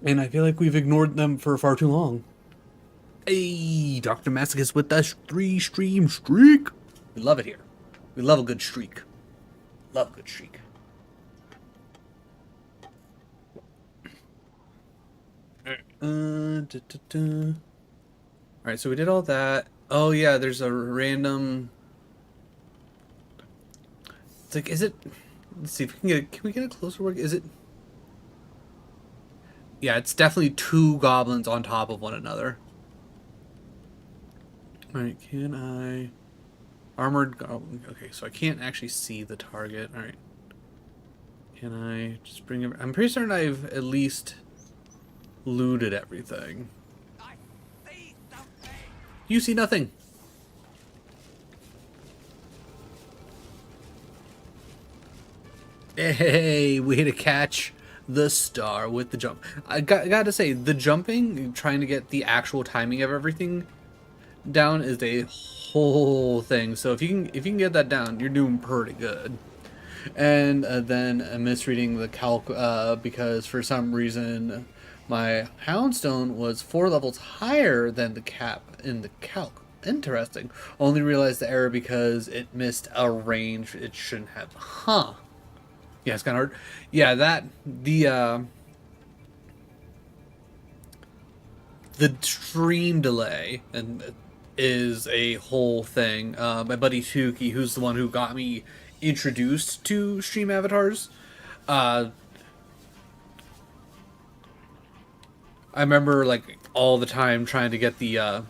And I feel like we've ignored them for far too long. Hey, Dr. Masochist with the 3-stream streak. We love it here. We love a good streak. Love a good streak. Alright, so we did all that. Oh yeah, there's a random... It's like, is it... Let's see if we can get... Can we get a closer look? Is it... Yeah, it's definitely two goblins on top of one another. Alright, can I... Armored goblin... Okay, so I can't actually see the target. Alright. Can I just bring it... I'm pretty certain I've at least looted everything. I see something. You see nothing. Hey, way to catch the star with the jump. I got to say, the jumping, trying to get the actual timing of everything down is a whole thing. So if you can get that down, you're doing pretty good. And then misreading the calc because for some reason my Houndstone was 4 levels higher than the cap in the calc. Interesting. Only realized the error because it missed a range it shouldn't have. Huh. Yeah, it's kind of hard. Yeah, that the stream delay and is a whole thing. My buddy Tuki, who's the one who got me introduced to stream avatars, I remember like all the time trying to get the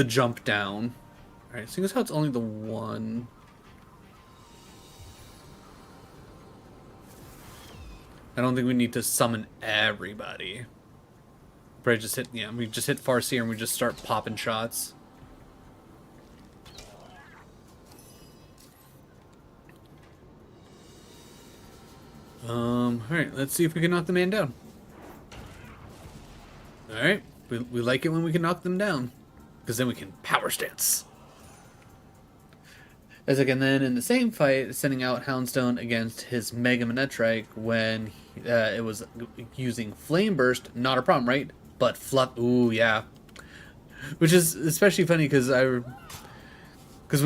jump down. All right, seeing as how it's only the one. I don't think we need to summon everybody. Probably just hit, yeah, we just hit Farseer and we just start popping shots. Alright, let's see if we can knock the man down. Alright, we like it when we can knock them down. Because then we can power stance. As like, and then in the same fight, sending out Houndstone against his Mega Manetrike when it was using Flame Burst, not a problem, right? But Fluff, ooh, yeah. Which is especially funny because when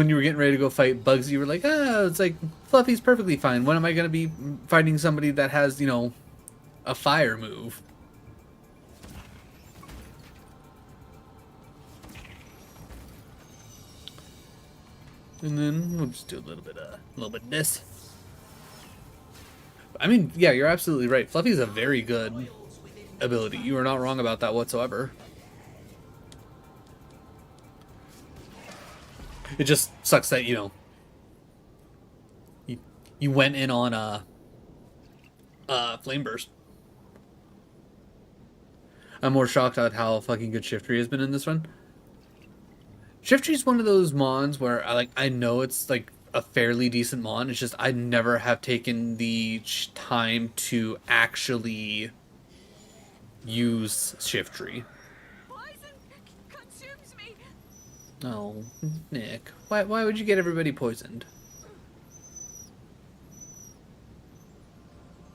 you were getting ready to go fight Bugsy, you were like, it's like, Fluffy's perfectly fine. When am I going to be fighting somebody that has, you know, a fire move? And then we'll just do a little bit of this. I mean, yeah, you're absolutely right. Fluffy's a very good ability. You are not wrong about that whatsoever. It just sucks that, you know, you went in on a Flame Burst. I'm more shocked at how fucking good Shiftry has been in this one. Shiftry is one of those mons where I know it's like a fairly decent mon. It's just I never have taken the time to actually use Shiftry. Poison consumes me. Oh, Nick, why would you get everybody poisoned?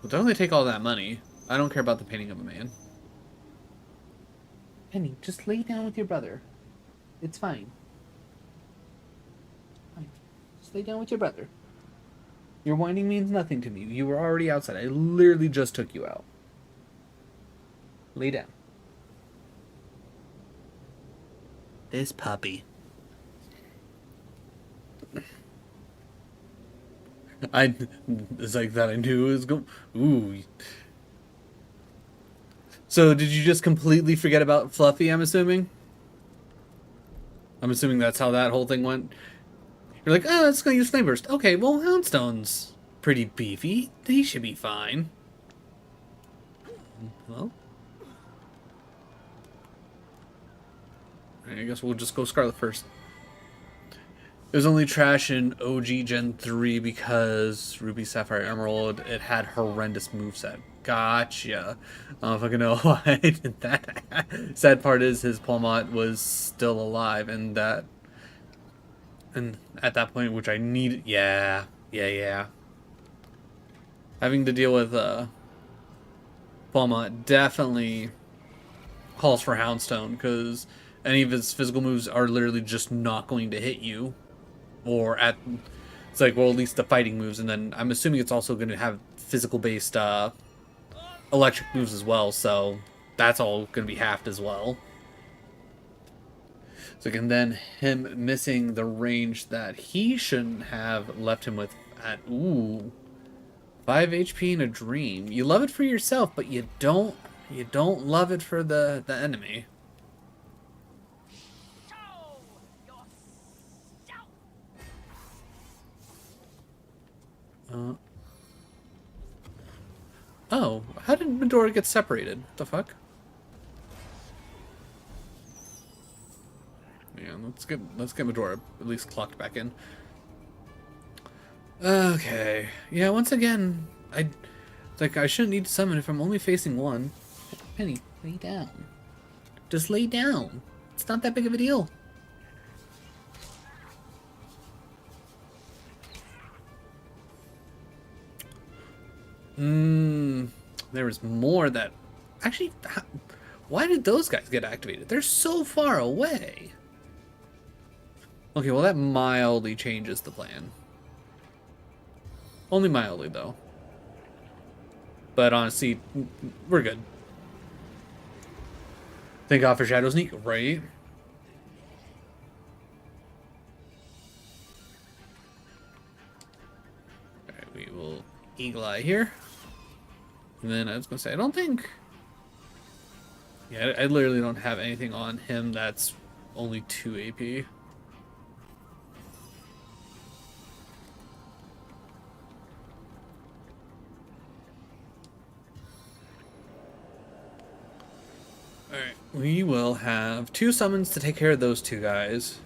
Well, don't they take all that money? I don't care about the painting of a man. Penny, just lay down with your brother. It's fine. Just lay down with your brother. Your whining means nothing to me. You were already outside. I literally just took you out. Lay down. This puppy. It's like that I knew it was going. Ooh. So did you just completely forget about Fluffy, I'm assuming? I'm assuming that's how that whole thing went. You're like, oh, it's gonna use Flame Burst. Okay, well, Houndstone's pretty beefy. He should be fine. Well, I guess we'll just go Scarlet first. It was only trash in OG Gen 3 because Ruby, Sapphire, Emerald, it had horrendous moveset. Gotcha. I don't fucking know why I did that. Sad part is his Palmot was still alive and at that point, which I needed, yeah. Having to deal with, Palma definitely calls for Houndstone because any of his physical moves are literally just not going to hit you. Or at it's like, well, at least the fighting moves, and then I'm assuming it's also going to have physical based electric moves as well, so that's all going to be halved as well. So again, then him missing the range that he shouldn't have left him with at 5 HP in a dream. You love it for yourself, but you don't love it for the enemy. Show yourself. Oh, how did Medora get separated? What the fuck? Yeah, let's get Medora at least clocked back in. Okay. Yeah, once again, I shouldn't need to summon if I'm only facing one. Penny, lay down. Just lay down. It's not that big of a deal. There was more that... Actually, why did those guys get activated? They're so far away. Okay, well that mildly changes the plan. Only mildly, though. But honestly, we're good. Thank God for Shadow Sneak, right? Alright, we will Eagle Eye here. And then I was going to say, I don't think... Yeah, I literally don't have anything on him that's only 2 AP. Alright, we will have 2 summons to take care of those 2 guys.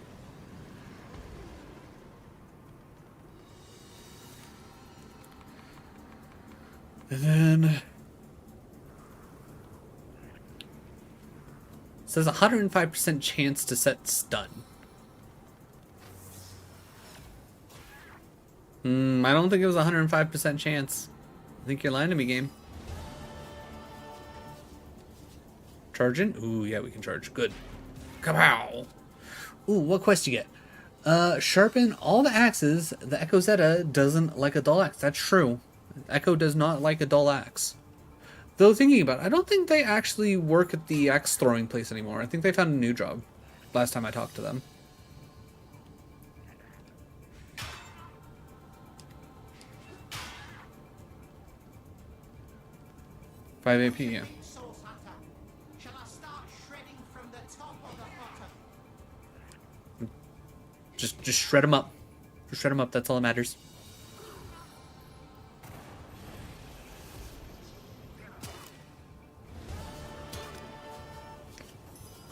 And then... It says 105% chance to set stun. I don't think it was 105% chance. I think you're lying to me, game. Charging? Ooh, yeah, we can charge. Good. Kapow! Ooh, what quest you get? Sharpen all the axes. The Echo Zeta doesn't like a dull axe. That's true. Echo does not like a dull axe. Though thinking about it, I don't think they actually work at the axe throwing place anymore. I think they found a new job last time I talked to them. Five AP, yeah. Just shred them up. Just shred them up. That's all that matters.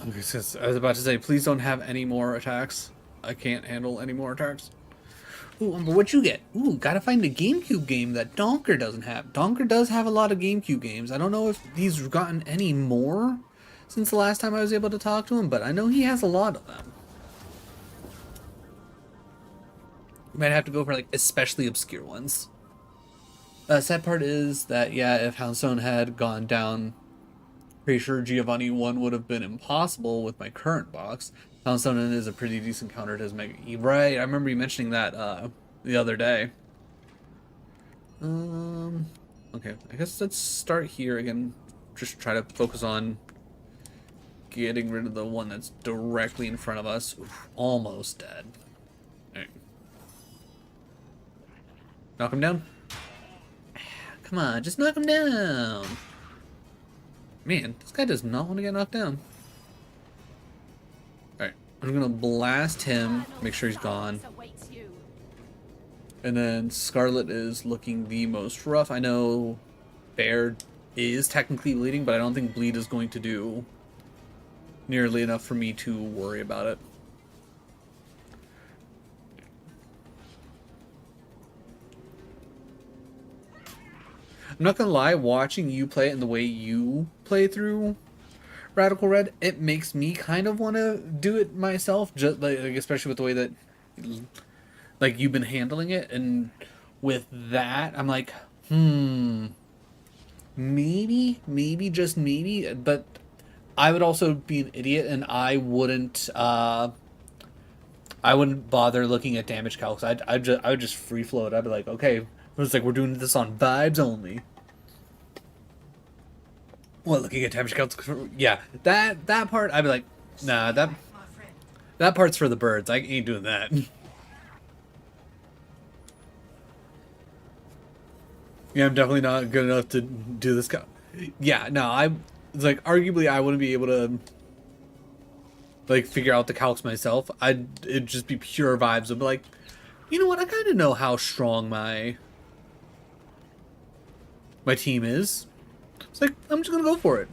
Okay, so I was about to say, please don't have any more attacks. I can't handle any more attacks. Ooh, what'd you get? Ooh, gotta find a GameCube game that Donker doesn't have. Donker does have a lot of GameCube games. I don't know if he's gotten any more since the last time I was able to talk to him, but I know he has a lot of them. You might have to go for like especially obscure ones. Sad part is that, yeah, if Houndstone had gone down, pretty sure Giovanni 1 would have been impossible with my current box. Houndstone is a pretty decent counter to his Mega E. Right, I remember you mentioning that the other day. Okay, I guess let's start here again. Just try to focus on getting rid of the one that's directly in front of us. Oof, almost dead. Alright. Knock him down? Come on, just knock him down! Man, this guy does not want to get knocked down. Alright, I'm gonna blast him, make sure he's gone. And then Scarlet is looking the most rough. I know Bear is technically bleeding, but I don't think bleed is going to do nearly enough for me to worry about it. I'm not gonna lie, watching you play it and the way you play through Radical Red, it makes me kind of want to do it myself, just like especially with the way that like you've been handling it, and with that, I'm like, maybe just maybe, but I would also be an idiot and I wouldn't bother looking at damage calcs. I would just free flow it. I'd be like, okay, it's like we're doing this on vibes only. Well, looking at damage calcs, yeah, that part I'd be like, nah, that part's for the birds. I ain't doing that. Yeah, I'm definitely not good enough to do this. Yeah, no, it's like arguably I wouldn't be able to like figure out the calcs myself. It'd just be pure vibes. I'd be like, you know what? I kind of know how strong my team is. It's like I'm just gonna go for it.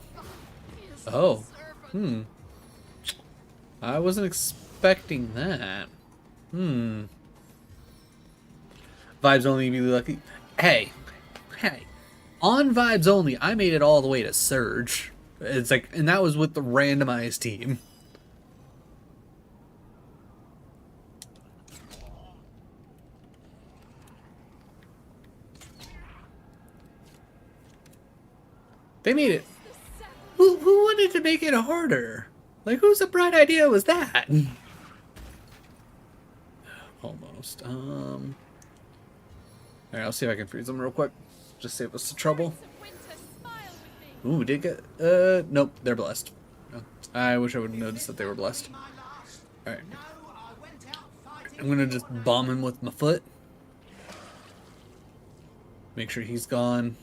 Oh, I wasn't expecting that. Vibes only be lucky. Hey, on vibes only, I made it all the way to Surge. It's like, and that was with the randomized team. They made it. Who wanted to make it harder? Like, whose bright idea was that? Almost. Alright, I'll see if I can freeze them real quick. Just save us the trouble. Ooh, we did get. Nope, they're blessed. Oh, I wish I would have noticed that they were blessed. Alright. I'm gonna just bomb him with my foot. Make sure he's gone.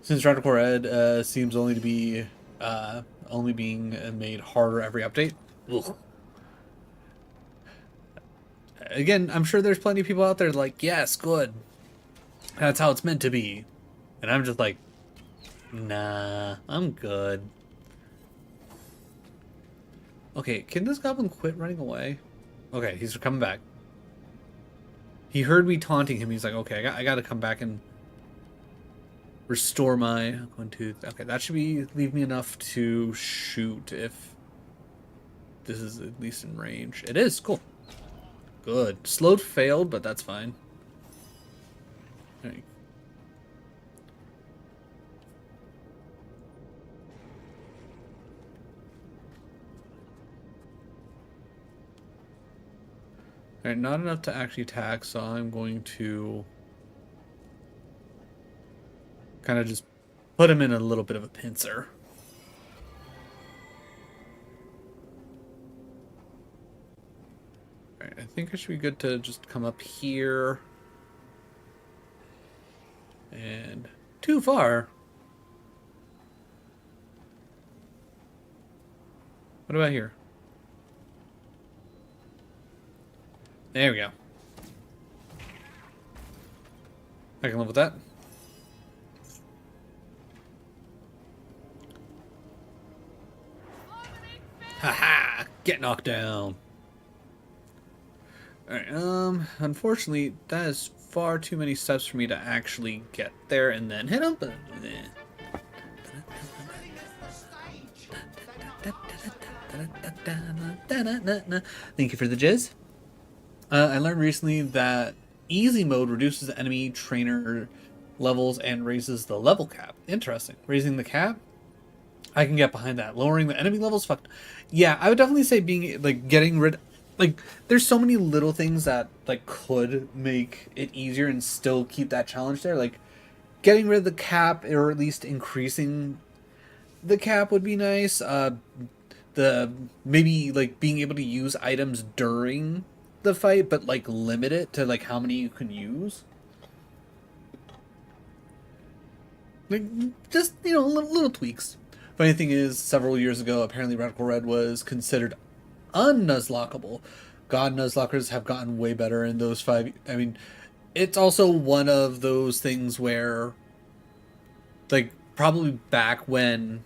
Since Radical Red seems only to be only being made harder every update. Ugh. Again, I'm sure there's plenty of people out there like, yes, good. That's how it's meant to be. And I'm just like, nah, I'm good. Okay, can this goblin quit running away? Okay, he's coming back. He heard me taunting him. He's like, okay, I gotta come back and restore my 1, 2. Okay, that should leave me enough to shoot if this is at least in range. It is cool. Good. Slowed failed, but that's fine. Right. Alright, not enough to actually attack, so I'm going to kind of just put him in a little bit of a pincer. Alright, I think I should be good to just come up here. And too far. What about here? There we go. I can live with that. Haha! Get knocked down. Alright, unfortunately, that is far too many steps for me to actually get there and then hit him, but thank you for the jizz. I learned recently that easy mode reduces the enemy trainer levels and raises the level cap. Interesting. Raising the cap? I can get behind that. Lowering the enemy levels? Fuck. Yeah, I would definitely say being, like, getting rid... Like, there's so many little things that, like, could make it easier and still keep that challenge there. Like, getting rid of the cap, or at least increasing the cap would be nice. Maybe, like, being able to use items during the fight, but, like, limit it to, like, how many you can use. Like, just, you know, little tweaks. Funny thing is, several years ago, apparently Radical Red was considered unnuzlockable. God, nuzlockers have gotten way better in those 5. I mean, it's also one of those things where, like, probably back when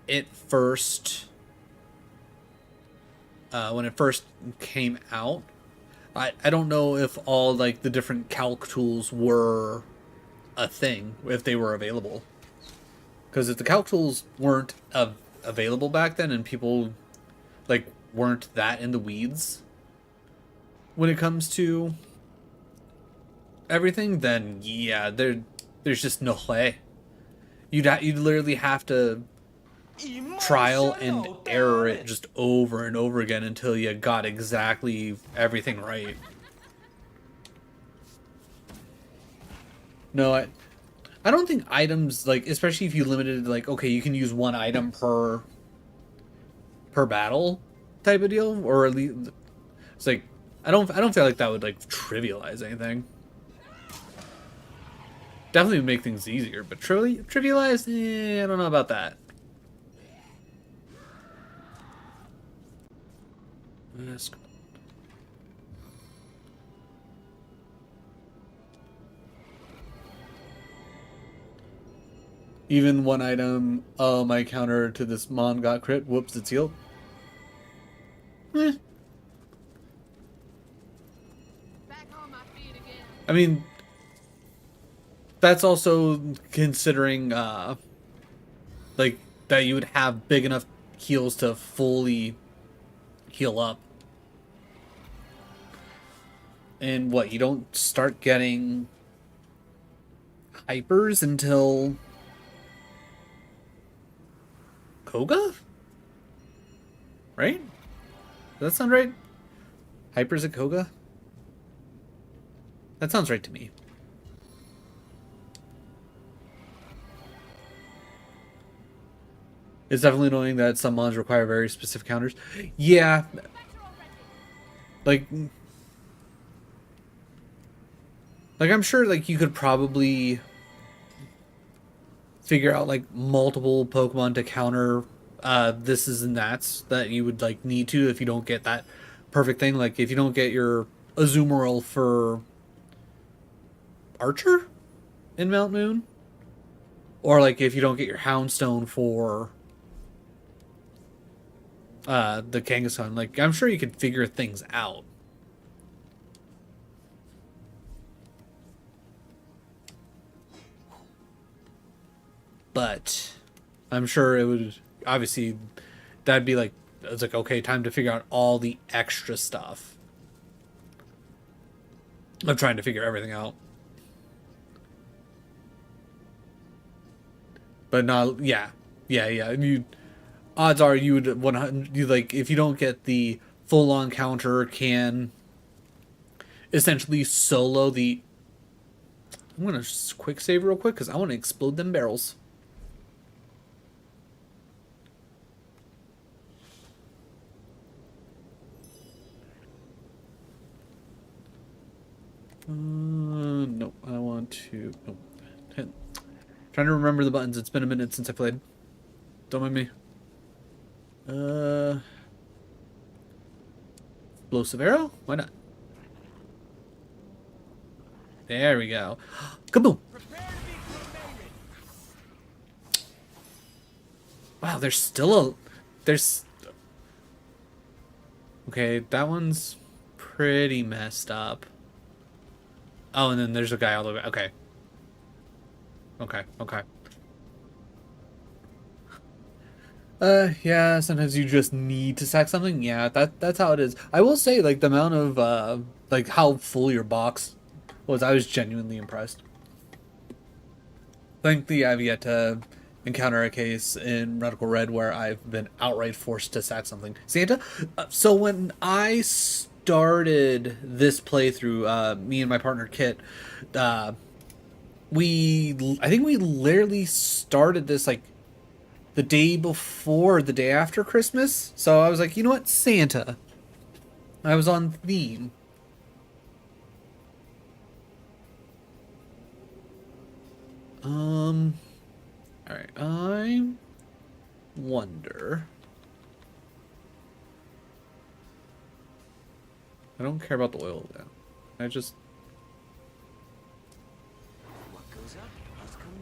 it first came out, I don't know if all, like, the different calc tools were a thing, if they were available. Because if the calc tools weren't available back then and people, like, weren't that in the weeds when it comes to everything, then yeah, there's just no way. You'd literally have to trial and Emotional error it damage. just over and over again until you got exactly everything right. No, I don't think items, like, especially if you limited, like, okay, you can use one item per battle type of deal, or at least it's like I don't feel like that would like trivialize anything. Definitely would make things easier, but trivialize, I don't know about that. Ask. Even one item, oh, my counter to this mon got crit. Whoops, it's healed. Eh. Back on my feet again. I mean, that's also considering, like, that you would have big enough heals to fully heal up. And what, you don't start getting hypers until Koga? Right? Does that sound right? Hypers at Koga? That sounds right to me. It's definitely annoying that some mons require very specific counters. Yeah, like I'm sure like you could probably figure out like multiple Pokemon to counter this is and that's that you would like need to if you don't get that perfect thing. Like if you don't get your Azumarill for Archer in Mount Moon, or like if you don't get your Houndstone for the Kangaskhan, like I'm sure you could figure things out. But I'm sure it would obviously that'd be like it's like okay, time to figure out all the extra stuff of trying to figure everything out. But not yeah. You odds are you would 100 you like if you don't get the full on counter can essentially solo the. I'm gonna just quick save real quick because I want to explode them barrels. No, I want to. Nope. Trying to remember the buttons. It's been a minute since I played. Don't mind me. Explosive arrow? Why not? There we go. Kaboom! Prepare to be cremated. Wow, there's still a. There's. Okay, that one's pretty messed up. Oh, and then there's a guy all the way. Okay. Okay. Yeah, sometimes you just need to sack something. Yeah, that's how it is. I will say, like, the amount of, like, how full your box was, I was genuinely impressed. Thankfully, I've yet to encounter a case in Radical Red where I've been outright forced to sack something. Santa? So when I started this playthrough, me and my partner Kit, I think we literally started this, like, the day before, the day after Christmas. So I was like, you know what, Santa. I was on theme. Alright, I wonder. I don't care about the oil though. I just. What goes up must come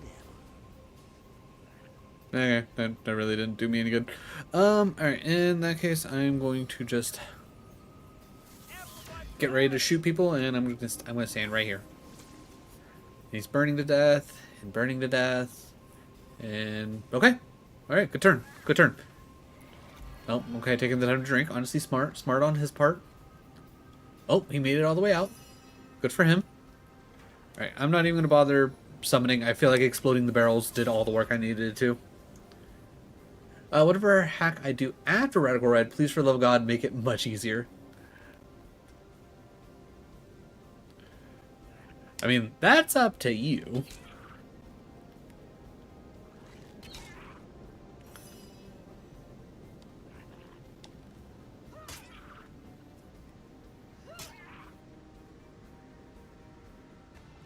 down. Okay, that really didn't do me any good. Alright, in that case, I'm going to just get ready to shoot people, and I'm gonna stand right here. He's burning to death, and burning to death, and okay. Alright, good turn. Oh, okay, taking the time to drink. Honestly, smart on his part. Oh, he made it all the way out. Good for him. Alright, I'm not even going to bother summoning. I feel like exploding the barrels did all the work I needed it to. Whatever hack I do after Radical Red, please for the love of God, make it much easier. I mean, that's up to you.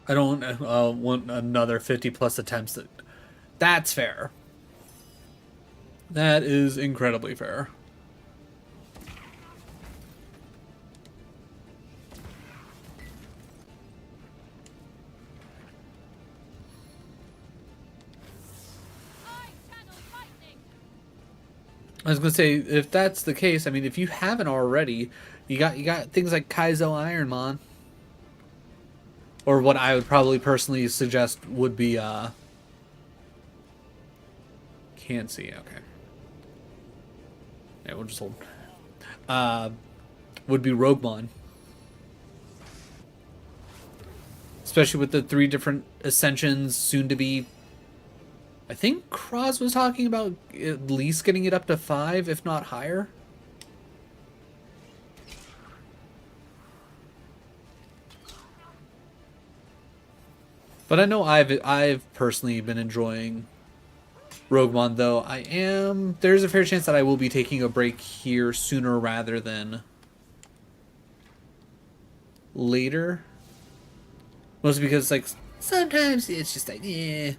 I don't want another 50 plus attempts. That's fair. That is incredibly fair. I was gonna say, if that's the case, I mean, if you haven't already, you got things like Kaizo Ironmon, or what I would probably personally suggest would be can't see. Okay, yeah, we'll just hold. Would be Roguemon, especially with the 3 different ascensions, soon to be. I think Cross was talking about at least getting it up to 5, if not higher. But I know I've personally been enjoying Roguemon, though there's a fair chance that I will be taking a break here sooner rather than later. Mostly because, like, sometimes it's just like, yeah.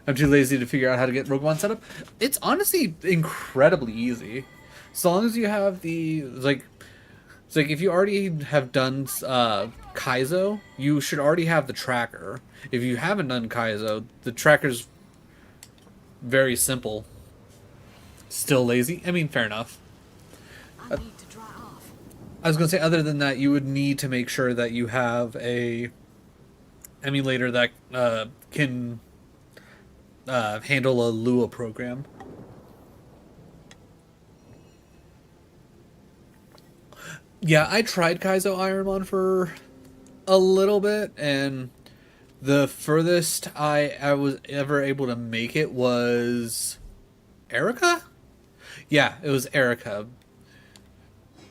I'm too lazy to figure out how to get Roguemon set up. It's honestly incredibly easy. So long as you have the, like, it's like if you already have done Kaizo, you should already have the tracker. If you haven't done Kaizo, the tracker's very simple. Still lazy? I mean, fair enough. I need to dry off. I was going to say, other than that, you would need to make sure that you have a emulator that can handle a Lua program. Yeah, I tried Kaizo Ironmon for a little bit, and the furthest I was ever able to make it was Erica? Yeah, it was Erica.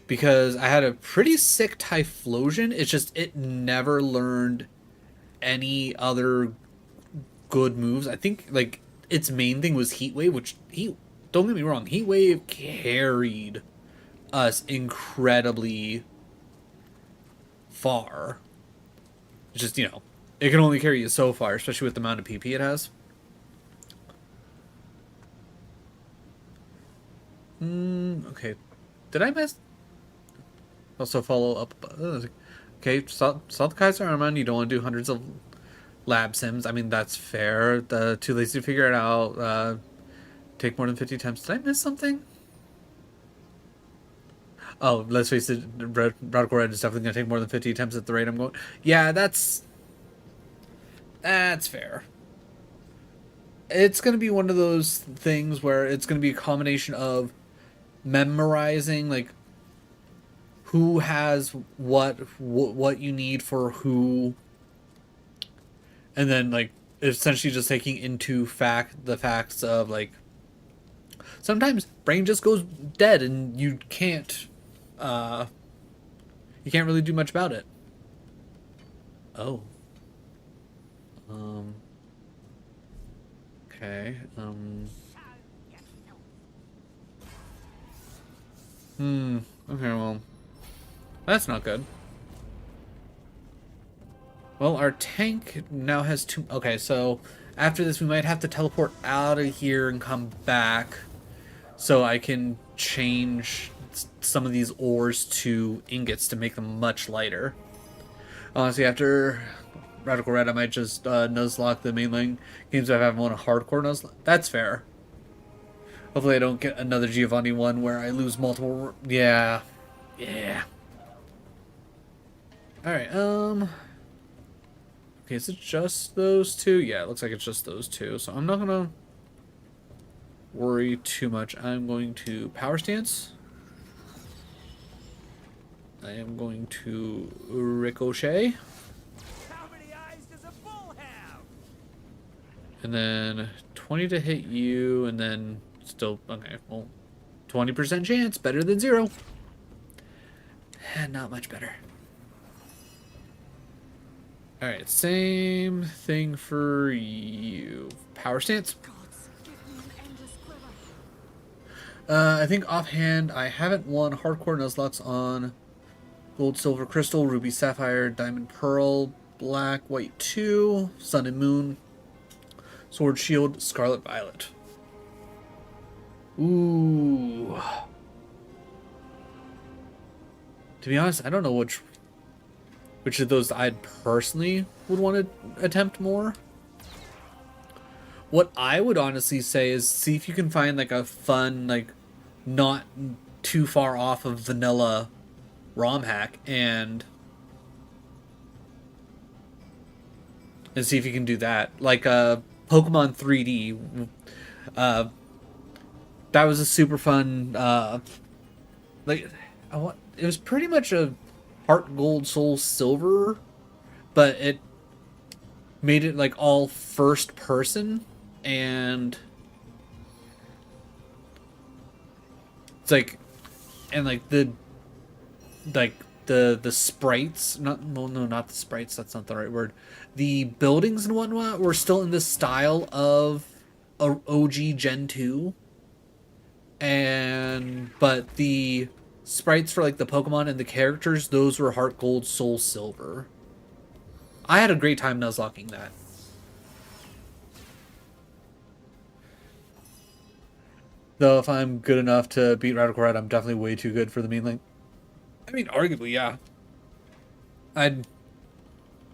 Because I had a pretty sick Typhlosion, it's just it never learned any other good moves. I think, like, its main thing was Heat Wave, which, don't get me wrong, Heat Wave carried us incredibly far. It's just, you know, it can only carry you so far, especially with the amount of PP it has. Okay. Did I miss? Also follow up. Okay, saw the Kaiser Armand. You don't want to do hundreds of lab sims. I mean, that's fair. Too lazy to figure it out. Take more than 50 attempts. Did I miss something? Oh, let's face it, Radical Red is definitely going to take more than 50 attempts at the rate I'm going. Yeah, that's fair. It's going to be one of those things where it's going to be a combination of memorizing, like, who has what you need for who, and then, like, essentially just taking into the facts of, like, sometimes brain just goes dead and you can't really do much about it. Oh. Okay. Okay, well, that's not good. Well, our tank now has 2... Okay, so after this we might have to teleport out of here and come back so I can change some of these ores to ingots to make them much lighter. Honestly, after Radical Red, I might just nuzlocke the mainline games I have on a hardcore nuzlocke. That's fair. Hopefully I don't get another Giovanni one where I lose multiple... Yeah. Yeah. Alright, okay, is it just those two? Yeah, it looks like it's just those two, so I'm not gonna worry too much. I'm going to Power Stance. I am going to Ricochet. How many eyes And then 20 to hit you, and then still, okay, well, 20% chance, better than 0. And not much better. Alright, same thing for you. Power stance. Gods, give me an endless quiver. I think offhand, I haven't won hardcore Nuzlocke on gold, silver, crystal, ruby, sapphire, diamond, pearl, black, white 2, sun and moon, sword, shield, scarlet, violet. Ooh. To be honest, I don't know which of those I personally would want to attempt more. What I would honestly say is see if you can find like a fun, like not too far off of vanilla ROM hack and see if you can do that. Like Pokemon 3D. That was a super fun like it was pretty much a Heart Gold Soul Silver, but it made it like all first person, and it's like, and like the sprites, not, well, no, not the sprites, that's not the right word, the buildings and whatnot were still in the style of a OG Gen 2, and but the sprites for like the Pokemon and the characters, those were Heart Gold Soul Silver. I had a great time nuzlocking that. Though if I'm good enough to beat Radical Red, I'm definitely way too good for the main lane. I mean, arguably, yeah. I'd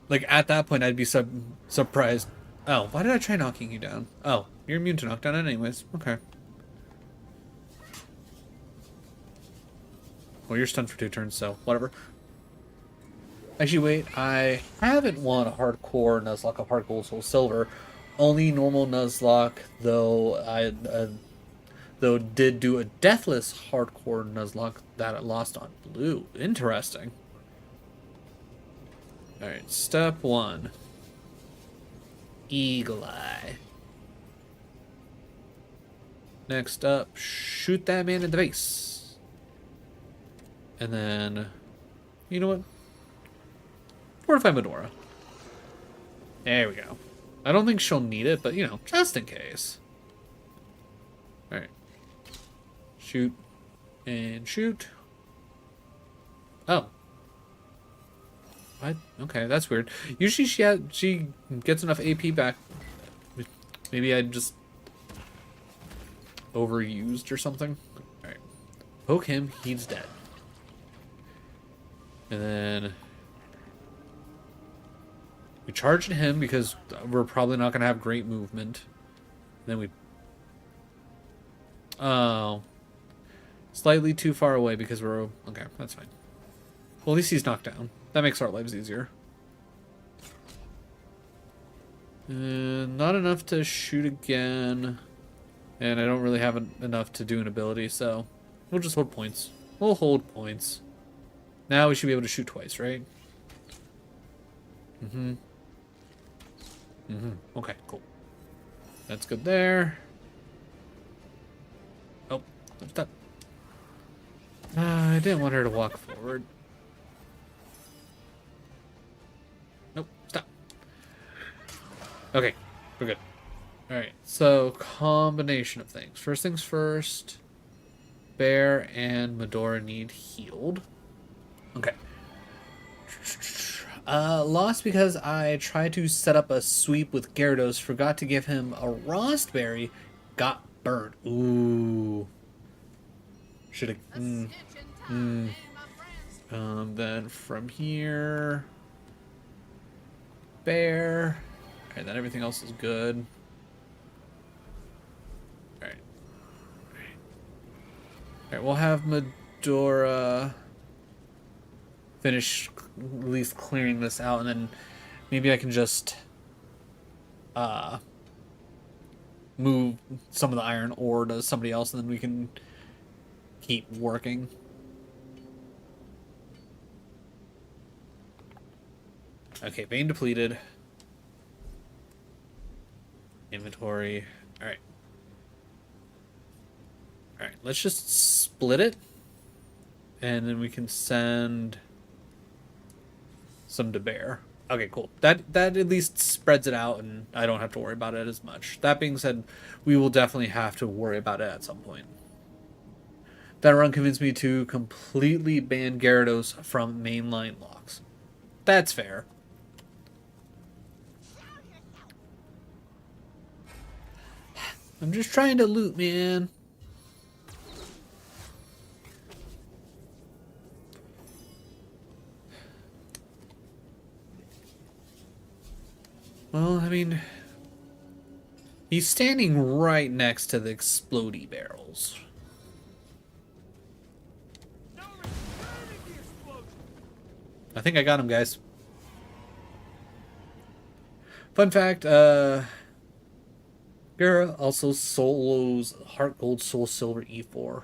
like at that point I'd be surprised. Oh, why did I try knocking you down? Oh, you're immune to knockdown anyways. Okay. Well, you're stunned for 2 turns, so whatever. Actually, wait. I haven't won a hardcore Nuzlocke of Heart Gold Soul Silver. Only normal Nuzlocke, though I did do a deathless hardcore Nuzlocke that I lost on blue. Interesting. Alright, step 1. Eagle Eye. Next up, shoot that man in the face. And then, you know what? Fortify Medora. There we go. I don't think she'll need it, but you know, just in case. Alright. Shoot. And shoot. Oh. What? Okay, that's weird. Usually she gets enough AP back. Maybe I just overused or something. Alright. Poke him, he's dead. And then we charged him because we're probably not going to have great movement. Then we... Oh. Slightly too far away because we're... Okay, that's fine. Well, at least he's knocked down. That makes our lives easier. Not enough to shoot again. And I don't really have enough to do an ability, so we'll just hold points. We'll hold points. Now we should be able to shoot twice, right? Okay, cool. That's good there. Oh, what's that? I didn't want her to walk forward. Nope, stop. Okay, we're good. Alright, so combination of things. First things first, Bear and Medora need healed. Okay. Lost because I tried to set up a sweep with Gyarados, forgot to give him a Rostberry, got burned. Ooh. Should have... Stitch in time, my friends. Then from here... Bear. Alright, then everything else is good. Alright. Alright, we'll have Medora finish at least clearing this out, and then maybe I can just move some of the iron ore to somebody else, and then we can keep working. Okay, vein depleted. Inventory. Alright. Alright, let's just split it. And then we can send some to bear. Okay, cool. That at least spreads it out and I don't have to worry about it as much. That being said, we will definitely have to worry about it at some point. That run convinced me to completely ban Gyarados from mainline locks. That's fair. I'm just trying to loot, man. Well, I mean, he's standing right next to the explodey barrels. I think I got him, guys. Fun fact, Gara also solos Heart Gold Soul Silver E4.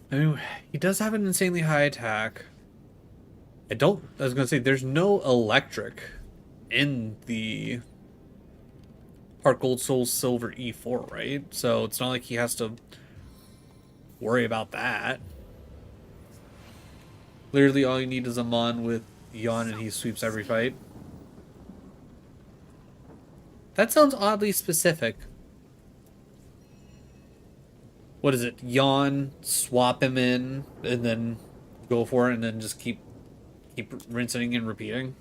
I mean, he does have an insanely high attack. I was gonna say, there's no electric in the Heart Gold Soul Silver E4, right? So it's not like he has to worry about that. Literally all you need is a Mon with Yawn and he sweeps every fight. That sounds oddly specific. What is it? Yawn, swap him in, and then go for it, and then just keep rinsing and repeating.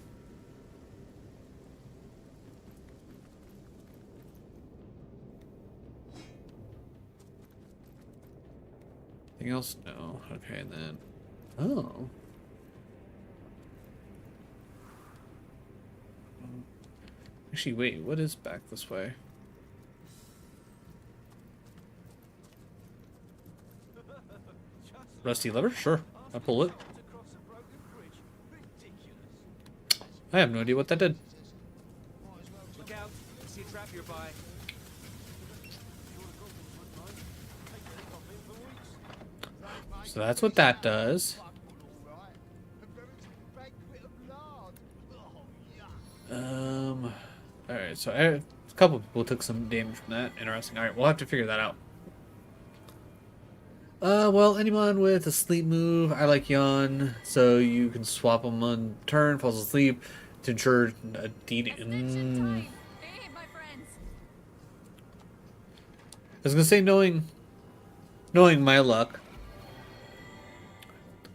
Anything else? No. Okay, and then... Oh. Actually, wait, what is back this way? Rusty lever? Sure. I'll pull it. I have no idea what that did. Look out. I see a trap nearby. So that's what that does. Alright, so a couple people took some damage from that. Interesting. Alright, we'll have to figure that out. Well, anyone with a sleep move, I like Yawn, so you can swap them on turn, falls asleep, to ensure a Hey, my friends. I was gonna say, knowing my luck,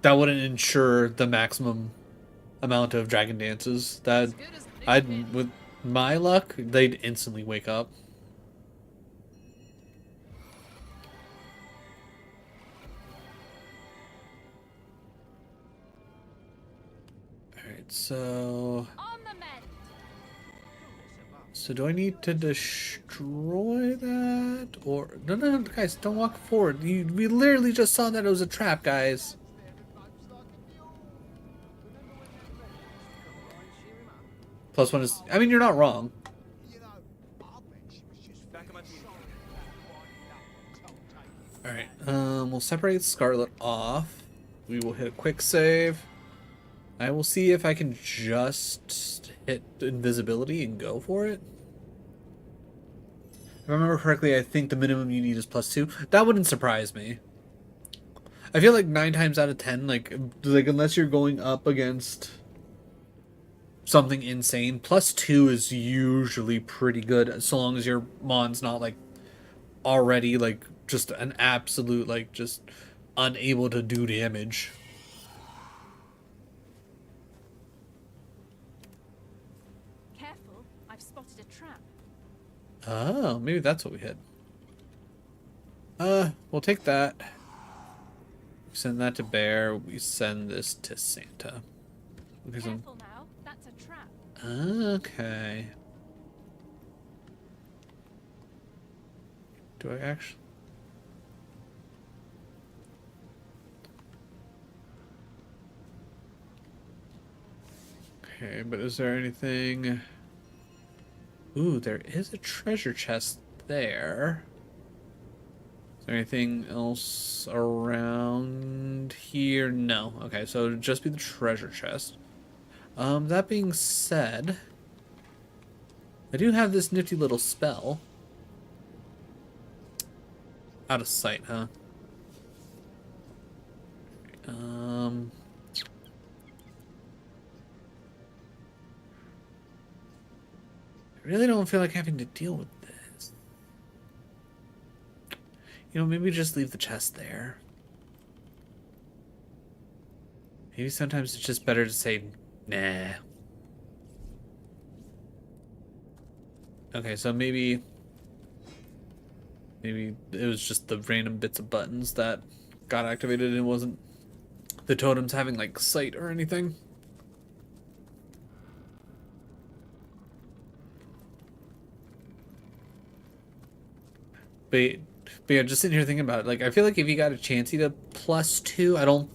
that wouldn't ensure the maximum amount of dragon dances. That As good as the with my luck, they'd instantly wake up. Alright, so... on the mend. So do I need to destroy that? Or... No, guys, don't walk forward. We literally just saw that it was a trap, guys. Plus one is... I mean, you're not wrong. Back on my feet. Alright, we'll separate Scarlet off. We will hit a quick save. I will see if I can just hit invisibility and go for it. If I remember correctly, I think the minimum you need is +2. That wouldn't surprise me. I feel like 9 times out of 10, like unless you're going up against something insane, +2 is usually pretty good, so long as your Mon's not like already like just an absolute like just unable to do damage. Careful, I've spotted a trap. Oh, maybe that's what we hit. We'll take that. Send that to Bear. We send this to Santa. Because Careful now, that's a trap. okay. Do I actually? Okay, but is there anything? Ooh, there is a treasure chest there. Is there anything else around here? No. Okay, so it'd just be the treasure chest. That being said, I do have this nifty little spell. Out of sight, huh? I really don't feel like having to deal with this. You know, maybe just leave the chest there. Maybe sometimes it's just better to say, nah. Okay, so maybe it was just the random bits of buttons that got activated and it wasn't the totems having like sight or anything. But yeah, just sitting here thinking about it, like I feel like if you got a Chansey to +2, I don't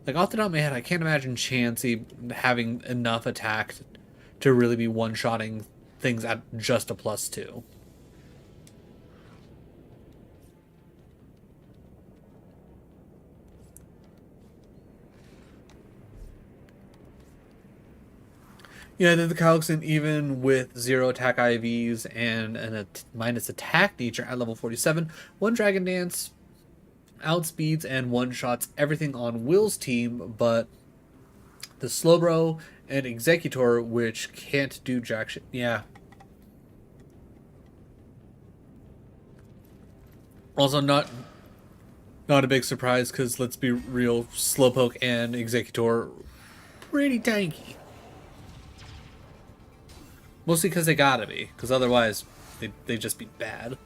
like off the top of my head, I can't imagine Chansey having enough attack to really be one-shotting things at just a +2. Yeah, then the Calixen, even with 0 attack IVs and a minus attack nature at level 47, 1 Dragon Dance outspeeds and one-shots everything on Will's team, but the Slowbro and Executor, which can't do jack shit. Yeah. Also, not a big surprise, because let's be real, Slowpoke and Executor pretty tanky. Mostly because they gotta be, because otherwise they'd just be bad.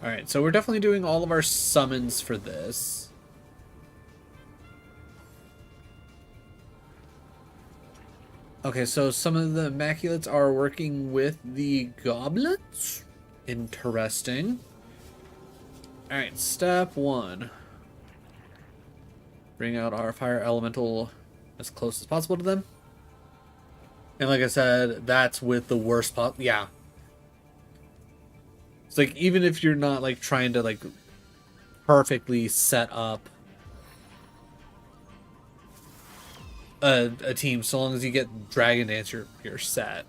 Alright, so we're definitely doing all of our summons for this. Okay, so some of the Immaculates are working with the Goblets. Interesting. Alright, step 1. Bring out our fire elemental as close as possible to them. And like I said, that's with the worst yeah. It's like, even if you're not like trying to like perfectly set up a team, so long as you get Dragon Dance, you're set.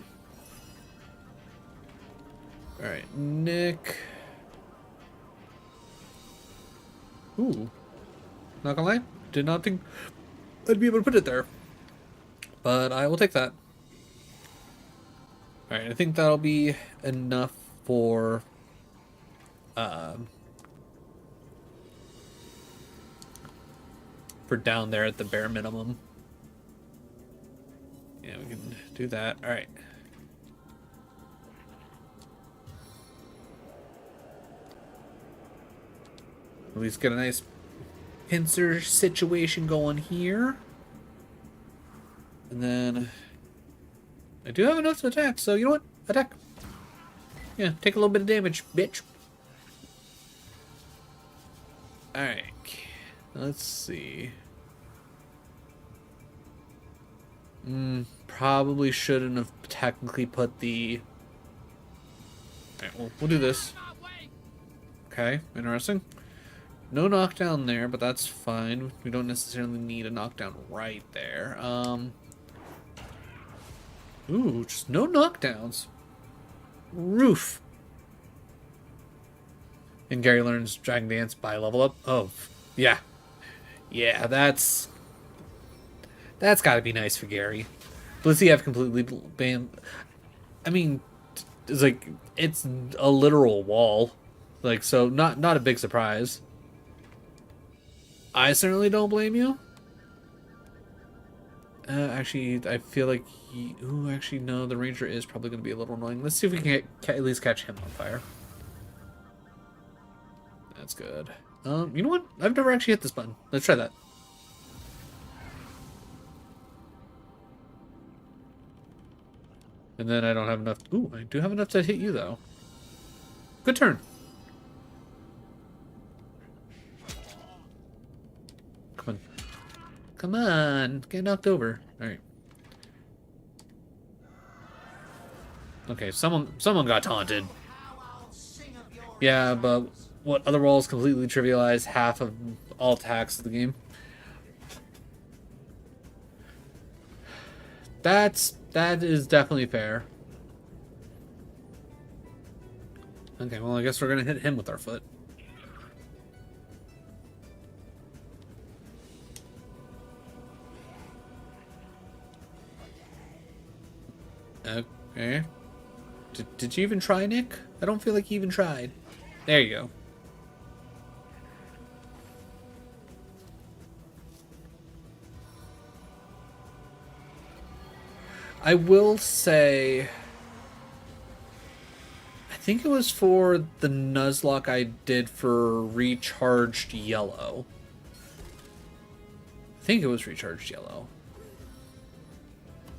Alright, Nick. Ooh. Not gonna lie, did not think I'd be able to put it there. But I will take that. Alright, I think that'll be enough for down there at the bare minimum. Yeah, we can do that. Alright. At least get a nice pincer situation going here. And then I do have enough to attack, so you know what? Attack. Yeah, take a little bit of damage, bitch. Alright. Let's see. Probably shouldn't have technically put the... Alright, well, we'll do this. Okay, interesting. No knockdown there, but that's fine. We don't necessarily need a knockdown right there. Ooh, just no knockdowns. Roof. And Gary learns Dragon Dance by level up. Oh, yeah. Yeah, that's gotta be nice for Gary. Blissey have completely banned... I mean, it's like, it's a literal wall. Like, so not a big surprise. I certainly don't blame you. Actually, I feel like ooh, actually, no, the Ranger is probably going to be a little annoying. Let's see if we can at least catch him on fire. That's good. You know what? I've never actually hit this button. Let's try that. And then I don't have enough... Ooh, I do have enough to hit you, though. Good turn. Come on. Come on. Get knocked over. Alright. Okay, someone got taunted. Yeah, but what other walls completely trivialize half of all attacks of the game? That is definitely fair. Okay, well I guess we're gonna hit him with our foot. Okay. Did you even try, Nick? I don't feel like you even tried. There you go. I will say, I think it was for the Nuzlocke I did for Recharged Yellow. I think it was Recharged Yellow.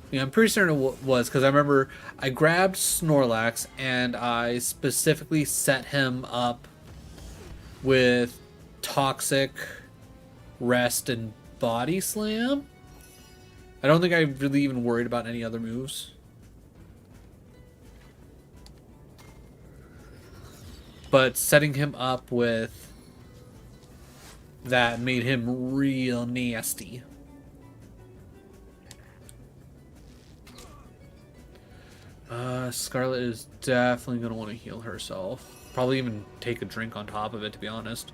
Yeah, I'm pretty certain it was, because I remember I grabbed Snorlax and I specifically set him up with Toxic, Rest, and Body Slam. I don't think I really even worried about any other moves. But setting him up with that made him real nasty. Scarlet is definitely going to want to heal herself. Probably even take a drink on top of it, to be honest.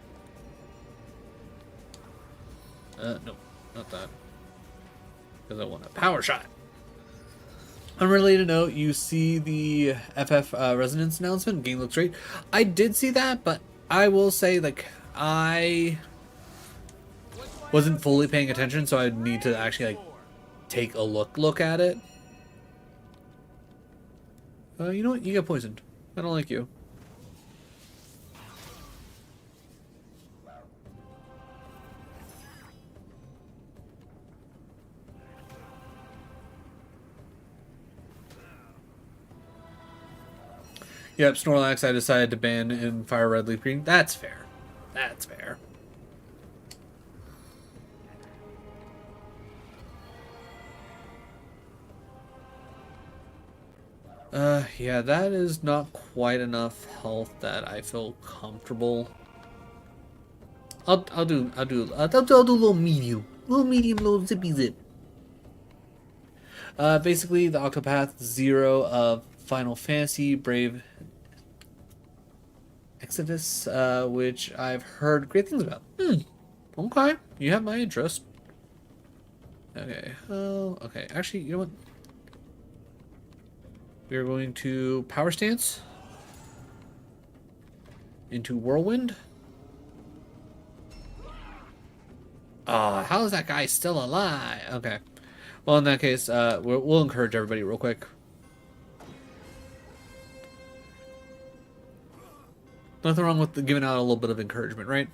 Nope, not that. Because I want a power shot. Unrelated note, you see the FF Resonance announcement. Game looks great. I did see that, but I will say, like, I wasn't fully paying attention, so I need to actually, like, take a look at it. You know what? You get poisoned. I don't like you. Yep, Snorlax I decided to ban in Fire Red Leaf Green. That's fair. That's fair. Yeah, that is not quite enough health that I feel comfortable. I'll do a little medium, little zippy zip. Basically the Octopath Zero of Final Fantasy Brave Exodus, which I've heard great things about. Okay, you have my interest. Okay, okay, actually, you know what? We are going to Power Stance into Whirlwind. How is that guy still alive? Okay. Well, in that case, we'll encourage everybody real quick. Nothing wrong with giving out a little bit of encouragement, right?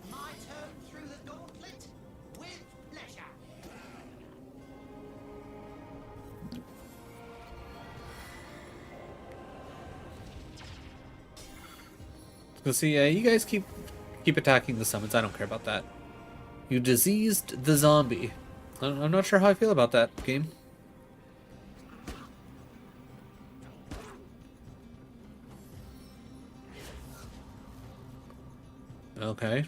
My turn through the gauntlet with pleasure. So see, you guys keep attacking the summons. I don't care about that. You diseased the zombie. I'm not sure how I feel about that game. Okay.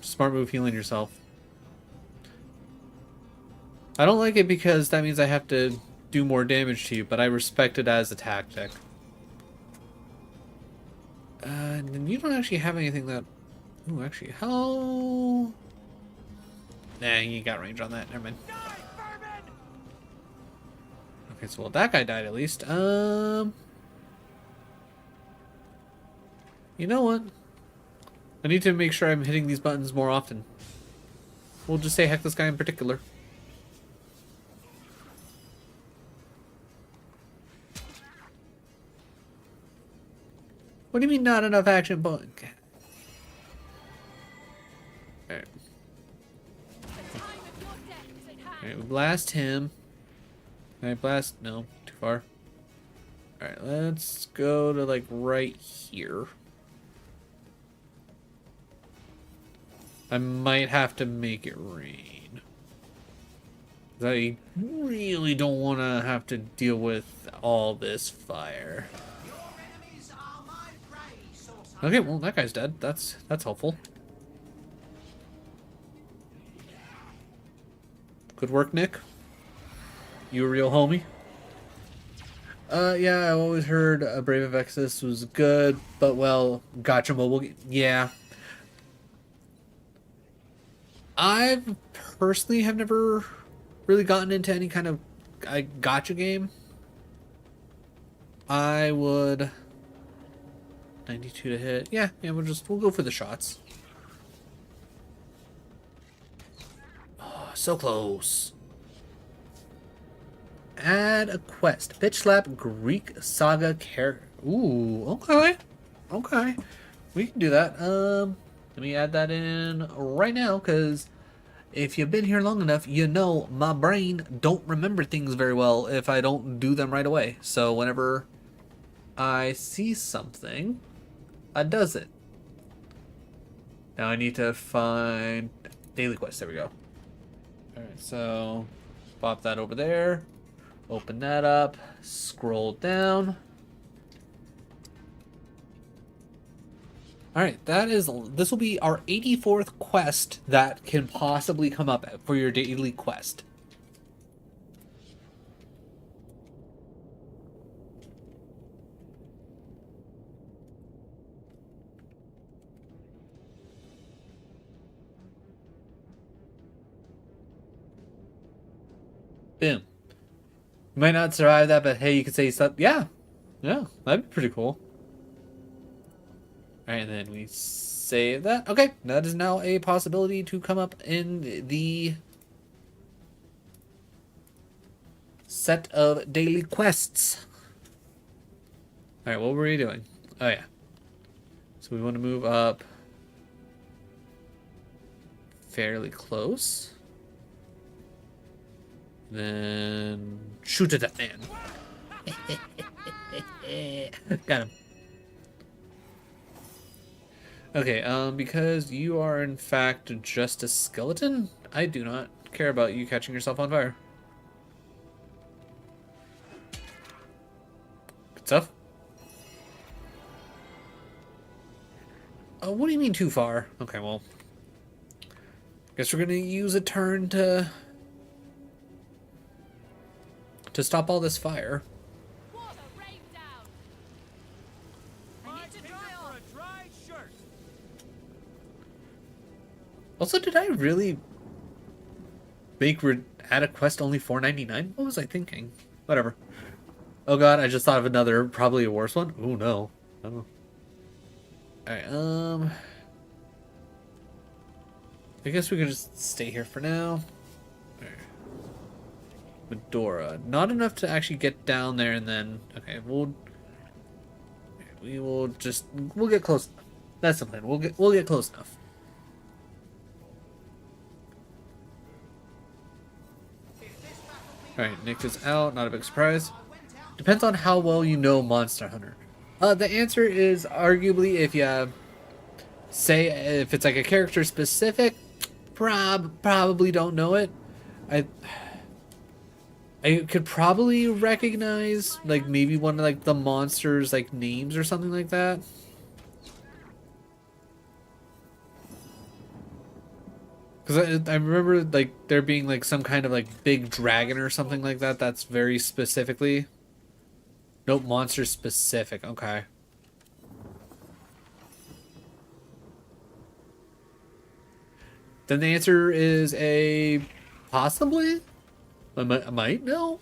Smart move healing yourself. I don't like it because that means I have to do more damage to you, but I respect it as a tactic. And you don't actually have anything that... Ooh, actually, how... Nah, you got range on that. Never mind. Okay, so well, that guy died at least. You know what? I need to make sure I'm hitting these buttons more often. We'll just say heck this guy in particular. What do you mean not enough action button? Alright. Alright, we blast him. Can I blast? No, too far. Alright, let's go to like right here. I might have to make it rain. I really don't want to have to deal with all this fire. Your enemies are my prey, sorcerer. Okay, well that guy's dead. That's helpful. Good work, Nick. You a real homie. Yeah, I've always heard Brave of Exodus was good, but well, gotcha mobile. Yeah. I personally have never really gotten into any kind of gotcha game. I would 92 to hit. Yeah, we'll go for the shots. Oh, so close. Add a quest. Bitch slap Greek saga character. Ooh, okay. Okay. We can do that. Let me add that in right now, because if you've been here long enough, you know my brain don't remember things very well if I don't do them right away. So whenever I see something, I does it. Now I need to find daily quest. There we go. Alright, so pop that over there. Open that up. Scroll down. Alright, this will be our 84th quest that can possibly come up for your daily quest. Boom. You might not survive that, but hey, you could say something. Yeah. Yeah, that'd be pretty cool. Alright, and then we save that. Okay, that is now a possibility to come up in the set of daily quests. Alright, what were we doing? Oh yeah. So we want to move up fairly close. Then shoot at that man. Got him. Okay, because you are in fact just a skeleton, I do not care about you catching yourself on fire. Good stuff. What do you mean too far? Okay, well, guess we're gonna use a turn to stop all this fire. Water rain down. I need to dry For off. a dry shirt. Also, did I really add a quest only $4.99? What was I thinking? Whatever. Oh god, I just thought of another, probably a worse one. Oh no. Oh. Alright, I guess we can just stay here for now. Medora. Not enough to actually get down there and then... Okay, we'll get close enough. That's the plan. We'll get close enough. Alright, Nick is out. Not a big surprise. Depends on how well you know Monster Hunter. The answer is arguably if you say if it's like a character specific, probably don't know it. I could probably recognize like maybe one of like the monsters like names or something like that. Because I remember like there being like some kind of like big dragon or something like that. That's very specifically. Nope, monster specific. Okay. Then the answer is a possibly. I might know.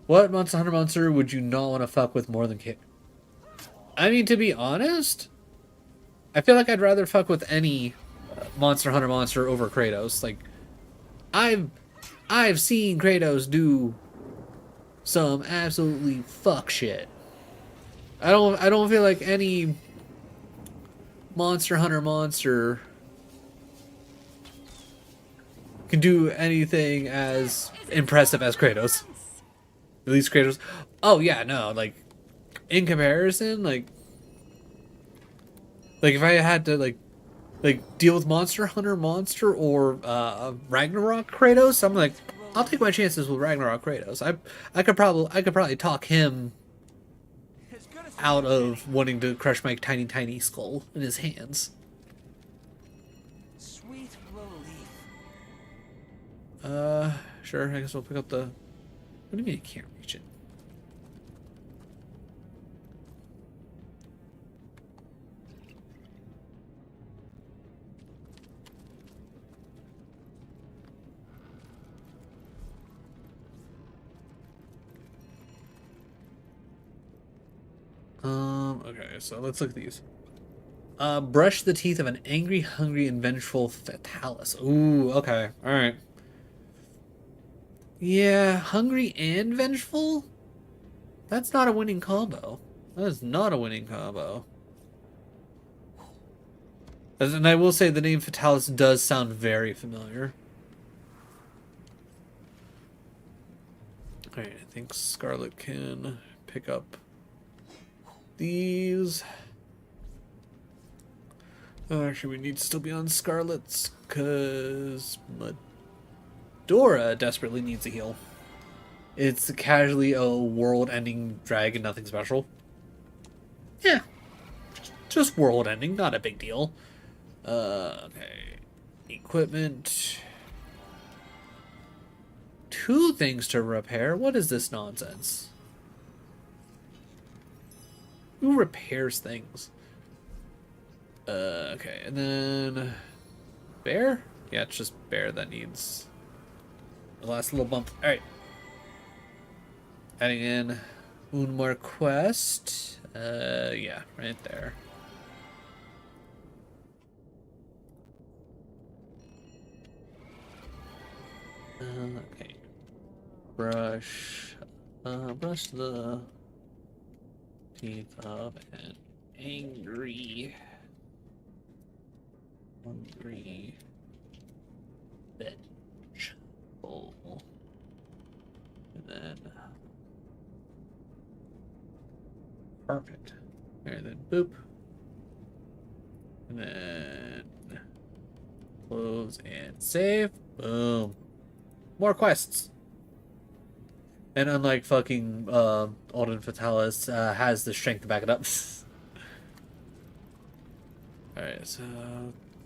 What Monster Hunter monster would you not want to fuck with more than Kit? I mean, to be honest, I feel like I'd rather fuck with any Monster Hunter monster over Kratos. Like, I've seen Kratos do some absolutely fuck shit. I don't feel like any Monster Hunter monster can do anything as impressive as Kratos. At least Kratos. Oh yeah, no, like in comparison, like if I had to like deal with Monster Hunter Monster or Ragnarok Kratos, I'm like, I'll take my chances with Ragnarok Kratos. I could probably talk him As good as out of wanting to crush my tiny skull in his hands. sweet relief. Sure. I guess we'll pick up the. What do you mean I can't reach it? Okay, so let's look at these. Brush the teeth of an angry, hungry, and vengeful fatalis. Ooh, okay, alright. Yeah, hungry and vengeful? That's not a winning combo. That is not a winning combo. And I will say the name Fatalis does sound very familiar. Alright, I think Scarlet can pick up these. Oh, actually, we need to still be on Scarlet's, because Medora desperately needs a heal. It's casually a world-ending dragon, nothing special. Yeah, just world-ending, not a big deal. Okay. Equipment. 2 things to repair? What is this nonsense? Who repairs things? Okay, and then Bear? Yeah, it's just Bear that needs the last little bump. Alright. Adding in one more quest. Yeah, right there. Okay. Brush the teeth of an angry, hungry, vengeful, and then perfect. And then boop, and then close and save. Boom. More quests. And unlike fucking Alden Fatalis, has the strength to back it up. Alright, so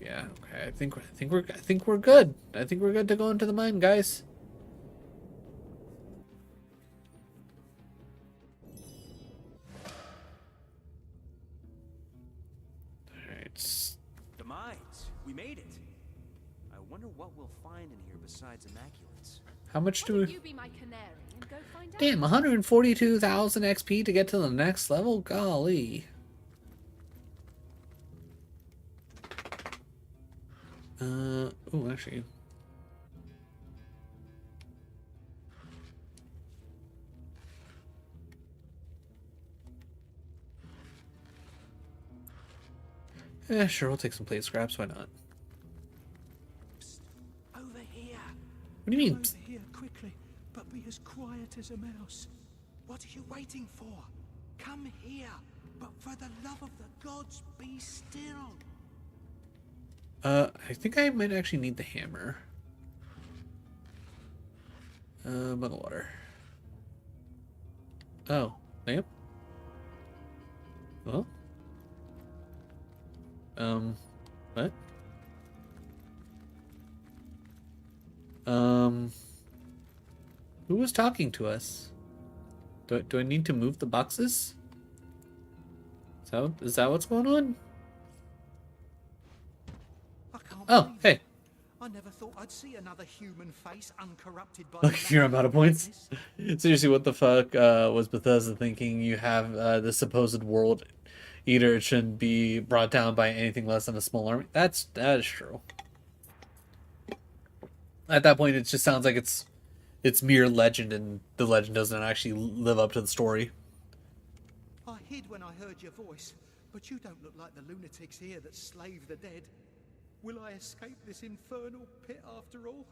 yeah, okay. I think we're good. I think we're good to go into the mine, guys. Alright. The mines. We made it. I wonder what we'll find in here besides immaculates. How much Why do don't we... you be my canary and go find out? Damn, 142,000 XP to get to the next level? Golly. Oh, actually. Yeah, sure, we'll take some plate scraps, why not? Over here. What do you mean? Over here quickly, but be as quiet as a mouse. What are you waiting for? Come here, but for the love of the gods, be still. I think I might actually need the hammer. Bottle of water. Oh, yep. Well. What? Who was talking to us? Do I need to move the boxes? Is that what's going on? I can't Oh, believe hey. it. I never thought I'd see another human face uncorrupted by Look, you're out of points. madness. Seriously, what the fuck was Bethesda thinking? You have the supposed world eater. It shouldn't be brought down by anything less than a small army. That is true. At that point, it just sounds like it's mere legend, and the legend doesn't actually live up to the story. I hid when I heard your voice, but you don't look like the lunatics here that slave the dead. Will I escape this infernal pit after all?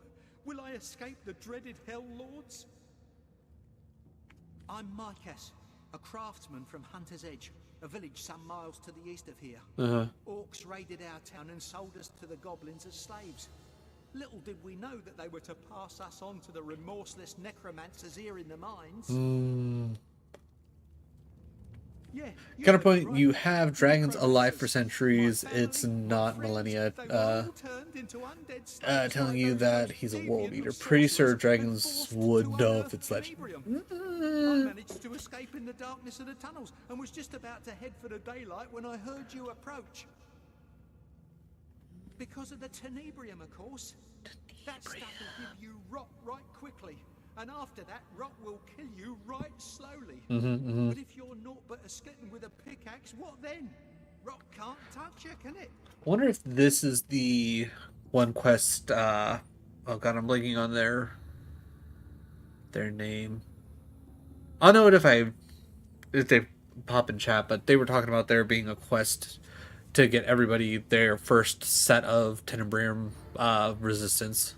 Will I escape the dreaded Hell Lords? I'm Marcus, a craftsman from Hunter's Edge, a village some miles to the east of here. Orcs raided our town and sold us to the goblins as slaves. Little did we know that they were to pass us on to the remorseless necromancers here in the mines. Yeah, Counterpoint, you have dragons alive for centuries. It's not millennia. Telling you that he's a world eater. Pretty sure dragons would know if it's legend. I managed to escape in the darkness of the tunnels and was just about to head for the daylight when I heard you approach. Because of the tenebrium, of course. That stuff will give you rot right quickly. And after that, rot will kill you right slowly. But if you're naught but a skeleton with a pickaxe, what then? Rot can't touch you, can it? I wonder if this is the one quest. Oh god, I'm blanking on their name. I'll know it if they pop in chat. But they were talking about there being a quest to get everybody their first set of tenebrium resistance.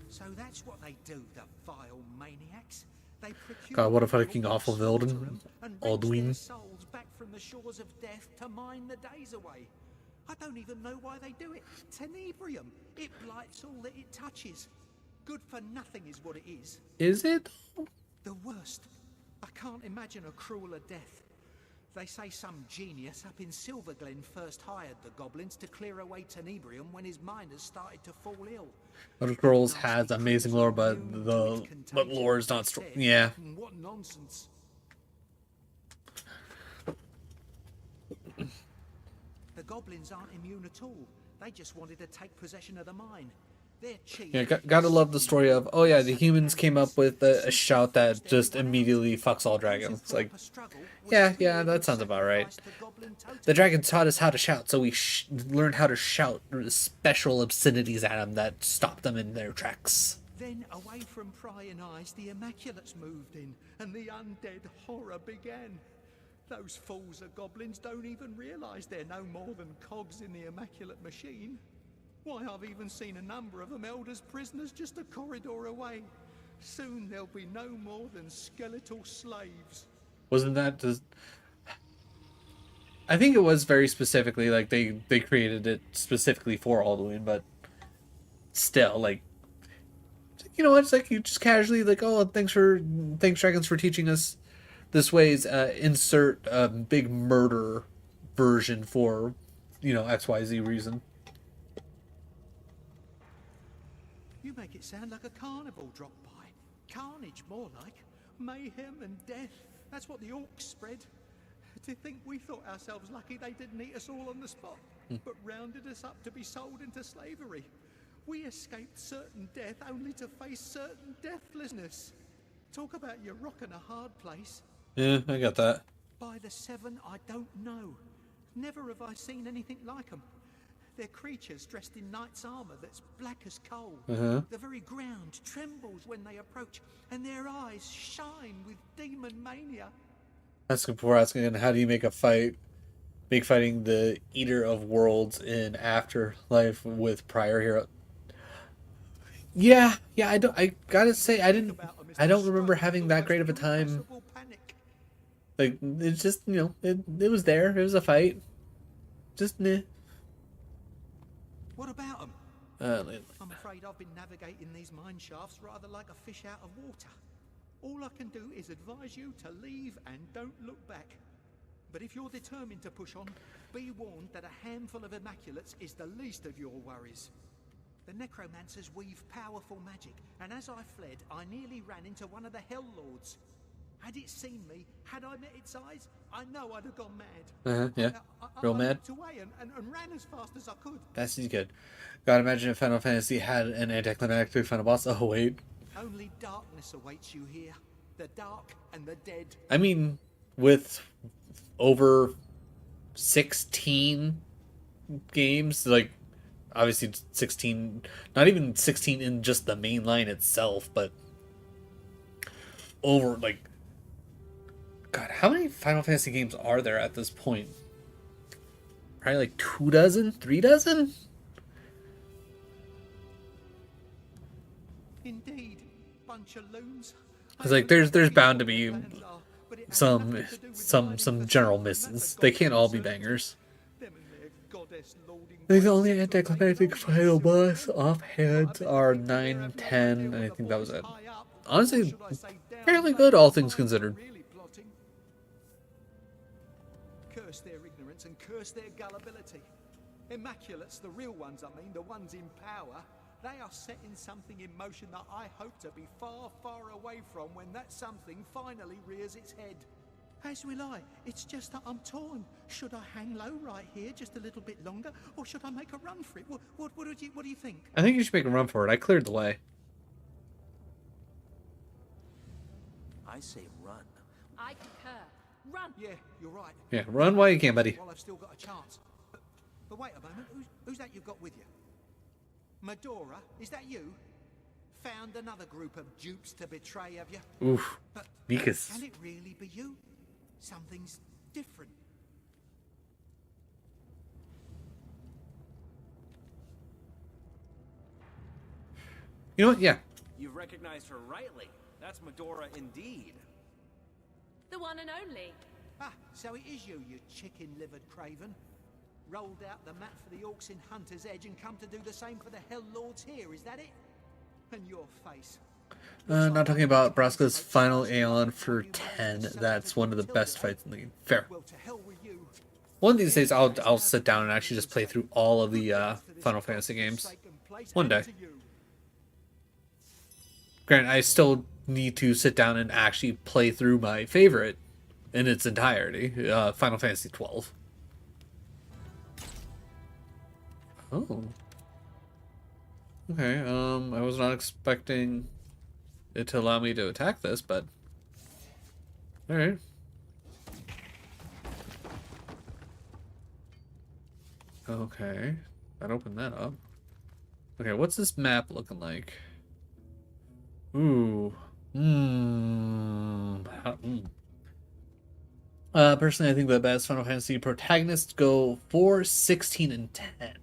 So that's what they do, the vile maniacs. They procure God, what a fucking awful villain. and Alduin. wrench their souls back from the shores of death to mine the days away. I don't even know why they do it. Tenebrium. It blights all that it touches. Good for nothing is what it is. Is it? The worst. I can't imagine a crueler death. They say some genius up in Silverglen first hired the goblins to clear away tenebrium when his miners started to fall ill. Elder Scrolls has amazing lore, but the lore is not strong. Yeah. What nonsense. The goblins aren't immune at all. They just wanted to take possession of the mine. They're cheap. Yeah, gotta love the story of, oh yeah, the humans came up with a shout that just immediately fucks all dragons. Like, yeah, that sounds about right. The dragons taught us how to shout, so we learned how to shout special obscenities at them that stopped them in their tracks. Then, away from prying eyes, the Immaculates moved in, and the undead horror began. Those fools of goblins don't even realise they're no more than cogs in the Immaculate machine. Why, I've even seen a number of them held as prisoners just a corridor away. Soon there'll be no more than skeletal slaves. Wasn't that just... I think it was very specifically, like, they created it specifically for Alduin, but still, like, you know, it's like you just casually, like, oh, thanks dragons for teaching us this ways, insert a big murder version for, you know, XYZ reason. You make it sound like a carnival dropped by. Carnage, more like. Mayhem and death. That's what the orcs spread. To think we thought ourselves lucky they didn't eat us all on the spot, but rounded us up to be sold into slavery. We escaped certain death only to face certain deathlessness. Talk about your rock in a hard place. Yeah, I got that. By the seven, I don't know. Never have I seen anything like them. They're creatures dressed in knight's armor that's black as coal. The very ground trembles when they approach, and their eyes shine with demon mania. That's before asking, how do you make fighting the Eater of Worlds in Afterlife with prior hero? Yeah, I gotta say, I don't remember having that great of a time. Like, it's just, you know, it was there. It was a fight. Just, meh. What about them? I'm afraid I've been navigating these mine shafts rather like a fish out of water. All I can do is advise you to leave and don't look back. But if you're determined to push on, be warned that a handful of Immaculates is the least of your worries. The necromancers weave powerful magic, and as I fled, I nearly ran into one of the Hell Lords. Had it seen me, had I met its eyes, I know I'd have gone mad. Yeah. Real mad? I looked away and ran as fast as I could. That's good. God, imagine if Final Fantasy had an anticlimactic final boss. Oh, wait. Only darkness awaits you here. The dark and the dead. I mean, with over 16 games, like, obviously 16, not even 16 in just the main line itself, but over, like, God, how many Final Fantasy games are there at this point? Probably like 2 dozen? 3 dozen? In bunch of loons. It's like there's bound to be some general misses. They can't all be bangers. I think the only anticlimactic final boss offhand are 9, 10, and I think that was it. Honestly, fairly good, all things considered. Curse their ignorance and curse their gullibility. Immaculates, the real ones, I mean, the ones in power, they are setting something in motion that I hope to be far, far away from when that something finally rears its head. As will I. It's just that I'm torn. Should I hang low right here just a little bit longer, or should I make a run for it? What do you think? I think you should make a run for it. I cleared the way. I say run. I concur. Run! Yeah, you're right. Yeah, run while you can, buddy. While I've still got a chance. But wait a moment. Who's that you've got with you? Medora, is that you? Found another group of dupes to betray, have you? Oof. But Mikas. can it really be you? Something's different. You know what? Yeah. You've recognized her rightly. That's Medora indeed. The one and only. Ah, so it is you, you chicken-livered craven. Rolled out the map for the orcs in Hunter's Edge and come to do the same for the Hell Lords here, is that it? And your face. Not talking about Braska's final Aeon for 10. That's one of the best fights in the game. Fair. Well, to hell with you. One of these days, I'll sit down and actually just play through all of the Final Fantasy games. One day. Granted, I still need to sit down and actually play through my favorite in its entirety, Final Fantasy 12. Oh. Okay, I was not expecting it to allow me to attack this, but... Alright. Okay. That opened that up. Okay, what's this map looking like? Ooh. Personally, I think the best Final Fantasy protagonists go 4, 16, and 10.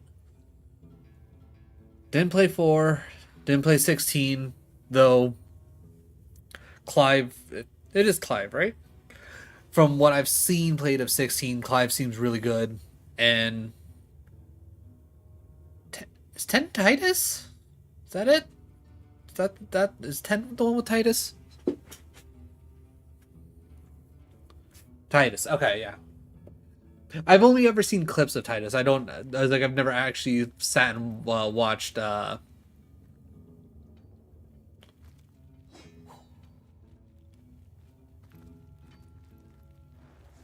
Didn't play 4, didn't play 16, though Clive, it is Clive, right? From what I've seen played of 16, Clive seems really good, and is 10 Titus? Is that it? Is 10 the one with Titus? Titus, okay, yeah. I've only ever seen clips of Titus. I've never actually sat and watched how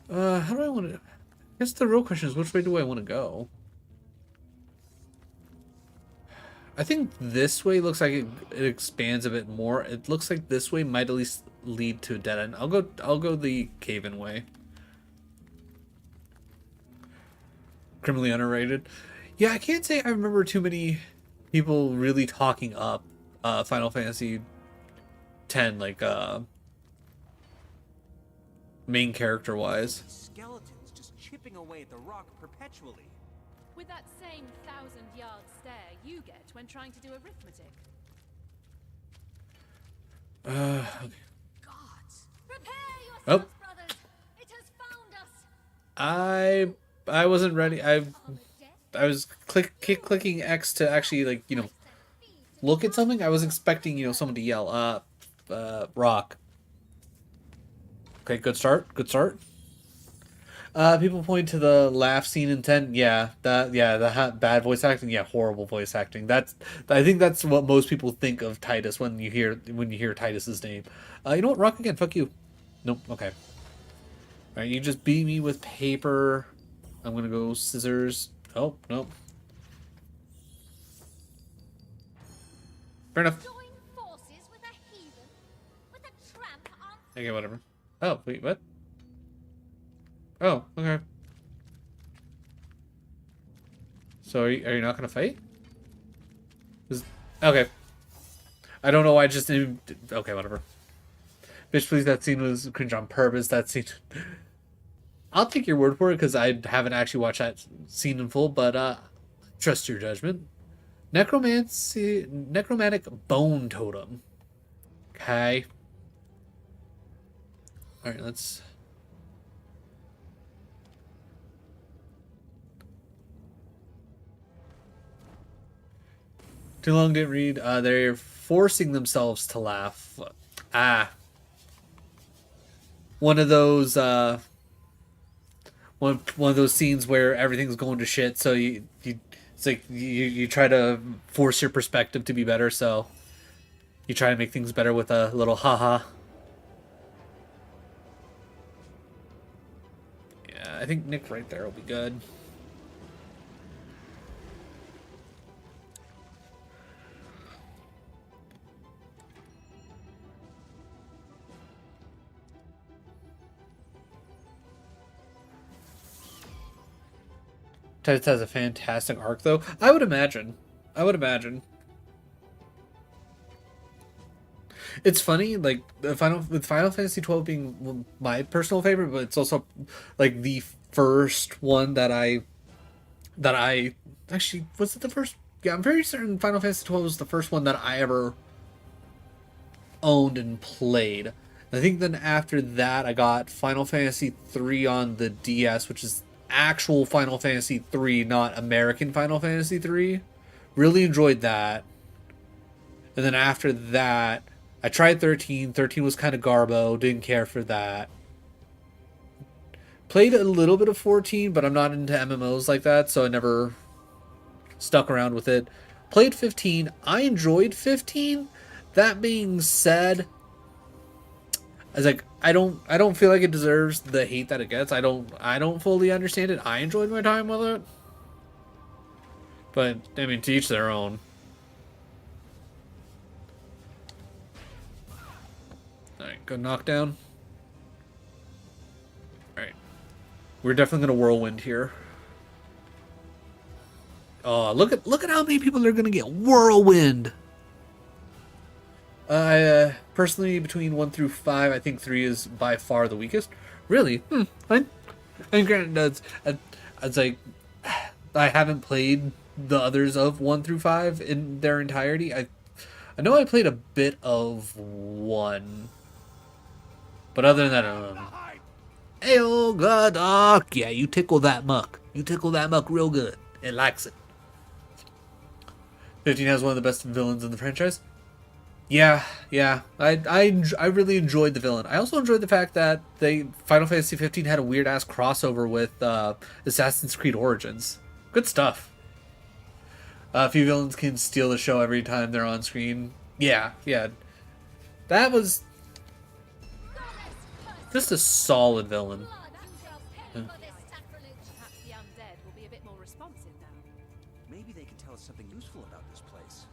do I want to... I guess the real question is, which way do I want to go? I think this way looks like it expands a bit more. It looks like this way might at least lead to a dead end. I'll go the cave-in way. Criminally underrated. Yeah, I can't say I remember too many people really talking up Final Fantasy X, like main character wise. Skeletons just chipping away at the rock perpetually. With that same 1,000-yard stare you get when trying to do arithmetic. Okay. Gods! Prepare Oh. yourselves, brothers! It has found us! I wasn't ready. I was clicking X to actually, like, look at something. I was expecting, someone to yell, rock. Okay, good start. Good start. People point to the laugh scene in 10. Yeah, the bad voice acting. Yeah, horrible voice acting. I think that's what most people think of Titus when you hear Titus's name. You know what? Rock again. Fuck you. Nope. Okay. All right, you just beat me with paper. I'm gonna go scissors. Oh, nope. Fair enough. Join forces with a heathen? With a tramp on... Okay, whatever. Oh, wait, what? Oh, okay. So are you not gonna fight? Okay. I don't know why I just didn't... Okay, whatever. Bitch, please, that scene was cringe on purpose. That scene... I'll take your word for it, because I haven't actually watched that scene in full, but trust your judgment. Necromantic bone totem. Okay. Alright, let's... Too long didn't read. They're forcing themselves to laugh. Ah. One of those, one of those scenes where everything's going to shit, so it's like you try to force your perspective to be better, so you try to make things better with a little haha. Yeah, I think Nick right there will be good. Titus has a fantastic arc, though. I would imagine. I would imagine. It's funny, like with Final Fantasy 12 being my personal favorite, but it's also like the first one that I actually, was it the first? Yeah, I'm very certain Final Fantasy 12 was the first one that I ever owned and played. I think then after that I got Final Fantasy 3 on the DS, which is actual Final Fantasy 3, not American Final Fantasy 3. Really enjoyed that. And then after that, I tried 13. 13 was kind of garbo, didn't care for that. Played a little bit of 14, but I'm not into MMOs like that, so I never stuck around with it. Played 15. I enjoyed 15. That being said, I was like, I don't feel like it deserves the hate that it gets. I don't fully understand it. I enjoyed my time with it. But I mean, to each their own. Alright, good knockdown. Alright. We're definitely gonna whirlwind here. Oh, look at how many people are gonna get whirlwind. Personally, between 1 through 5, I think 3 is by far the weakest. Really? Fine. And granted, it's like, I haven't played the others of 1 through 5 in their entirety. I know I played a bit of 1. But other than that, hey, oh god, yeah, you tickle that muck. You tickle that muck real good. It likes it. 15 has one of the best villains in the franchise. Yeah. I really enjoyed the villain. I also enjoyed the fact that Final Fantasy 15 had a weird ass crossover with Assassin's Creed Origins. Good stuff. A few villains can steal the show every time they're on screen. Yeah. That was just a solid villain. Perhaps the undead will be a bit more responsive now. Maybe they can tell us something useful about this place.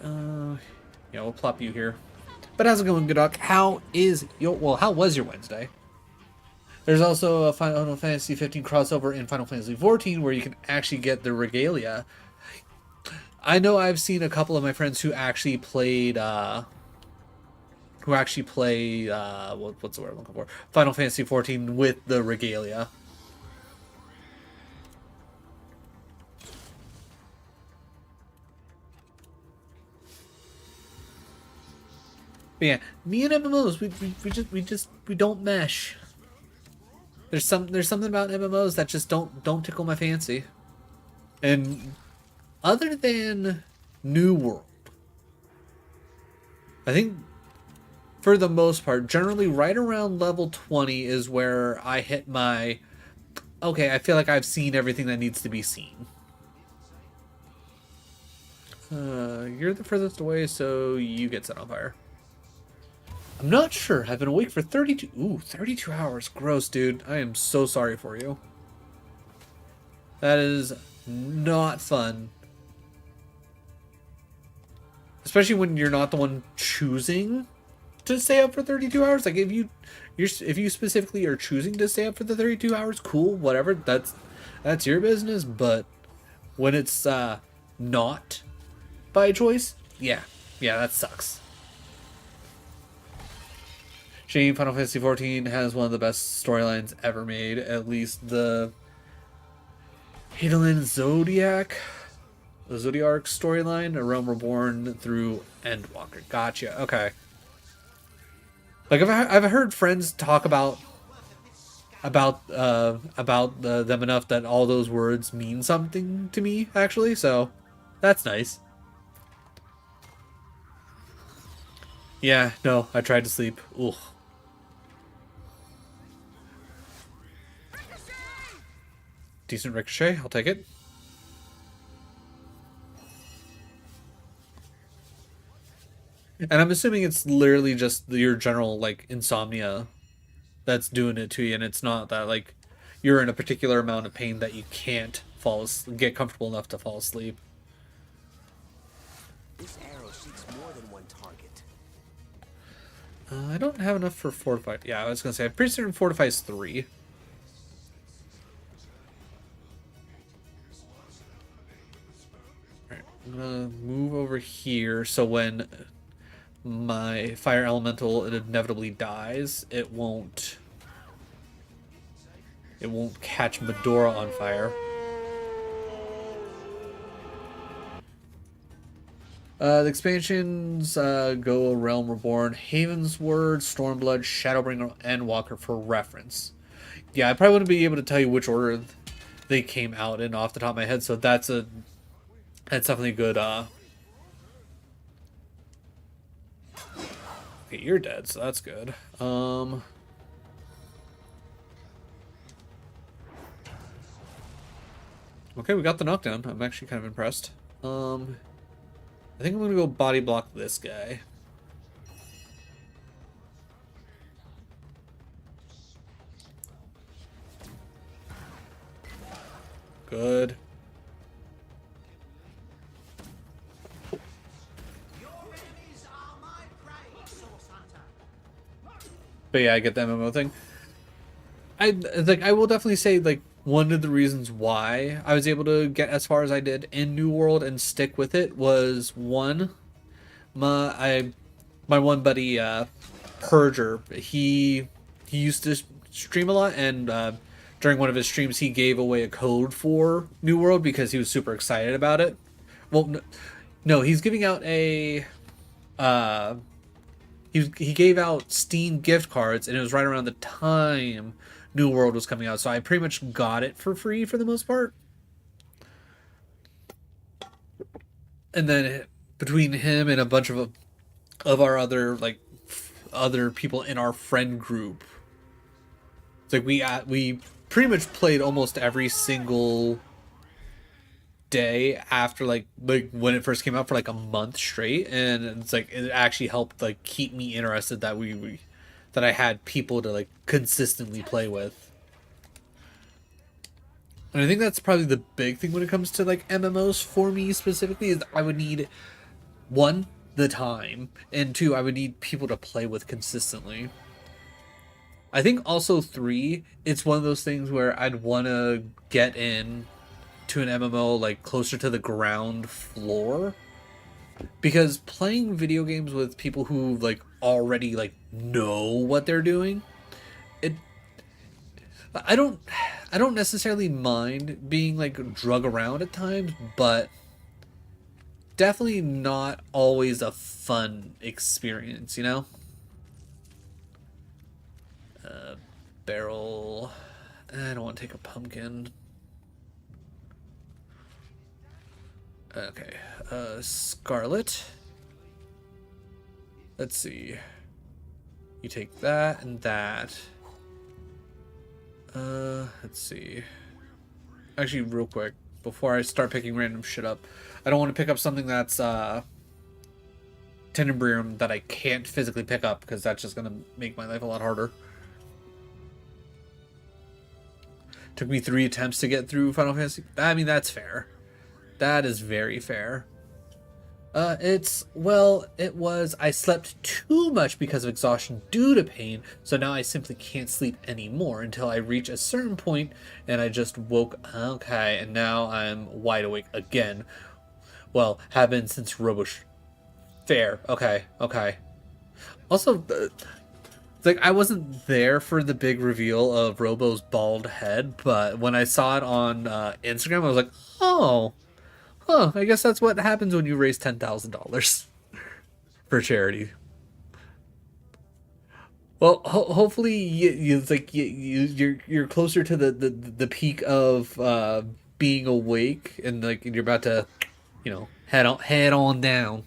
Alright, yeah, we'll plop you here. But how's it going, Godok? How was your Wednesday? There's also a Final Fantasy 15 crossover in Final Fantasy 14 where you can actually get the regalia. I know I've seen a couple of my friends who actually played, what's the word I'm looking for? Final Fantasy 14 with the regalia. But yeah, me and MMOs, we don't mesh. There's something about MMOs that just don't tickle my fancy. And other than New World, I think for the most part, generally right around level 20 is where I hit my, okay, I feel like I've seen everything that needs to be seen. You're the furthest away, so you get set on fire. I'm not sure. I've been awake for 32 hours. Gross, dude. I am so sorry for you. That is not fun. Especially when you're not the one choosing to stay up for 32 hours. Like if you specifically are choosing to stay up for the 32 hours, cool, whatever. That's your business, but when it's not by choice, yeah, that sucks. Shane, Final Fantasy 14 has one of the best storylines ever made. At least the Hidden Zodiac. The Zodiac storyline, A Realm Reborn through Endwalker. Gotcha. Okay. Like I've heard friends talk about them enough that all those words mean something to me actually. So that's nice. Yeah. No, I tried to sleep. Ugh. Decent ricochet. I'll take it. And I'm assuming it's literally just your general like insomnia that's doing it to you, and it's not that like you're in a particular amount of pain that you can't get comfortable enough to fall asleep. This arrow seeks more than one target. I don't have enough for fortify. Yeah, I was gonna say I'm pretty certain fortifies 3. Alright, I'm gonna move over here so when my fire elemental inevitably dies, it won't catch Medora on fire. The expansions go Realm Reborn, Haven's Word, Stormblood, Shadowbringer, and Walker for reference. Yeah, I probably wouldn't be able to tell you which order they came out in off the top of my head, so that's definitely good. Okay, you're dead, so that's good. Okay, we got the knockdown. I'm actually kind of impressed. I think I'm gonna go body block this guy. Good. But yeah, I get the MMO thing. I will definitely say like one of the reasons why I was able to get as far as I did in New World and stick with it was one, my one buddy Purger, he used to stream a lot, and during one of his streams he gave away a code for New World because he was super excited about it. Well, no, he's giving out a he gave out Steam gift cards, and it was right around the time New World was coming out, so I pretty much got it for free for the most part. And then between him and a bunch of our other people in our friend group, it's like we pretty much played almost every single day after like when it first came out for like a month straight, and it's like it actually helped like keep me interested that that I had people to like consistently play with. And I think that's probably the big thing when it comes to like MMOs for me specifically, is I would need one, the time, and two, I would need people to play with consistently. I think also 3, it's one of those things where I'd want to get in to an MMO like closer to the ground floor, because playing video games with people who like already like know what they're doing, I don't necessarily mind being like drug around at times, but definitely not always a fun experience, you know? Barrel. I don't want to take a pumpkin. Okay. Scarlet. Let's see. You take that and that. Let's see. Actually, real quick, before I start picking random shit up, I don't want to pick up something that's Tenebrium that I can't physically pick up, because that's just gonna make my life a lot harder. Took me 3 attempts to get through Final Fantasy. I mean, that's fair. That is very fair. It was, I slept too much because of exhaustion due to pain, so now I simply can't sleep anymore until I reach a certain point, and I just woke, okay, and now I'm wide awake again. Well, have been since Fair, okay. Also, It's like I wasn't there for the big reveal of Robo's bald head, but when I saw it on Instagram, I was like, oh, huh, I guess that's what happens when you raise $10,000 for charity. Well, hopefully you're closer to the peak of being awake, and like you're about to, head on down.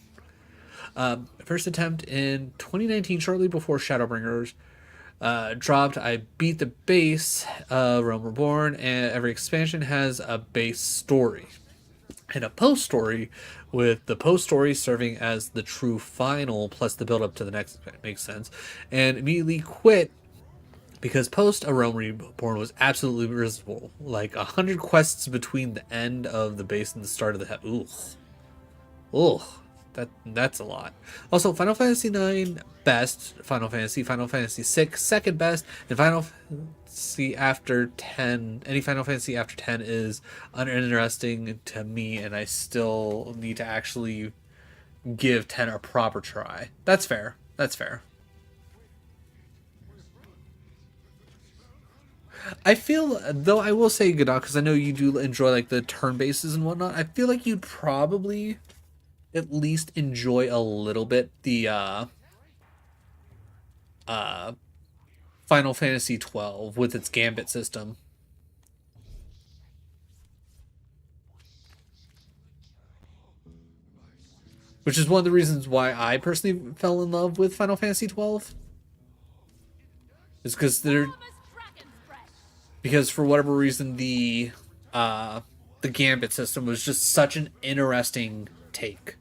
First attempt in 2019, shortly before Shadowbringers dropped. I beat the base Realm Reborn, and every expansion has a base story and a post story, with the post story serving as the true final plus the build up to the next. Makes sense. And immediately quit because post A Realm Reborn was absolutely miserable. Like 100 quests between the end of the base and the start of the ugh. That's a lot. Also, Final Fantasy 9 best, Final Fantasy 6 second best, and Final Fantasy after 10. Any Final Fantasy after 10 is uninteresting to me, and I still need to actually give 10 a proper try. That's fair. That's fair. I feel, though, I will say, Godot, because I know you do enjoy like the turn bases and whatnot. I feel like you'd probably at least enjoy a little bit the Final Fantasy 12 with its gambit system. Which is one of the reasons why I personally fell in love with Final Fantasy 12. Is because for whatever reason the gambit system was just such an interesting take.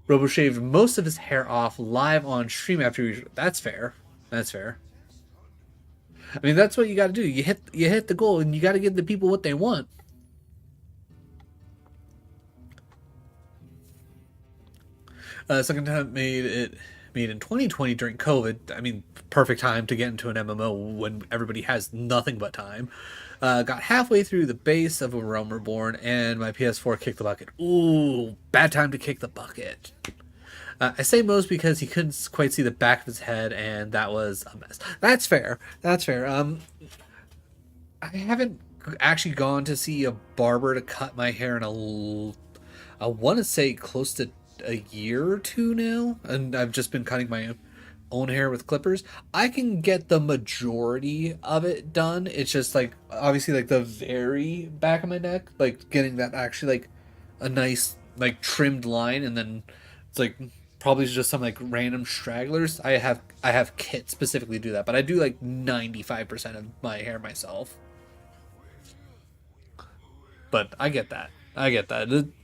Robo shaved most of his hair off live on stream after he... That's fair. That's fair. I mean, that's what you got to do. You hit the goal, and you got to give the people what they want. Second time made in 2020 during COVID. I mean, perfect time to get into an MMO when everybody has nothing but time. Got halfway through the base of A Realm Reborn, and my PS4 kicked the bucket. Ooh, bad time to kick the bucket. I say most because he couldn't quite see the back of his head, and that was a mess. That's fair. That's fair. I haven't actually gone to see a barber to cut my hair in I want to say close to a year or two now, and I've just been cutting my own hair with clippers. I can get the majority of it done. It's just like obviously like the very back of my neck, like getting that actually like a nice like trimmed line, and then it's like probably just some like random stragglers. I have kit specifically do that, but I do like 95% of my hair myself. But I get that.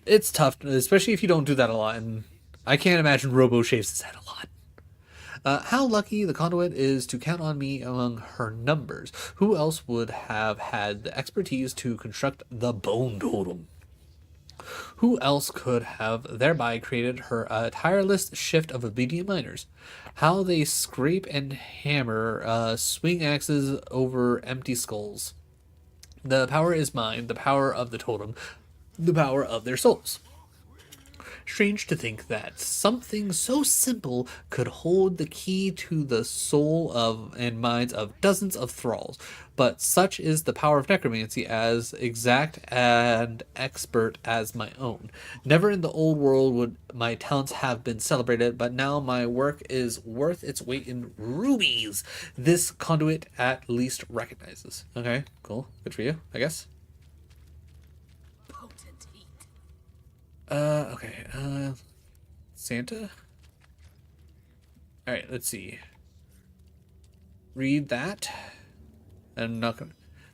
It's tough, especially if you don't do that a lot, and I can't imagine Robo shaves his head a lot. How lucky the conduit is to count on me among her numbers. Who else would have had the expertise to construct the bone totem? Who else could have thereby created her tireless shift of obedient miners? How they scrape and hammer swing axes over empty skulls. The power is mine, the power of the totem, the power of their souls. Strange to think that something so simple could hold the key to the soul of and minds of dozens of thralls, but such is the power of necromancy, as exact and expert as my own. Never in the old world would my talents have been celebrated, but now my work is worth its weight in rubies. This conduit at least recognizes. Okay, cool. Good for you, I guess. Okay, Santa? Alright, let's see. Read that. I'm not gonna...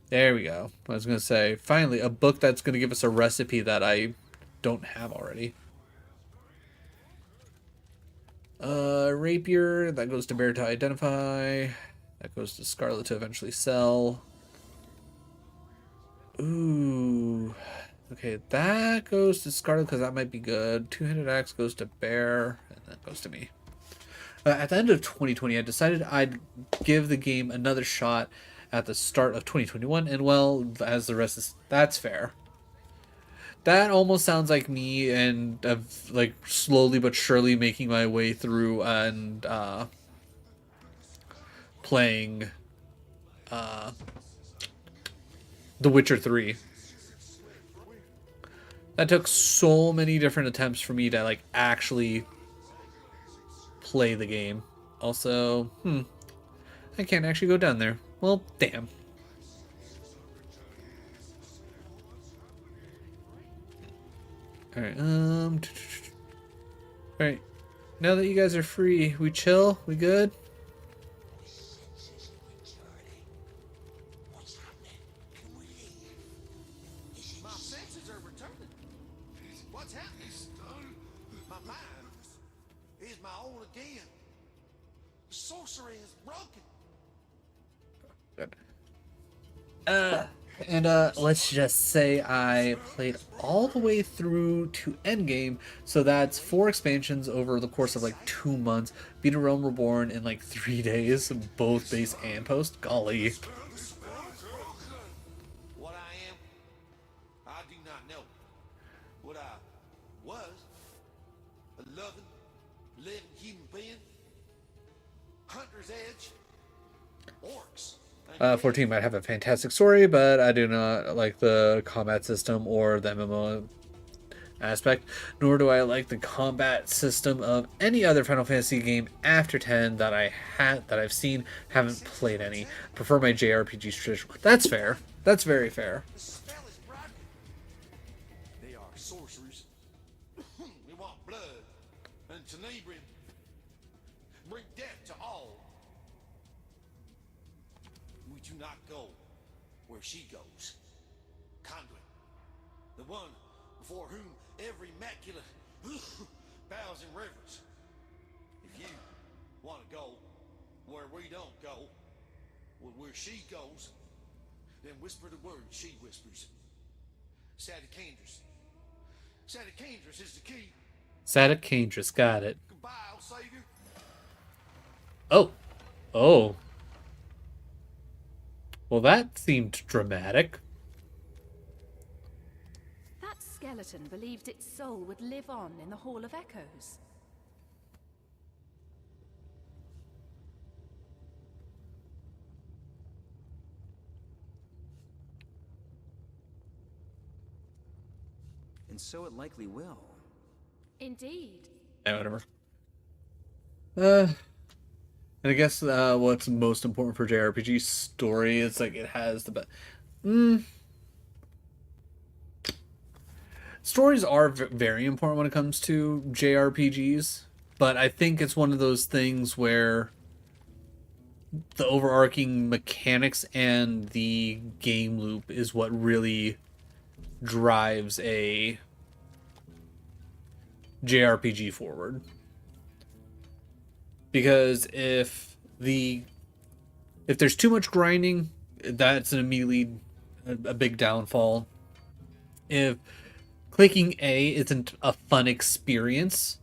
There we go. I was gonna say, finally, a book that's gonna give us a recipe that I don't have already. Rapier, that goes to Bear to identify. That goes to Scarlet to eventually sell. Ooh... Okay, that goes to Scarlet because that might be good. Two-handed axe goes to Bear, and that goes to me. At the end of 2020, I decided I'd give the game another shot at the start of 2021, and well, as the rest is... That's fair. That almost sounds like me, and of like slowly but surely making my way through and playing The Witcher 3. That took so many different attempts for me to like actually play the game. Also, I can't actually go down there. Well, damn. Alright, alright. Now that you guys are free, we chill? We good? My senses are returning. What's happening? My mind is my own again. Sorcery is broken. Good. And let's just say I played all the way through to Endgame, so that's 4 expansions over the course of like 2 months. Beat a Realm Reborn in like 3 days, both base and post. Golly. What I am, I do not know. What I was, a loving, living human being, hunter's edge, orcs. 14 might have a fantastic story, but I do not like the combat system or the MMO aspect, nor do I like the combat system of any other Final Fantasy game after 10 that I've seen. Haven't played any. Prefer my JRPG traditional. That's fair. That's very fair. The spell is broken. They are sorcerers. They want blood and tenebrium. Bring death to all. We do not go where she goes. Conduit, the one before whom every macula bows in reverence. If you want to go where we don't go, where she goes, then whisper the word she whispers. Sadakandrus. Sadakandrus is the key. Sadakandrus, got it. Goodbye, old savior. Oh. Oh. Well, that seemed dramatic. That skeleton believed its soul would live on in the Hall of Echoes. And so it likely will. Indeed. Yeah, whatever. And I guess what's most important for JRPG story is like it has the best. Stories are very important when it comes to JRPGs, but I think it's one of those things where the overarching mechanics and the game loop is what really drives a JRPG forward. Because if there's too much grinding, that's an immediately a big downfall. If clicking A isn't a fun experience,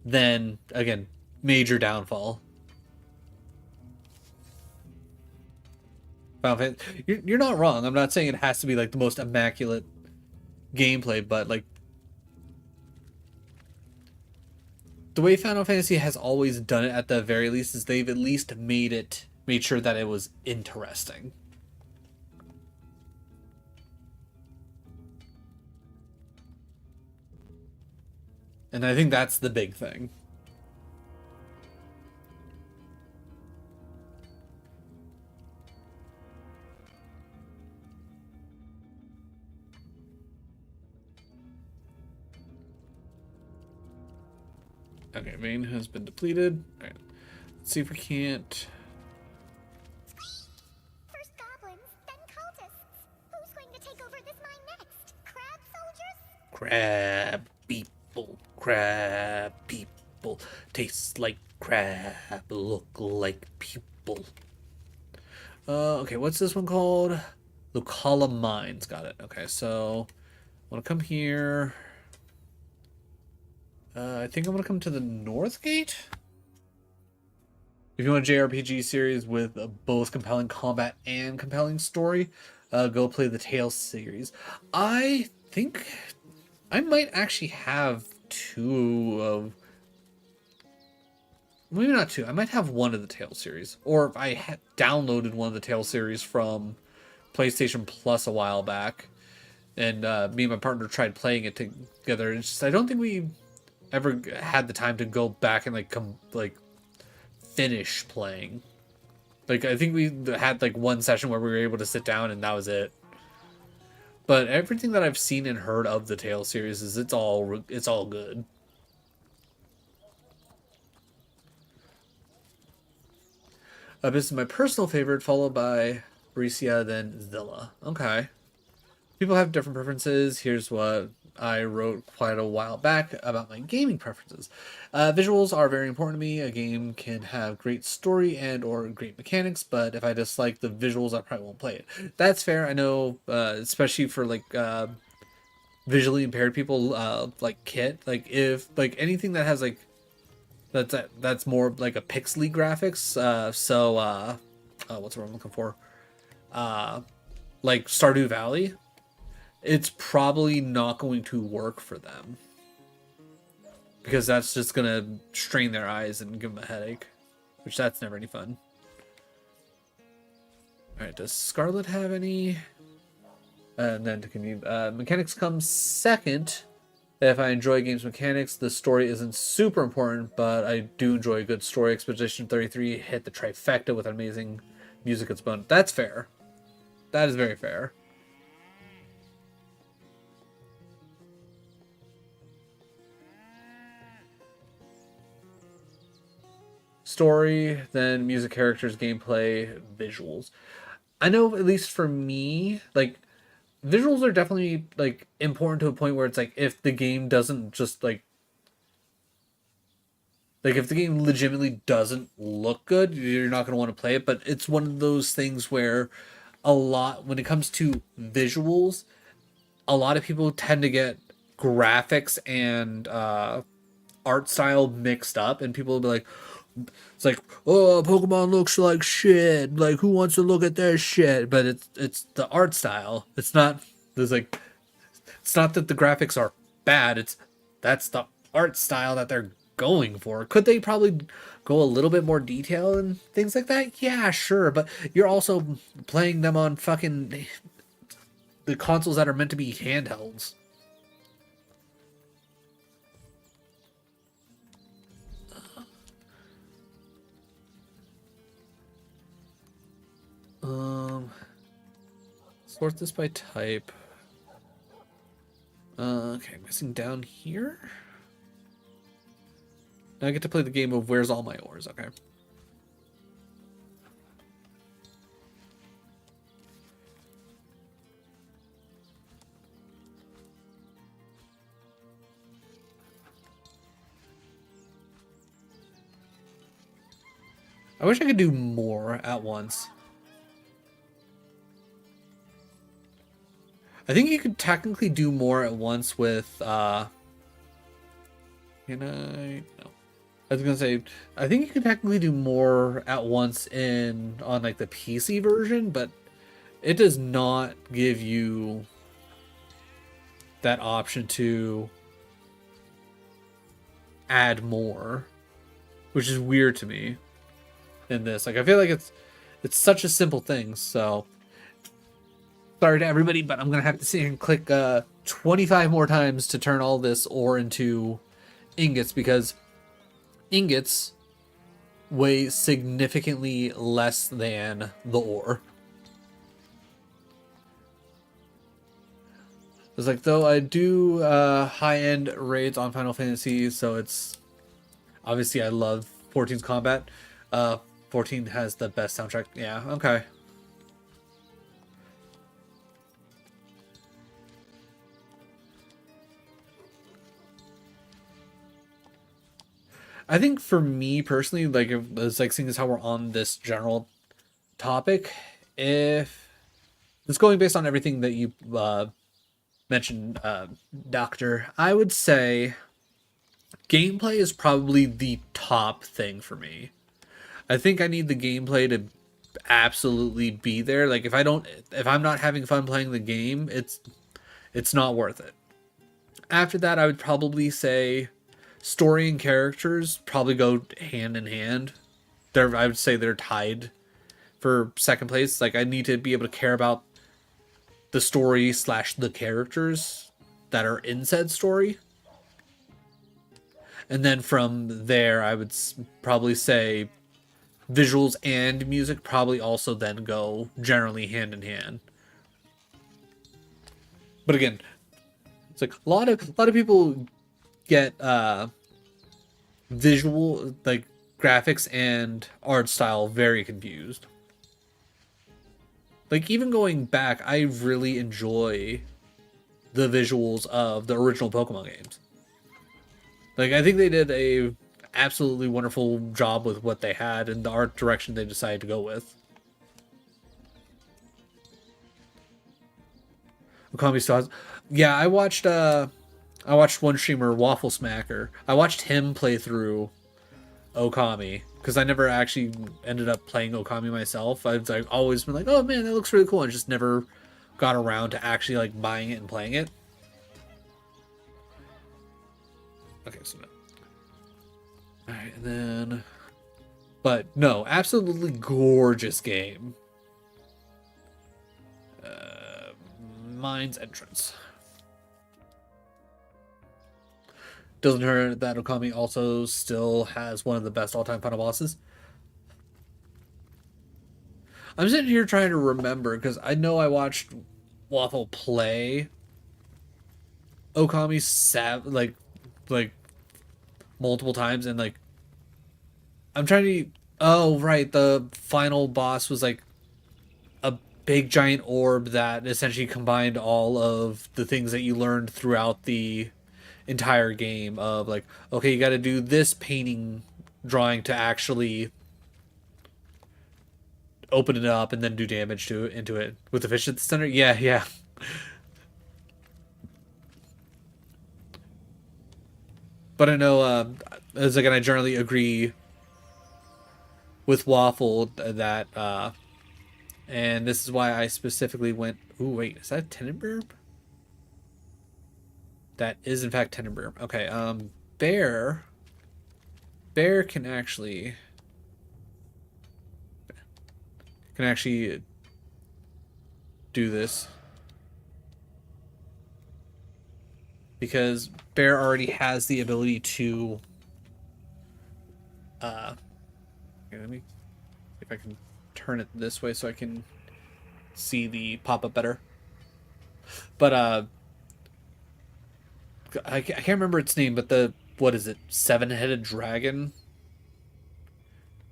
then again, major downfall. You're not wrong. I'm not saying it has to be like the most immaculate gameplay, but like the way Final Fantasy has always done it at the very least is they've at least made sure that it was interesting. And I think that's the big thing. Okay, vein has been depleted. Alright. Let's see if we can't. First goblins, then cultists. Who's going to take over this mine next? Crab soldiers? Crab people. Crab people. Taste like crab. Look like people. Okay, what's this one called? Lucala Mines. Got it. Okay, so I want to come here. I think I'm going to come to the North Gate. If you want a JRPG series with both compelling combat and compelling story, go play the Tales series. I think I might actually have two of, maybe not two. I might have one of the Tales series, or if I had downloaded one of the Tales series from PlayStation Plus a while back, and me and my partner tried playing it together. It's just I don't think we ever had the time to go back and like finish playing. Like I think we had like one session where we were able to sit down and that was it. But everything that I've seen and heard of the Tales series is it's all good. This is my personal favorite, followed by Bricia, then Zilla. Okay. People have different preferences. Here's what I wrote quite a while back about my gaming preferences. Visuals are very important to me. A game can have great story and or great mechanics, but if I dislike the visuals, I probably won't play it. That's fair. I know, especially for like visually impaired people, like Kit. Like if like anything that has like that's more like a pixely graphics. What's the word I'm looking for? Like Stardew Valley. It's probably not going to work for them because that's just gonna strain their eyes and give them a headache, which that's never any fun. All right, does Scarlet have any? And then to continue, mechanics comes second. If I enjoy games mechanics, the story isn't super important, but I do enjoy a good story. Expedition 33 hit the trifecta with amazing music and spun. That's fair. That is very fair. Story, then music, characters, gameplay, visuals. I know, at least for me, like visuals are definitely like important to a point where it's like if the game doesn't just like if the game legitimately doesn't look good, you're not going to want to play it. But it's one of those things where a lot, when it comes to visuals, a lot of people tend to get graphics and art style mixed up, and people will be like, it's like, oh, Pokemon looks like shit. Like, who wants to look at their shit? But it's the art style. It's not. There's like, it's not that the graphics are bad. That's the art style that they're going for. Could they probably go a little bit more detail and things like that? Yeah, sure. But you're also playing them on fucking the consoles that are meant to be handhelds. Sort this by type. Okay, missing down here. Now I get to play the game of where's all my ores, okay. I wish I could do more at once. I think you could technically do more at once with, can I? No. I was gonna say, I think you could technically do more at once on like the PC version, but it does not give you that option to add more, which is weird to me in this. Like, I feel like it's such a simple thing, so sorry to everybody, but I'm gonna have to sit here and click 25 more times to turn all this ore into ingots, because ingots weigh significantly less than the ore. It's like, though I do high-end raids on Final Fantasy, so it's obviously I love 14's combat. 14 has the best soundtrack. Yeah, okay. I think for me personally, like, if it's like seeing as how we're on this general topic, if it's going based on everything that you mentioned, Doctor, I would say gameplay is probably the top thing for me. I think I need the gameplay to absolutely be there. Like, if I'm not having fun playing the game, it's not worth it. After that, I would probably say story and characters probably go hand in hand. I would say they're tied for second place. Like, I need to be able to care about the story slash the characters that are in said story. And then from there, I would probably say visuals and music probably also then go generally hand in hand. But again, it's like a lot of people get visual, like graphics and art style, very confused. Like, even going back, I really enjoy the visuals of the original Pokemon games. Like, I think they did a absolutely wonderful job with what they had and the art direction they decided to go with. Okami still has... Yeah, I watched one streamer, Waffle Smacker. I watched him play through Okami because I never actually ended up playing Okami myself. I've like always been like, oh man, that looks really cool, and just never got around to actually like buying it and playing it. Okay, so no. Alright, and then... But no, absolutely gorgeous game. Mine's Entrance. Doesn't hurt that Okami also still has one of the best all-time final bosses. I'm sitting here trying to remember, because I know I watched Waffle play Okami like multiple times, and like I'm trying to... Oh, right, the final boss was like a big giant orb that essentially combined all of the things that you learned throughout the entire game of like, okay, you got to do this painting drawing to actually open it up and then do damage into it with the fish at the center. Yeah. But I know, as again, I generally agree with Waffle that, and this is why I specifically went. Ooh, wait, is that Tenenbaum? That is in fact Tenenbaum. Okay, Bear can actually do this because Bear already has the ability to okay, let me see if I can turn it this way so I can see the pop-up better. But I can't remember its name, but what is it, 7-headed dragon?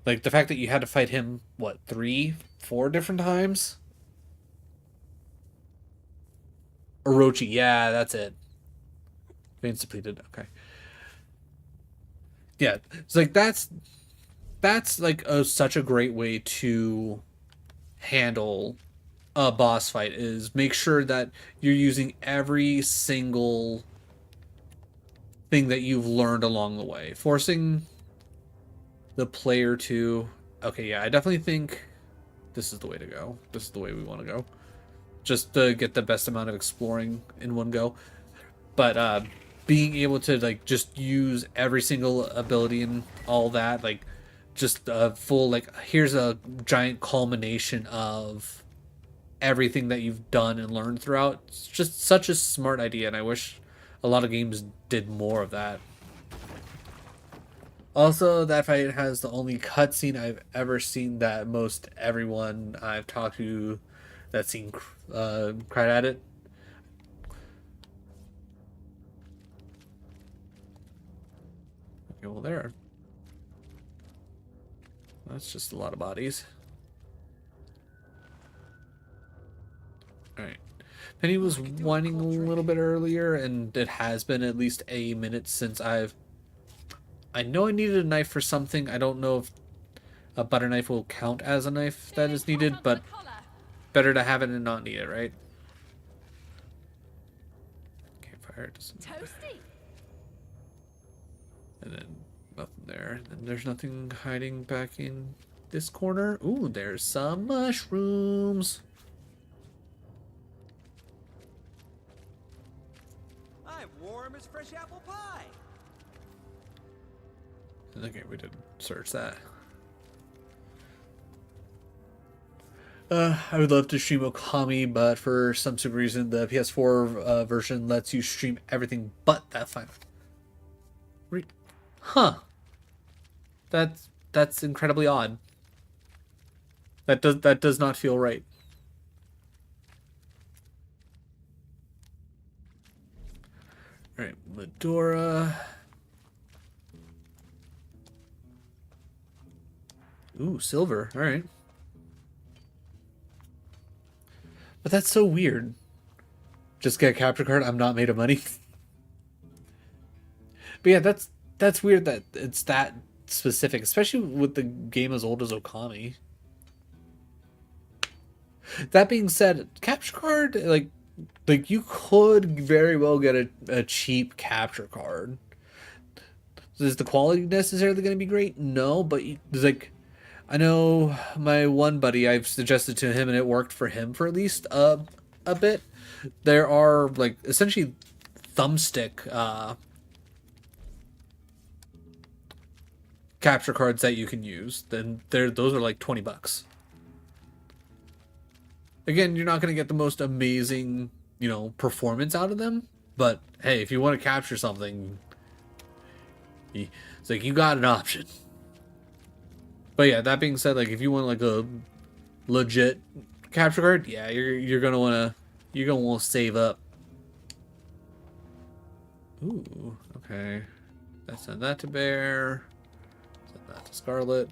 Like, the fact that you had to fight him, what, 3-4 different times? Orochi, yeah, that's it. Veins depleted, okay. Yeah, it's like, that's like such a great way to handle a boss fight, is make sure that you're using every single thing that you've learned along the way, forcing the player to, okay, yeah, I definitely think this is the way to go. This is the way we want to go, just to get the best amount of exploring in one go. But being able to like just use every single ability and all that, like just a full, like, here's a giant culmination of everything that you've done and learned throughout. It's just such a smart idea, and I wish a lot of games did more of that. Also, that fight has the only cutscene I've ever seen that most everyone I've talked to that's seen cried at it. Okay, well there. That's just a lot of bodies. Alright. Penny was whining a little bit earlier, and it has been at least a minute since I know I needed a knife for something. I don't know if a butter knife will count as a knife that is needed, but better to have it and not need it, right? Campfire doesn't... Toasty. And then nothing there. And then there's nothing hiding back in this corner. Ooh, there's some mushrooms. I'm warm There's fresh apple pie. Okay, we didn't search that. I would love to stream Okami, but for some stupid reason, the PS4 version lets you stream everything but that final. Huh. That's incredibly odd. That does not feel right. All right, Medora. Ooh, silver. All right. But that's so weird. Just get a capture card. I'm not made of money. But yeah, that's weird that it's that specific, especially with the game as old as Okami. That being said, capture card, like you could very well get a cheap capture card. Is the quality necessarily going to be great? No, but there's like, I know my one buddy, I've suggested to him and it worked for him for at least a bit. There are like essentially thumbstick capture cards that you can use. Then those are like $20. Again, you're not going to get the most amazing, performance out of them, but hey, if you want to capture something, it's like you got an option. But yeah, that being said, like if you want like a legit capture card, yeah, you're gonna want to save up. Ooh, okay. Let's send that to Bear. Send that to Scarlet.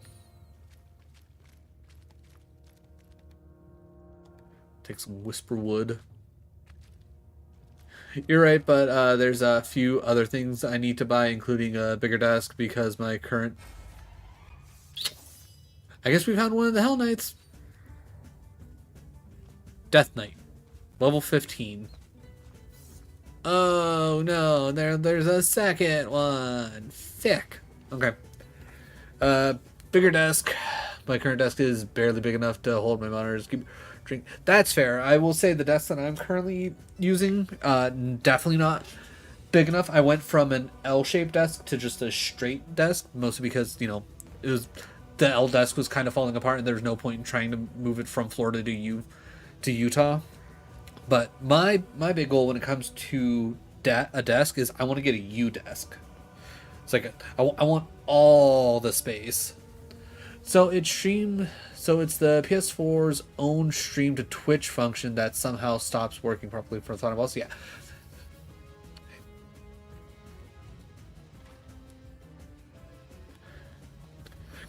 Take some whisper wood. You're right, but there's a few other things I need to buy, including a bigger desk because my current. I guess we found one of the Hell Knights. Death Knight, level 15. Oh no, there's a second one. Thick. Okay. Bigger desk. My current desk is barely big enough to hold my monitors. Drink. That's fair. I will say the desk that I'm currently using, definitely not big enough. I went from an L-shaped desk to just a straight desk, mostly because it was the L desk was kind of falling apart, and there was no point in trying to move it from Florida to Utah. But my big goal when it comes to a desk is I want to get a U desk. It's like I want all the space. So it's the PS4's own stream to Twitch function that somehow stops working properly for Thunderbolts. Yeah.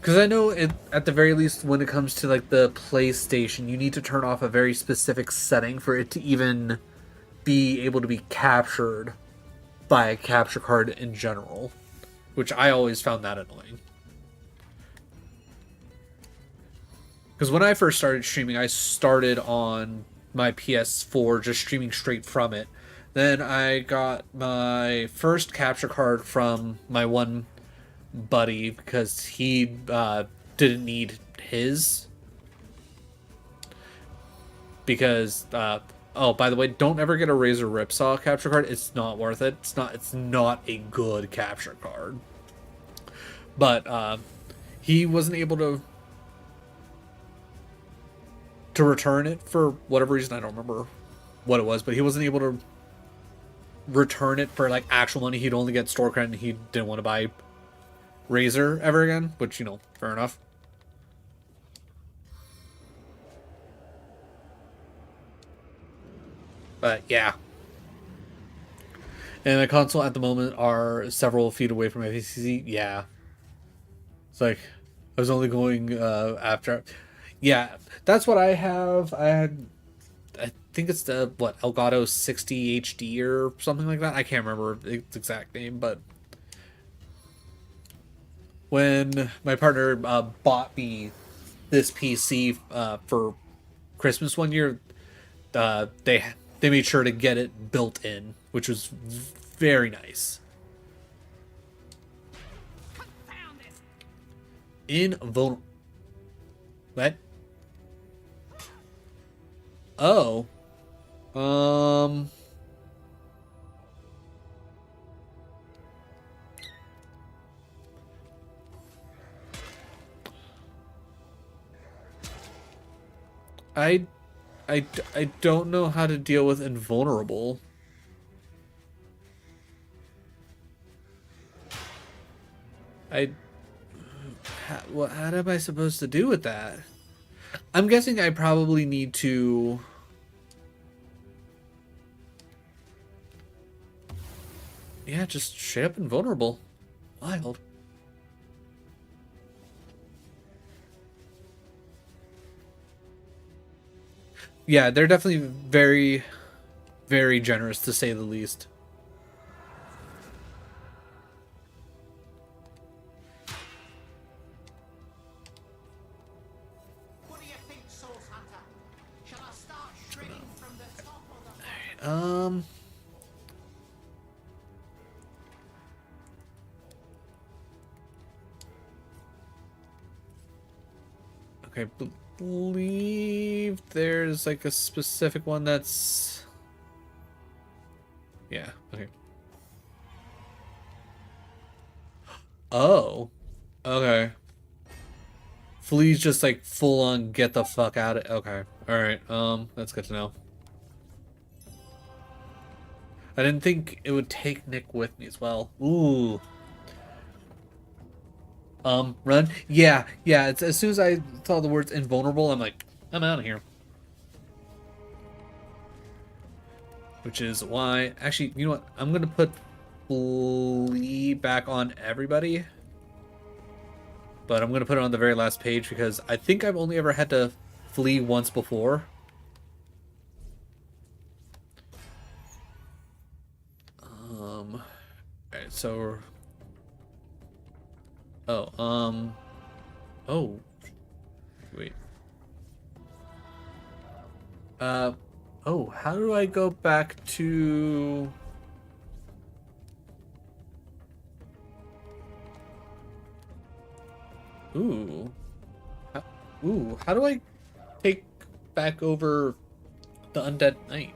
Because I know at the very least when it comes to like the PlayStation, you need to turn off a very specific setting for it to even be able to be captured by a capture card in general, which I always found that annoying. Because when I first started streaming, I started on my PS4 just streaming straight from it. Then I got my first capture card from my one buddy because he didn't need his. Because, oh, by the way, don't ever get a Razor Ripsaw capture card. It's not worth it. It's not a good capture card. But he wasn't able to return it for whatever reason. I don't remember what it was, but he wasn't able to return it for like actual money. He'd only get store credit and he didn't want to buy Razor ever again, which, fair enough. But yeah. And my console at the moment are several feet away from my PC. Yeah. It's like I was only going after. Yeah, that's what I have. I think it's the Elgato 60 HD or something like that. I can't remember its exact name, but when my partner bought me this PC for Christmas one year, they made sure to get it built in, which was very nice. Invulnerable. What? Oh. I, I don't know how to deal with invulnerable. What am I supposed to do with that? I'm guessing I probably need to... Yeah, just straight up invulnerable. Wild. Yeah, they're definitely very, very generous to say the least. What do you think, Source Hunter? Shall I start shredding from the top or the Okay, believe there's like a specific one that's... Yeah, okay. Oh, okay. Flea's just like full on get the fuck out of... Okay, alright, that's good to know. I didn't think it would take Nick with me as well. Ooh. Run? Yeah, yeah, it's as soon as I saw the words invulnerable, I'm like, I'm out of here. Which is why, actually, you know what? I'm gonna put Flea back on everybody. But I'm gonna put it on the very last page because I think I've only ever had to flee once before. Alright, so... Oh, oh. Wait. Oh, how do I go back to... Ooh. Ooh, how do I take back over the Undead Knight?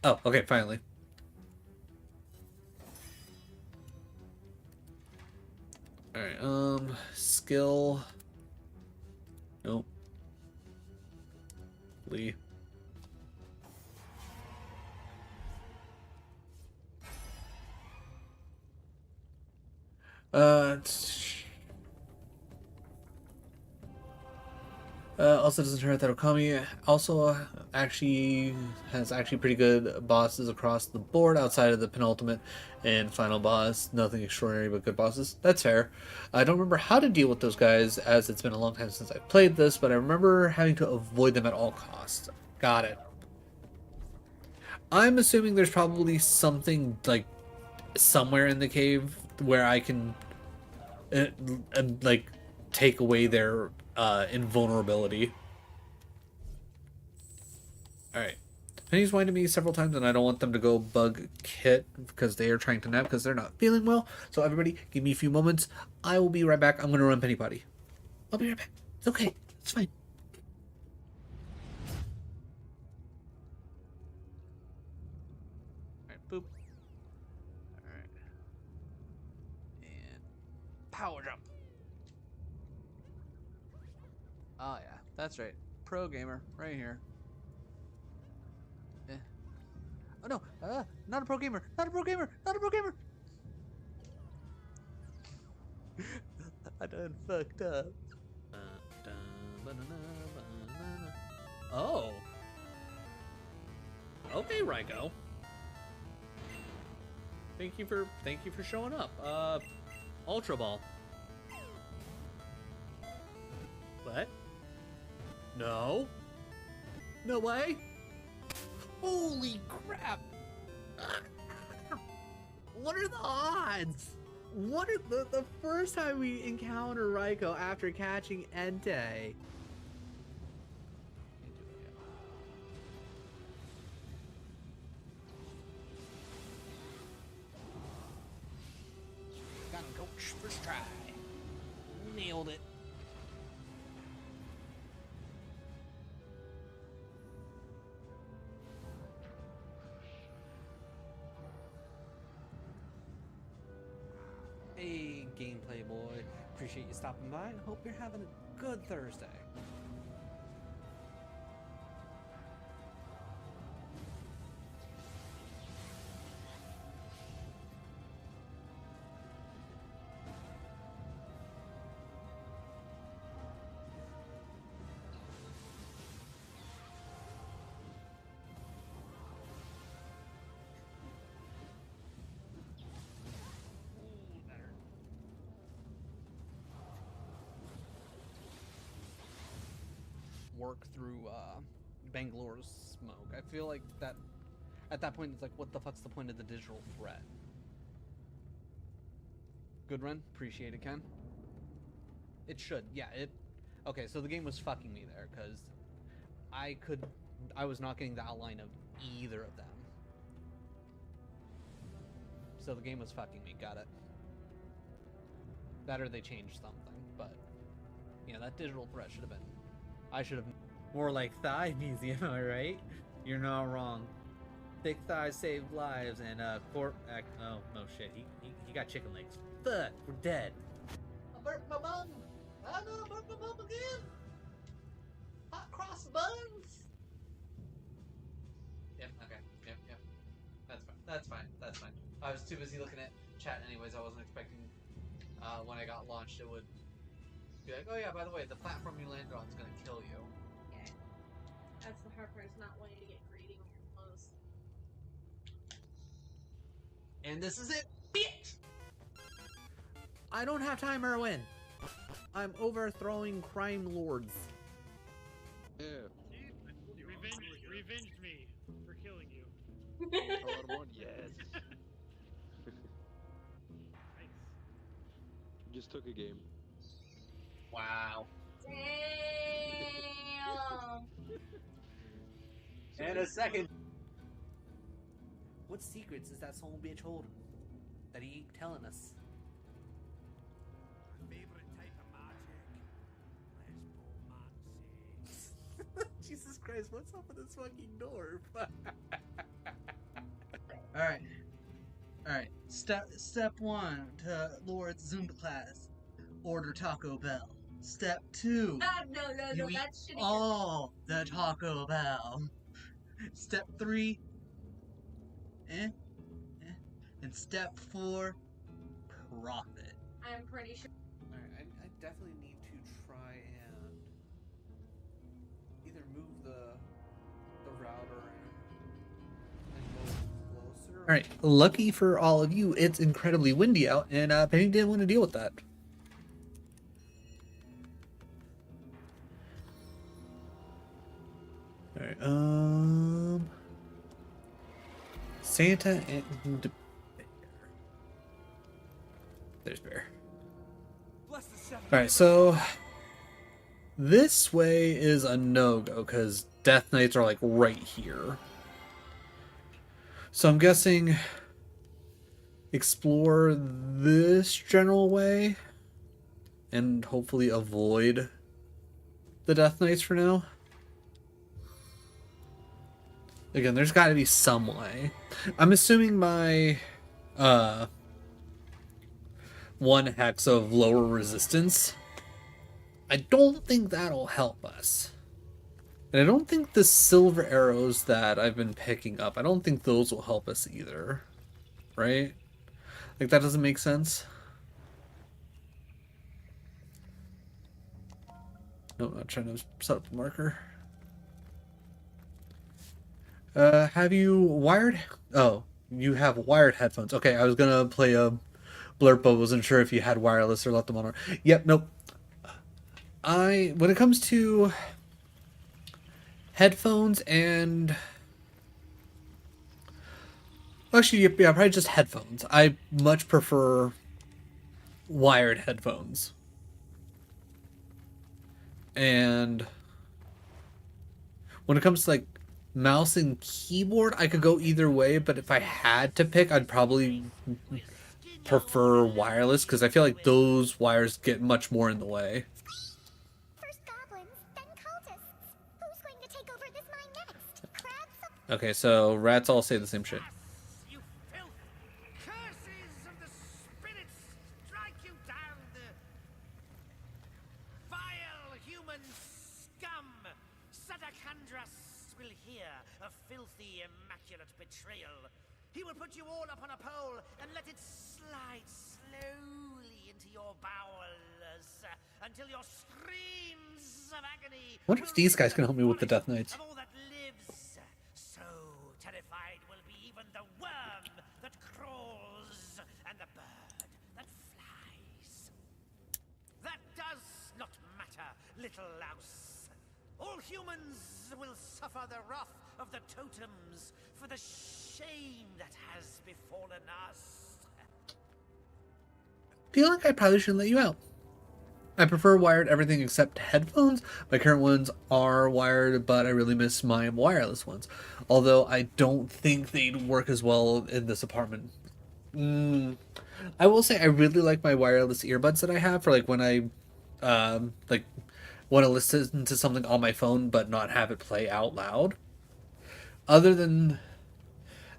Oh, okay, finally. Alright, skill. Nope. Lee. Also doesn't hurt that Okami also actually has pretty good bosses across the board outside of the penultimate and final boss. Nothing extraordinary but good bosses. That's fair. I don't remember how to deal with those guys as it's been a long time since I played this, but I remember having to avoid them at all costs. Got it. I'm assuming there's probably something like somewhere in the cave where I can like take away their invulnerability. Alright. He's winded me several times and I don't want them to go bug Kit because they are trying to nap because they're not feeling well. So everybody, give me a few moments. I will be right back. I'm going to run Penny Potty. I'll be right back. It's okay. It's fine. Alright, boop. Alright. And power jump. Oh yeah, that's right. Pro gamer, right here. Oh no, not a pro gamer, not a pro gamer, not a pro gamer! I done fucked up. Oh. Okay, Ryko. Thank you for showing up. Ultra Ball. What? No. No way. Holy crap! What are the odds? What are the first time we encounter Ryko after catching Entei? Got him, coach. First try. Nailed it. appreciate you stopping by and hope you're having a good Thursday. Work through Bangalore's smoke. I feel like that at that point it's like, what the fuck's the point of the digital threat? Good run, appreciate it, Ken. It should, yeah. Okay, so the game was fucking me there because I was not getting the outline of either of them. So the game was fucking me. Got it. That or they changed something, but yeah, that digital threat should have been. I should have. More like thigh museum, am I right? You're not wrong. Thick thighs save lives, and oh no shit, he got chicken legs. Fuck, we're dead. I burped my bum. I know I burped my bum again. Hot cross buns. Yep. Okay. Yep. That's fine. I was too busy looking at chat anyways. I wasn't expecting when I got launched it would be like, oh yeah, by the way, the platform you landed on is gonna kill you. Yeah. That's the hard part, is not wanting to get greedy when you're close. And this is it, bitch! I don't have time, Erwin. I'm overthrowing crime lords. Yeah. See? Revenged me for killing you. Yes. Nice. Just took a game. Wow. Damn! And a second. What secrets is that soul bitch holding that he ain't telling us? My favorite type of magic. Jesus Christ, what's up with this fucking door? Alright. Step 1 to Lord's Zumba class. Order Taco Bell. Step 2. No, You eat that's shitty. all the Taco Bell. Step 3. And step 4. Profit. I'm pretty sure. Alright, I definitely need to try and either move the router and move closer. Alright, lucky for all of you, it's incredibly windy out, and Penny didn't want to deal with that. Alright, Santa and Bear. There's Bear. Alright, so this way is a no-go because Death Knights are like right here. So I'm guessing explore this general way and hopefully avoid the Death Knights for now. Again, there's got to be some way. I'm assuming my 1 hex of lower resistance, I don't think that'll help us. And I don't think the silver arrows that I've been picking up, I don't think those will help us either. Right? Like, that doesn't make sense. No, I'm not trying to set up a marker. Have you wired? Oh, you have wired headphones. Okay, I was gonna play a blurb, but wasn't sure if you had wireless or let them on. Yep, nope. When it comes to headphones and actually, yeah, probably just headphones. I much prefer wired headphones. And when it comes to like mouse and keyboard, I could go either way, but if I had to pick, I'd probably prefer wireless because I feel like those wires get much more in the way. First goblins, then cultists. Who's going to take over this mine next? Crabs? Okay, so rats all say the same shit. You filth! Curses of the spirits strike you down! Alexandros will hear of filthy, immaculate betrayal, he will put you all up on a pole and let it slide slowly into your bowels until your screams of agony. I wonder if these guys can help me with the Death Knights. Of all that lives, so terrified will be even the worm that crawls and the bird that flies. That does not matter, little louse. All humans will suffer the wrath of the totems for the shame that has befallen us. Feel like I probably shouldn't let you out. I prefer wired everything except headphones. My current ones are wired, but I really miss my wireless ones. Although I don't think they'd work as well in this apartment. I will say I really like my wireless earbuds that I have for like when I like want to listen to something on my phone but not have it play out loud. Other than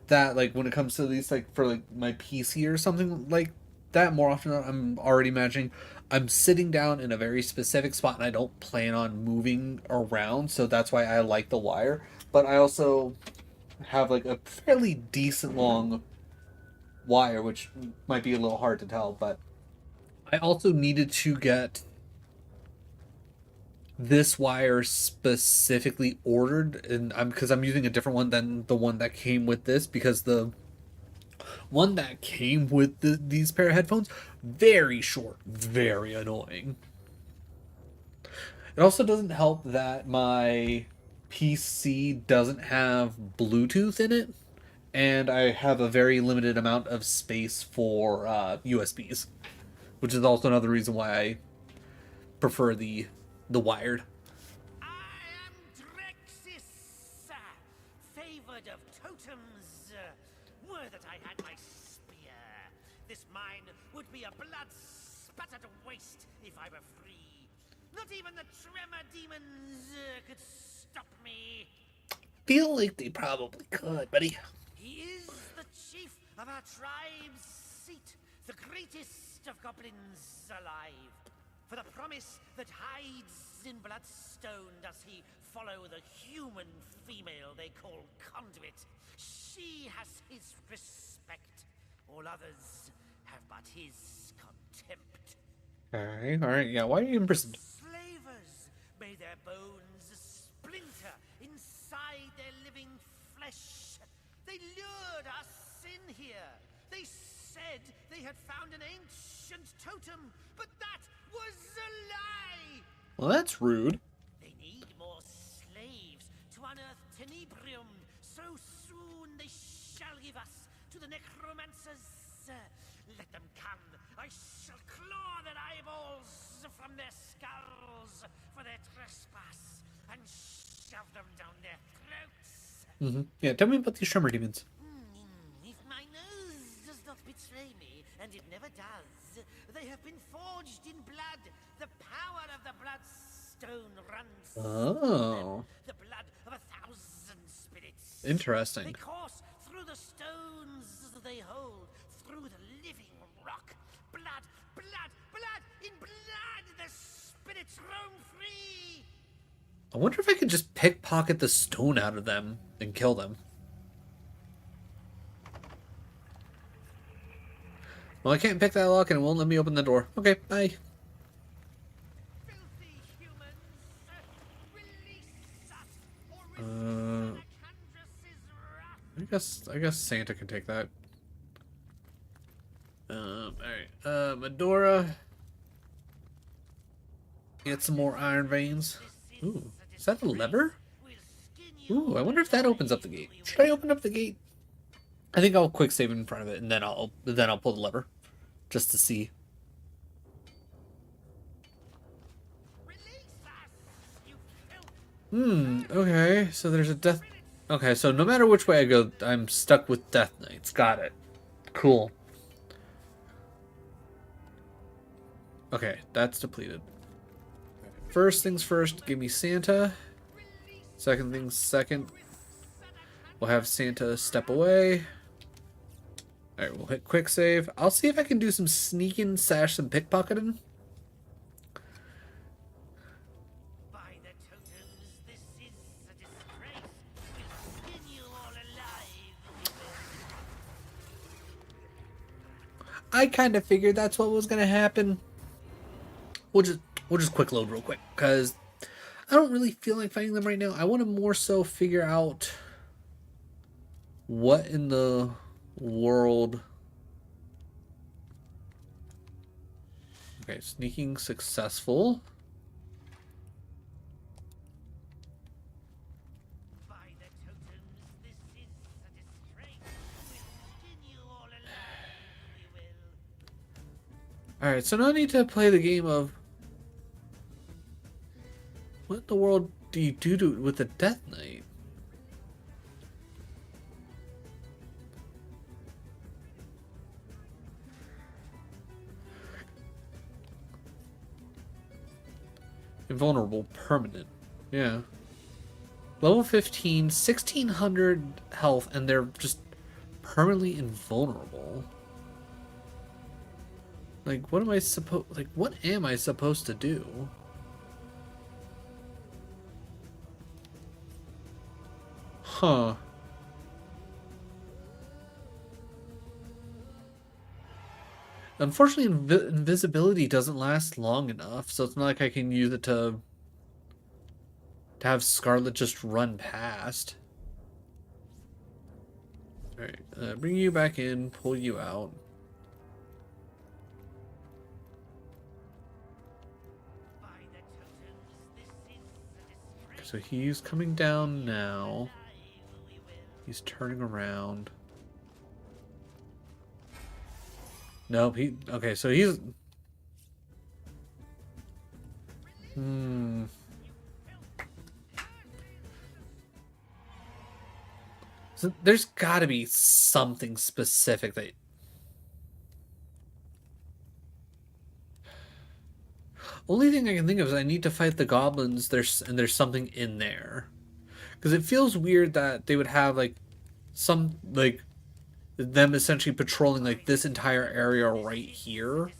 that, like when it comes to these, like for like my PC or something like that, more often I'm already imagining I'm sitting down in a very specific spot and I don't plan on moving around, so that's why I like the wire. But I also have like a fairly decent long wire, which might be a little hard to tell, but I also needed to get this wire specifically ordered, and because I'm using a different one than the one that came with this, because the one that came with these pair of headphones, very short, very annoying. It also doesn't help that my PC doesn't have Bluetooth in it, and I have a very limited amount of space for USBs, which is also another reason why I prefer the wired. I am Drexis, favored of totems. Were that I had my spear, this mine would be a blood-spattered waste if I were free. Not even the tremor demons could stop me. Feel like they probably could, buddy. He is the chief of our tribe's seat, the greatest of goblins alive. For the promise that hides in bloodstone does he follow the human female they call Conduit. She has his respect. All others have but his contempt. Alright, yeah, why are you imprisoned? Slavers, may their bones splinter inside their living flesh. They lured us in here. They said they had found an ancient totem, but that was a lie! Well, that's rude. They need more slaves to unearth Tenebrium. So soon they shall give us to the necromancers. Let them come. I shall claw their eyeballs from their skulls for their trespass and shove them down their throats. Yeah, tell me about these tremor demons. If my nose does not betray me, and it never does, they have been forged in blood. The power of the bloodstone runs Oh. the blood of 1,000 spirits. Interesting. They course through the stones they hold, through the living rock. Blood, blood, blood, in blood the spirits roam free. I wonder if I could just pickpocket the stone out of them and kill them. Well, I can't pick that lock and it won't let me open the door. Okay, bye. Filthy humans, release us, or receive Alexandros' wrath. I guess Santa can take that. Alright. Medora. Get some more iron veins. Ooh, is that a lever? Ooh, I wonder if that opens up the gate. Should I open up the gate? I think I'll quick save in front of it and then I'll pull the lever. Just to see. Okay, so there's a death. Okay, so no matter which way I go, I'm stuck with Death Knights. Got it. Cool. Okay, that's depleted. First things first, give me Santa. Second things second, we'll have Santa step away. Alright, we'll hit quick save. I'll see if I can do some sneaking, sash, some pickpocketing. By the totems, this is a I kind of figured that's what was gonna happen. We'll just quick load real quick because I don't really feel like fighting them right now. I want to more so figure out what in the world. Okay, sneaking successful. By the totems, this is a disgrace. We'll skin you all alive, we will. Alright, so now I need to play the game of what in the world do you do with the Death Knight? Invulnerable, permanent. Yeah. Level 15, 1600 health, and they're just permanently invulnerable. Like, what am I supposed to do? Huh. Unfortunately, invisibility doesn't last long enough, so it's not like I can use it to have Scarlet just run past. Alright, bring you back in, pull you out. So he's coming down now. He's turning around. Nope, okay, so he's... So there's gotta be something specific that... Only thing I can think of is I need to fight the goblins, there's something in there. Because it feels weird that they would have, like, some, like, them essentially patrolling, like, this entire area right here.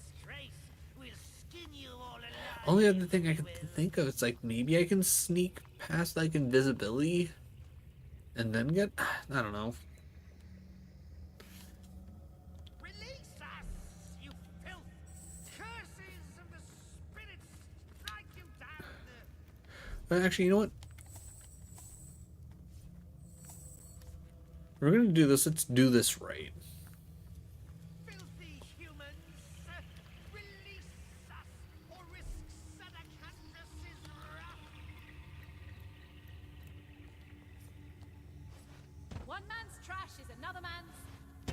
Only other thing I can think of is, like, maybe I can sneak past, like, invisibility and then get... I don't know. Release us, you filth! Curses of the spirits strike you down! Actually, you know what? We're gonna do this. Let's do this right. Filthy humans! Release us, or risk Sadakandras' wrath! One man's trash is another man's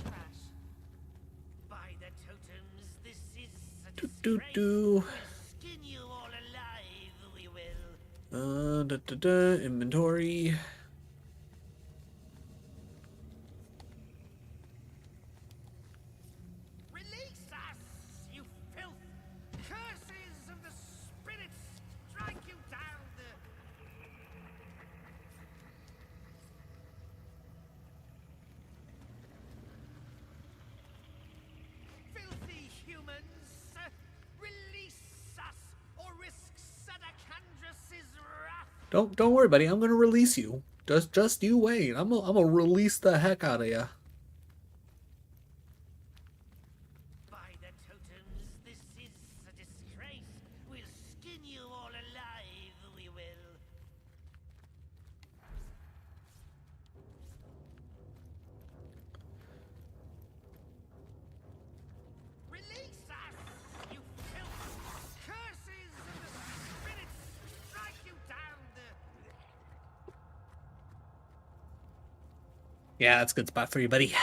trash. By the totems, this is a Do. disgrace. We'll skin you all alive, we will. Inventory. Release us, you filth! Curses of the spirits strike you down! Filthy humans! Release us, or risk Sadakandras' wrath! Don't worry, buddy. I'm gonna release you. Just you wait. I'm gonna release the heck out of you. By the totems, this is a disgrace. We'll skin you all alive, we will. Release us, you filth! Curses of the spirits strike you down! Yeah, that's a good spot for you, buddy.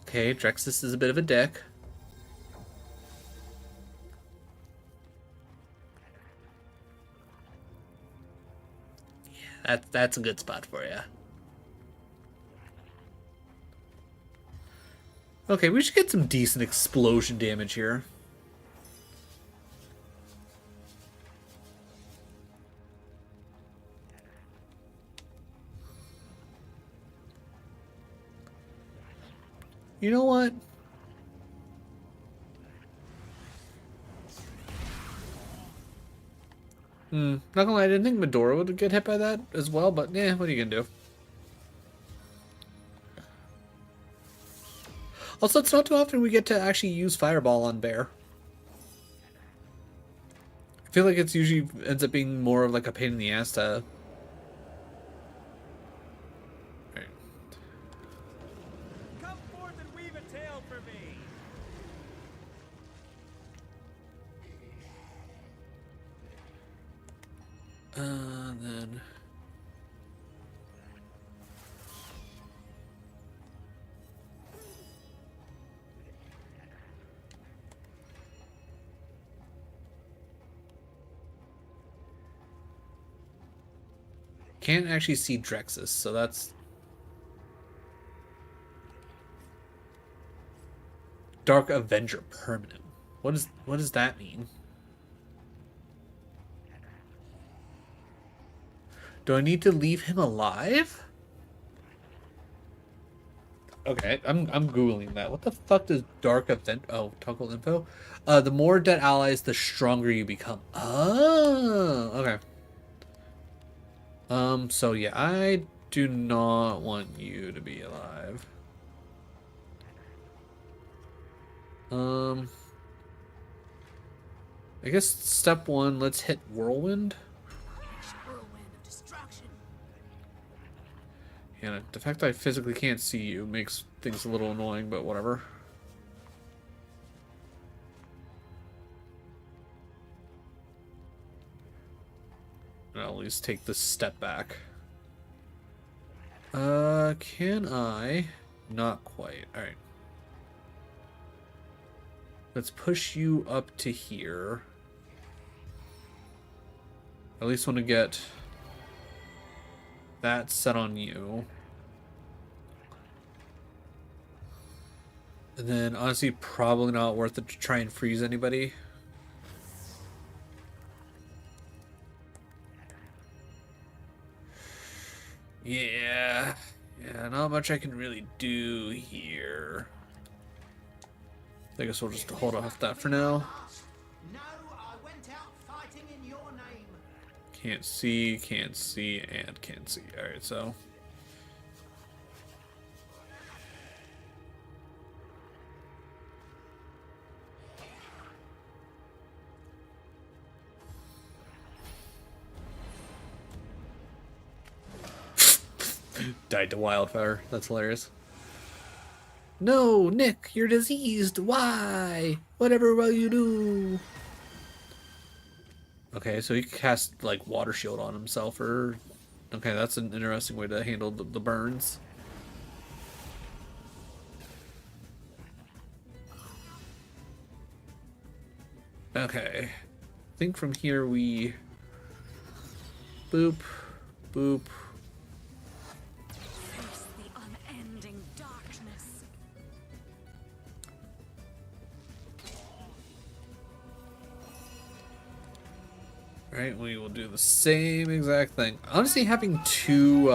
Okay, Drexus is a bit of a dick. Yeah, that's a good spot for you. Okay, we should get some decent explosion damage here. You know what? Not gonna lie, I didn't think Medora would get hit by that as well, but yeah, what are you gonna do? Also, it's not too often we get to actually use Fireball on Bear. I feel like it's usually ends up being more of like a pain in the ass to... Right. Come forth and weave a tale for me. Then... Can't actually see Drexus, so that's... Dark Avenger permanent. What does that mean? Do I need to leave him alive? Okay, I'm googling that. What the fuck does Dark Event? Oh, toggle info. The more dead allies, the stronger you become. Oh, okay. So yeah, I do not want you to be alive. I guess step one, let's hit Whirlwind. Whirlwind of destruction. Yeah, the fact that I physically can't see you makes things a little annoying, but whatever. I'll at least take this step back. Can I? Not quite. Alright. Let's push you up to here. At least want to get that set on you. And then, honestly, probably not worth it to try and freeze anybody. Yeah, not much I can really do here. I guess we'll just hold off that for now. No, I went out fighting in your name. Can't see, and can't see. Alright, so... Died to wildfire. That's hilarious. No, Nick, you're diseased. Why? Whatever will you do? Okay, so he cast like water shield on himself, or okay, that's an interesting way to handle the burns. Okay, I think from here we boop, boop. Face the unending darkness. Right, we will do the same exact thing. Honestly, having two,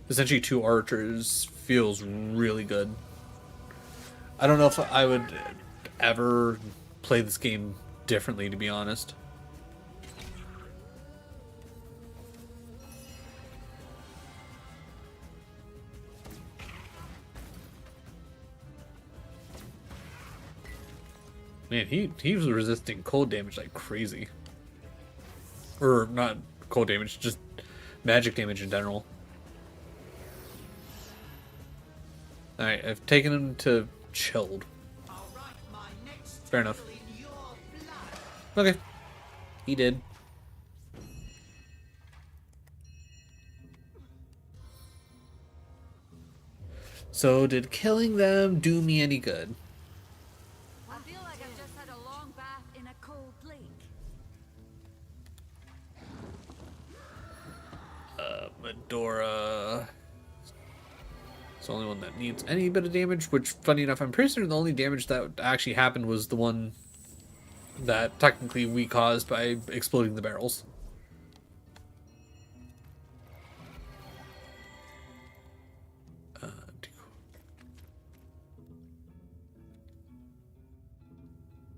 essentially two archers feels really good. I don't know if I would ever play this game differently, to be honest. Man, he was resisting cold damage like crazy. Or not cold damage, just magic damage in general. Alright, I've taken him to chilled. Fair enough. Okay. He did. So did killing them do me any good? I feel like I've just had a long bath in a cold lake. Medora. It's the only one that needs any bit of damage, which, funny enough, I'm pretty certain the only damage that actually happened was the one that technically we caused by exploding the barrels.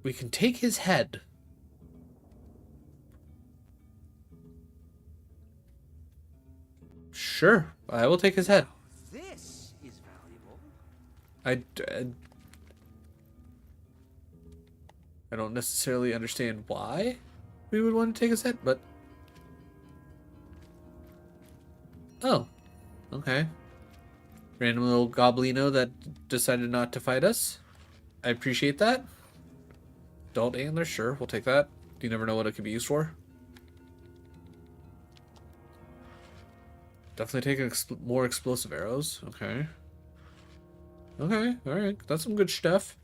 We can take his head. Sure, I will take his head. This is valuable. I don't necessarily understand why we would want to take his head, but oh, okay. Random little goblino that decided not to fight us. I appreciate that. Adult antler, sure, we'll take that. You never know what it could be used for. Definitely take more explosive arrows. Okay. Okay, alright. That's some good stuff.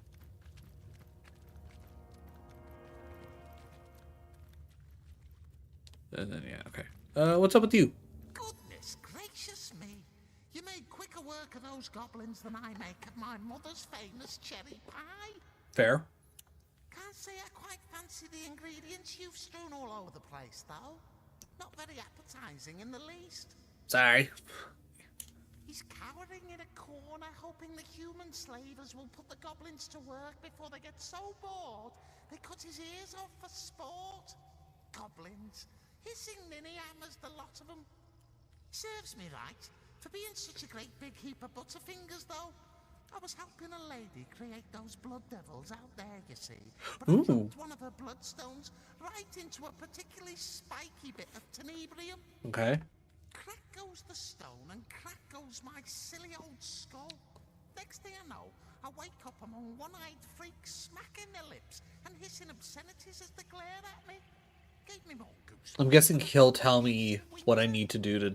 And then, yeah, okay. What's up with you? Goodness gracious me. You made quicker work of those goblins than I make of my mother's famous cherry pie. Fair. Can't say I quite fancy the ingredients you've strewn all over the place, though. Not very appetizing in the least. Sorry. He's cowering in a corner, hoping the human slavers will put the goblins to work before they get so bored they cut his ears off for sport. Goblins. Hissing ninny hammers, the lot of them. Serves me right, for being such a great big heap of butterfingers, though. I was helping a lady create those blood devils out there, you see. But I dropped one of her bloodstones right into a particularly spiky bit of tenebrium. Okay. Crack goes the stone and crack goes my silly old skull. Next thing I know, I wake up among one-eyed freaks smacking their lips and hissing obscenities as they glare at me. Gave me more goose. I'm guessing he'll tell me what I need to do to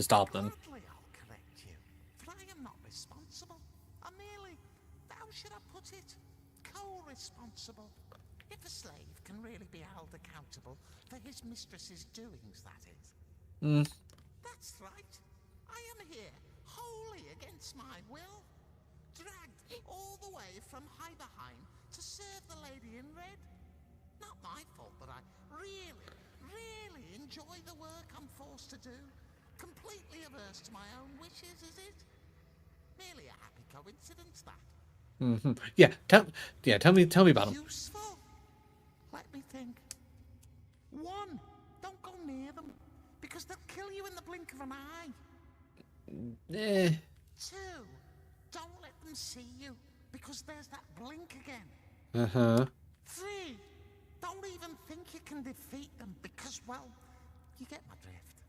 stop them. Hardly I'll correct you, for I am not responsible. I'm merely, how should I put it, co-responsible. If a slave can really be held accountable for his mistress's doings, that is. That's right. I am here, wholly against my will, dragged all the way from Heiberheim to serve the lady in red. Not my fault that I really enjoy the work I'm forced to do. Completely averse to my own wishes, is it? Merely a happy coincidence, that. Yeah, tell me about him. Useful? Let me think. 1, don't go near them, because they'll kill you in the blink of an eye. 2, don't let them see you, because there's that blink again. 3, don't even think you can defeat them, because, well, you get my drift.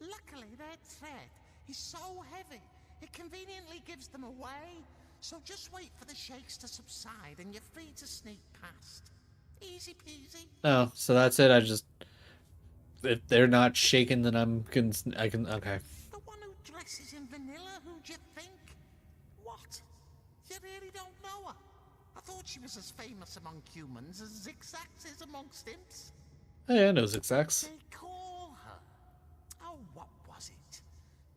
Luckily, their tread is so heavy, it conveniently gives them away. So just wait for the shakes to subside and you're free to sneak past. Easy peasy. Oh, so that's it. If they're not shaking, then I can, okay. The one who dresses in vanilla, who'd you think? What? You really don't know her? I thought she was as famous among humans as Zigzags is amongst imps. Oh, yeah, I know Zigzags. They call her... Oh, what was it?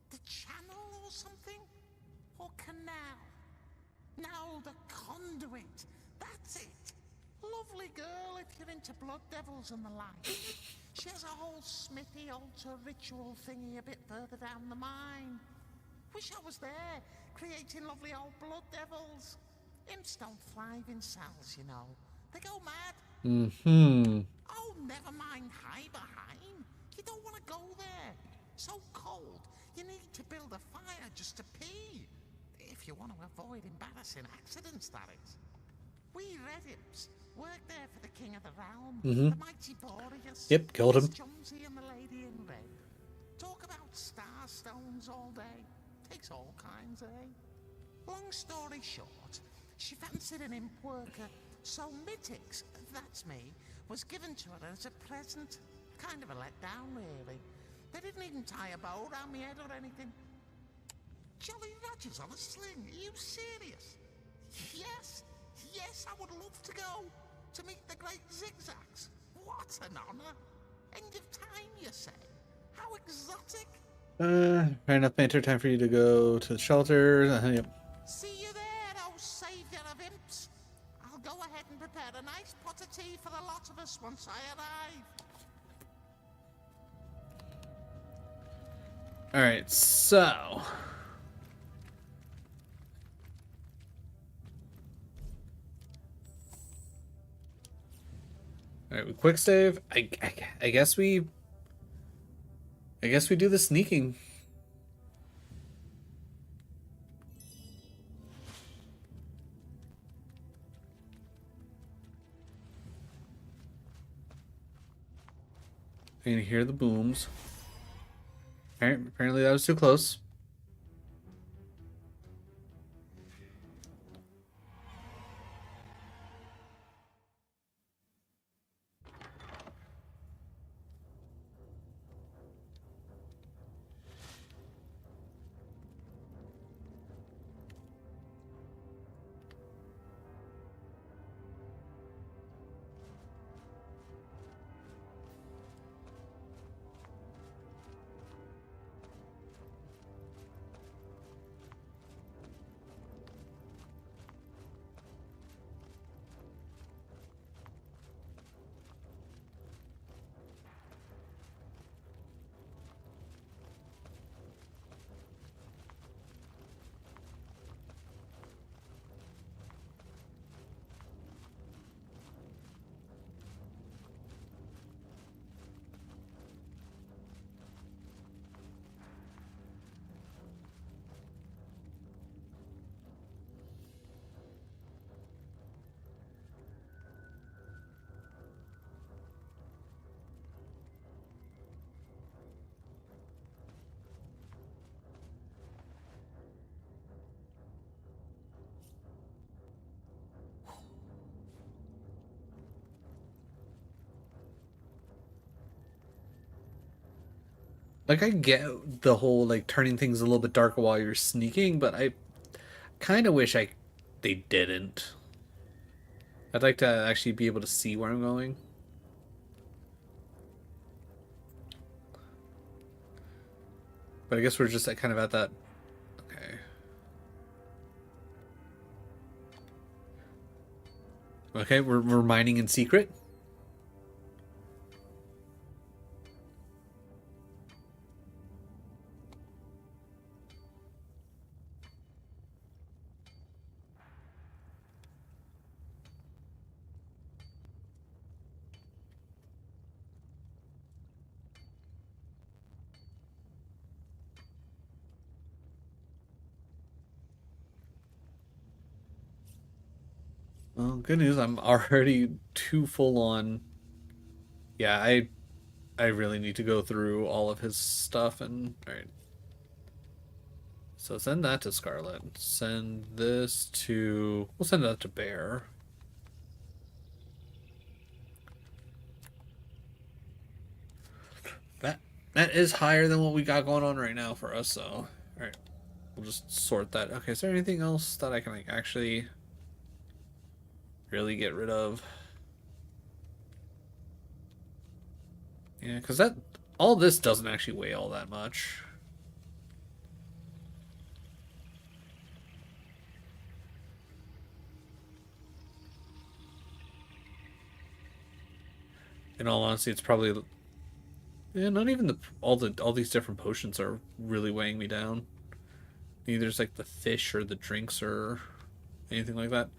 The Channel or something? Or Canal? No, the Conduit. That's it. Lovely girl if you're into blood devils and the like. She has a whole smithy altar ritual thingy a bit further down the mine. Wish I was there, creating lovely old blood devils. Imps don't thrive in cells, you know. They go mad. Oh, never mind Heiberheim. You don't want to go there. So cold, you need to build a fire just to pee. If you want to avoid embarrassing accidents, that is. We Red Imps work there for the King of the Realm, the mighty Boreas. Yep, killed him. Jonesy and the Lady in Red. Talk about star stones all day. Takes all kinds, eh? Long story short, she fancied an imp worker, so Mittix, that's me, was given to her as a present. Kind of a letdown, really. They didn't even tie a bow around my head or anything. Jolly Rogers on a sling, are you serious? Yes, I would love to go. To meet the great Zigzags. What an honor. End of time, you say? How exotic. Fair enough, Banter. Time for you to go to the shelter. Yep. See you there, oh saviour of imps. I'll go ahead and prepare a nice pot of tea for the lot of us once I arrive. Alright, so... Alright, we quick save. I guess we do the sneaking I can hear the booms. Apparently that was too close. Like, I get the whole, like, turning things a little bit darker while you're sneaking, but I kind of wish they didn't. I'd like to actually be able to see where I'm going. But I guess we're just kind of at that. Okay. Okay, we're mining in secret. Well, good news. I'm already too full on. Yeah, I really need to go through all of his stuff and all right. So send that to Scarlet. Send this to. We'll send that to Bear. That is higher than what we got going on right now for us. So all right, we'll just sort that. Okay, is there anything else that I can like actually really get rid of? Yeah, because that all this doesn't actually weigh all that much. In all honesty, it's probably yeah, not even all these different potions are really weighing me down. Neither is like the fish or the drinks or anything like that.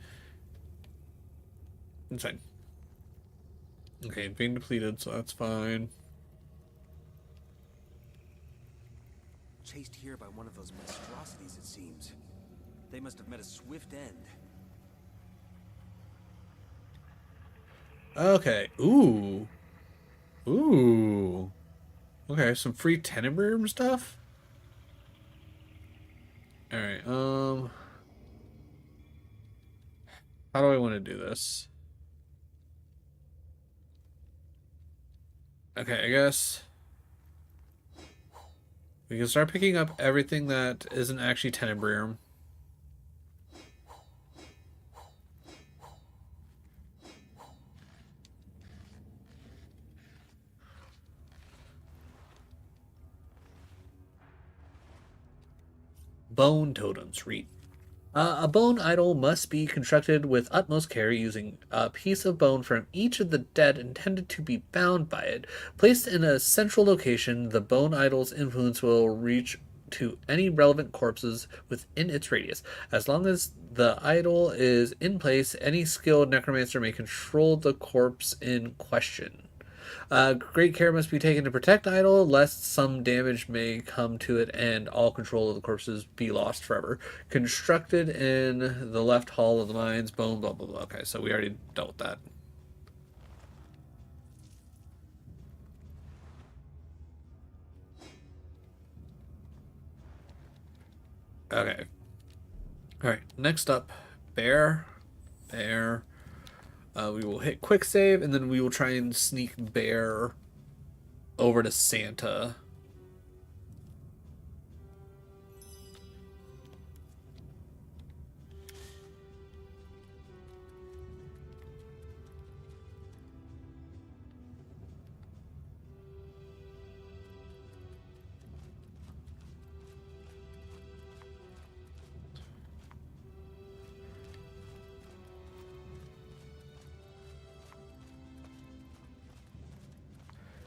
It's fine. Okay, being depleted, so that's fine. Chased here by one of those monstrosities, it seems. They must have met a swift end. Okay. Ooh. Ooh. Okay, some free Tenebrium stuff. All right. How do I want to do this? Okay, I guess we can start picking up everything that isn't actually Tenebrium. Bone totems. Read. A bone idol must be constructed with utmost care using a piece of bone from each of the dead intended to be bound by it. Placed in a central location, the bone idol's influence will reach to any relevant corpses within its radius. As long as the idol is in place, any skilled necromancer may control the corpse in question. Great care must be taken to protect the idol, lest some damage may come to it and all control of the corpses be lost forever. Constructed in the left hall of the mines, bone, blah, blah, blah. Okay, so we already dealt with that. Okay. Alright, next up, bear. Bear. We will hit quick save, and then we will try and sneak bear over to Santa.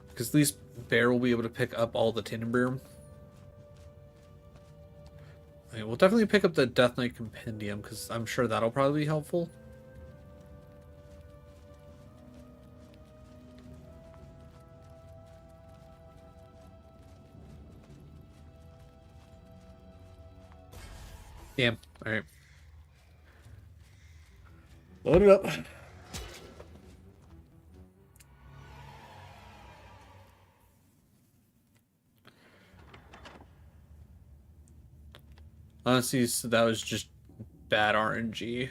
Because at least bear will be able to pick up all the Tinenbeer. I mean, we'll definitely pick up the Death Knight Compendium, because I'm sure that'll probably be helpful. Damn. Alright. Load it up. Honestly, so that was just bad RNG.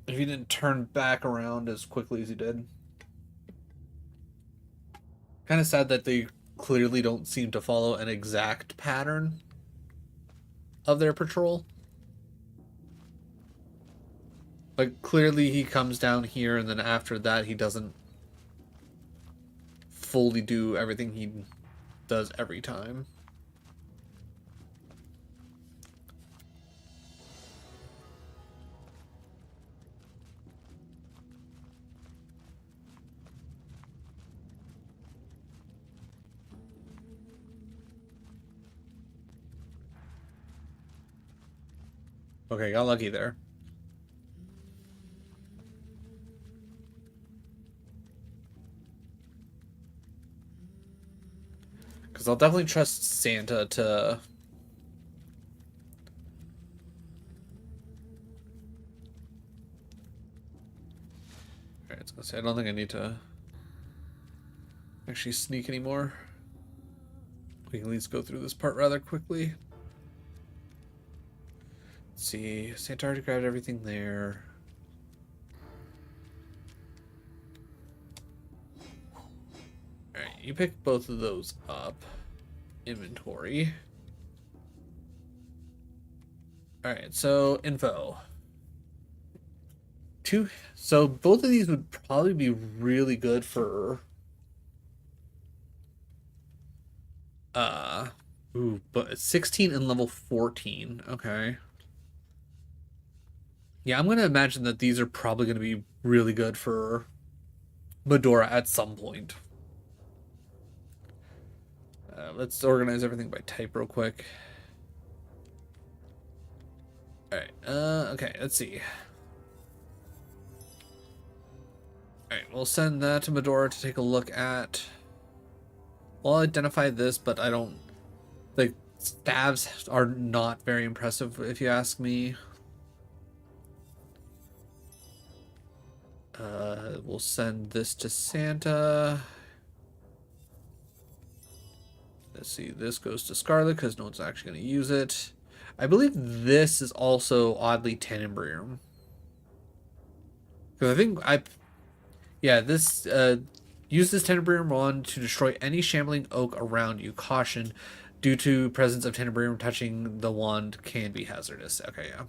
If he didn't turn back around as quickly as he did. Kind of sad that they clearly don't seem to follow an exact pattern of their patrol. Like, clearly he comes down here, and then after that he doesn't fully do everything he does every time. Okay, got lucky there. Because I'll definitely trust Santa to... Alright, I was gonna say, I don't think I need to actually sneak anymore. We can at least go through this part rather quickly. Let's see, Santa already grabbed everything there. Alright, you pick both of those up. Inventory. Alright, so info. So both of these would probably be really good for but 16 and level 14. Okay. Yeah, I'm gonna imagine that these are probably gonna be really good for Medora at some point. Let's organize everything by type real quick. Alright, okay, let's see. Alright, we'll send that to Medora to take a look at. I'll identify this, but I don't... The stabs are not very impressive, if you ask me. We'll send this to Santa. Let's see, this goes to Scarlet because no one's actually going to use it. I believe this is also oddly Tenenbaum. Because I think yeah, this use this Tenenbaum wand to destroy any shambling oak around you. Caution, due to presence of Tenenbaum, touching the wand can be hazardous. Okay, yeah.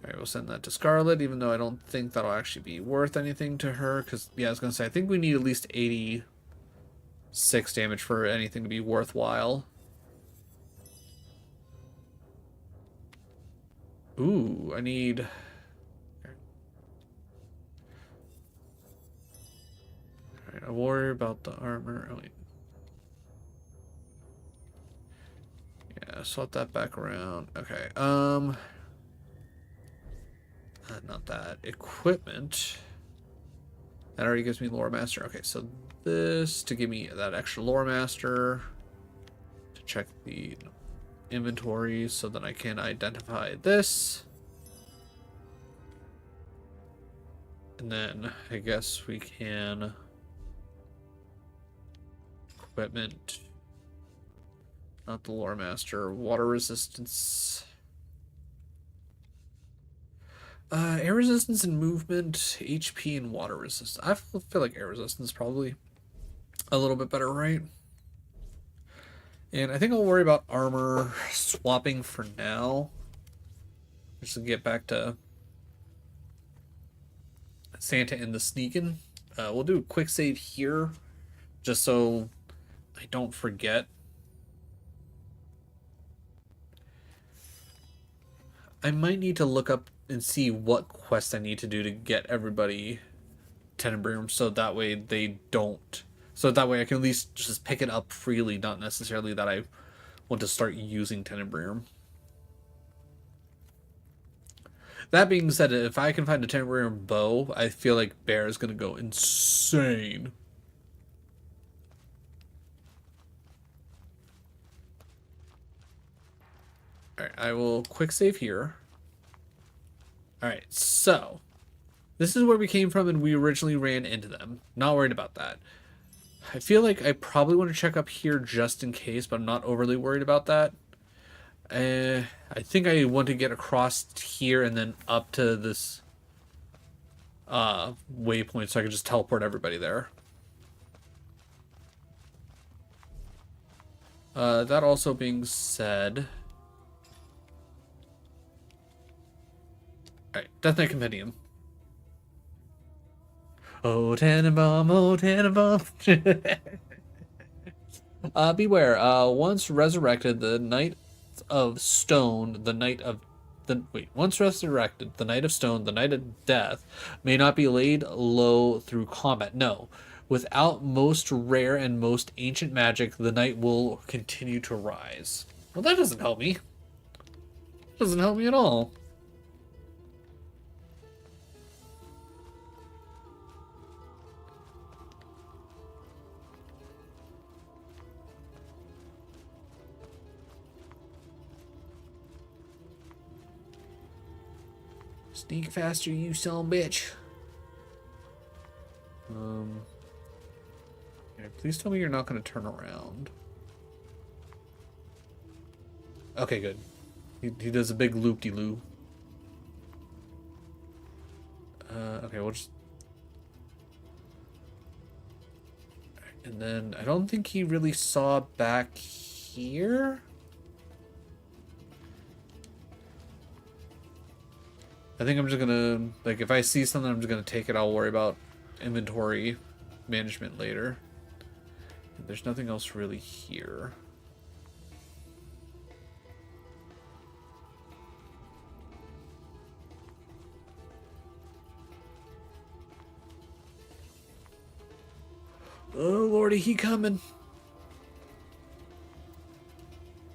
Alright, we'll send that to Scarlet, even though I don't think that'll actually be worth anything to her. Because, yeah, I was going to say, I think we need at least 86 damage for anything to be worthwhile. Ooh, I need... Alright, I'll worry about the armor. Oh, wait. Yeah, swap that back around. Okay, not that. Equipment. That already gives me Lore Master. Okay, so this to give me that extra Lore Master. To check the inventory so that I can identify this. And then I guess we can equipment. Not the lore master. Water resistance. Air resistance and movement, HP and water resistance. I feel like air resistance probably a little bit better, right? And I think I'll worry about armor swapping for now. Just to get back to Santa and the sneaking. We'll do a quick save here, just so I don't forget. I might need to look up and see what quest I need to do to get everybody Tenebrium, so that way they don't. So that way I can at least just pick it up freely, not necessarily that I want to start using Tenebrium. That being said, if I can find a Tenebrium bow, I feel like Bear is going to go insane. Alright, I will quick save here. Alright, so this is where we came from and we originally ran into them. Not worried about that. I feel like I probably want to check up here just in case, but I'm not overly worried about that. I think I want to get across here and then up to this waypoint so I can just teleport everybody there. That also being said... Alright, Death Knight Compendium. Oh, Tannenbaum, oh, Tannenbaum. Beware, once resurrected, the Knight of Stone, the Knight of... once resurrected, the Knight of Stone, the Knight of Death, may not be laid low through combat. No. Without most rare and most ancient magic, the Knight will continue to rise. Well, that doesn't help me. Doesn't help me at all. Sneak faster, you son of a bitch. Yeah, please tell me you're not going to turn around. Okay, good. He does a big loop-de-loo. Okay, we'll just... And then, I don't think he really saw back here. I think I'm just gonna, like, if I see something, I'm just gonna take it. I'll worry about inventory management later. There's nothing else really here. Oh, lordy, he coming.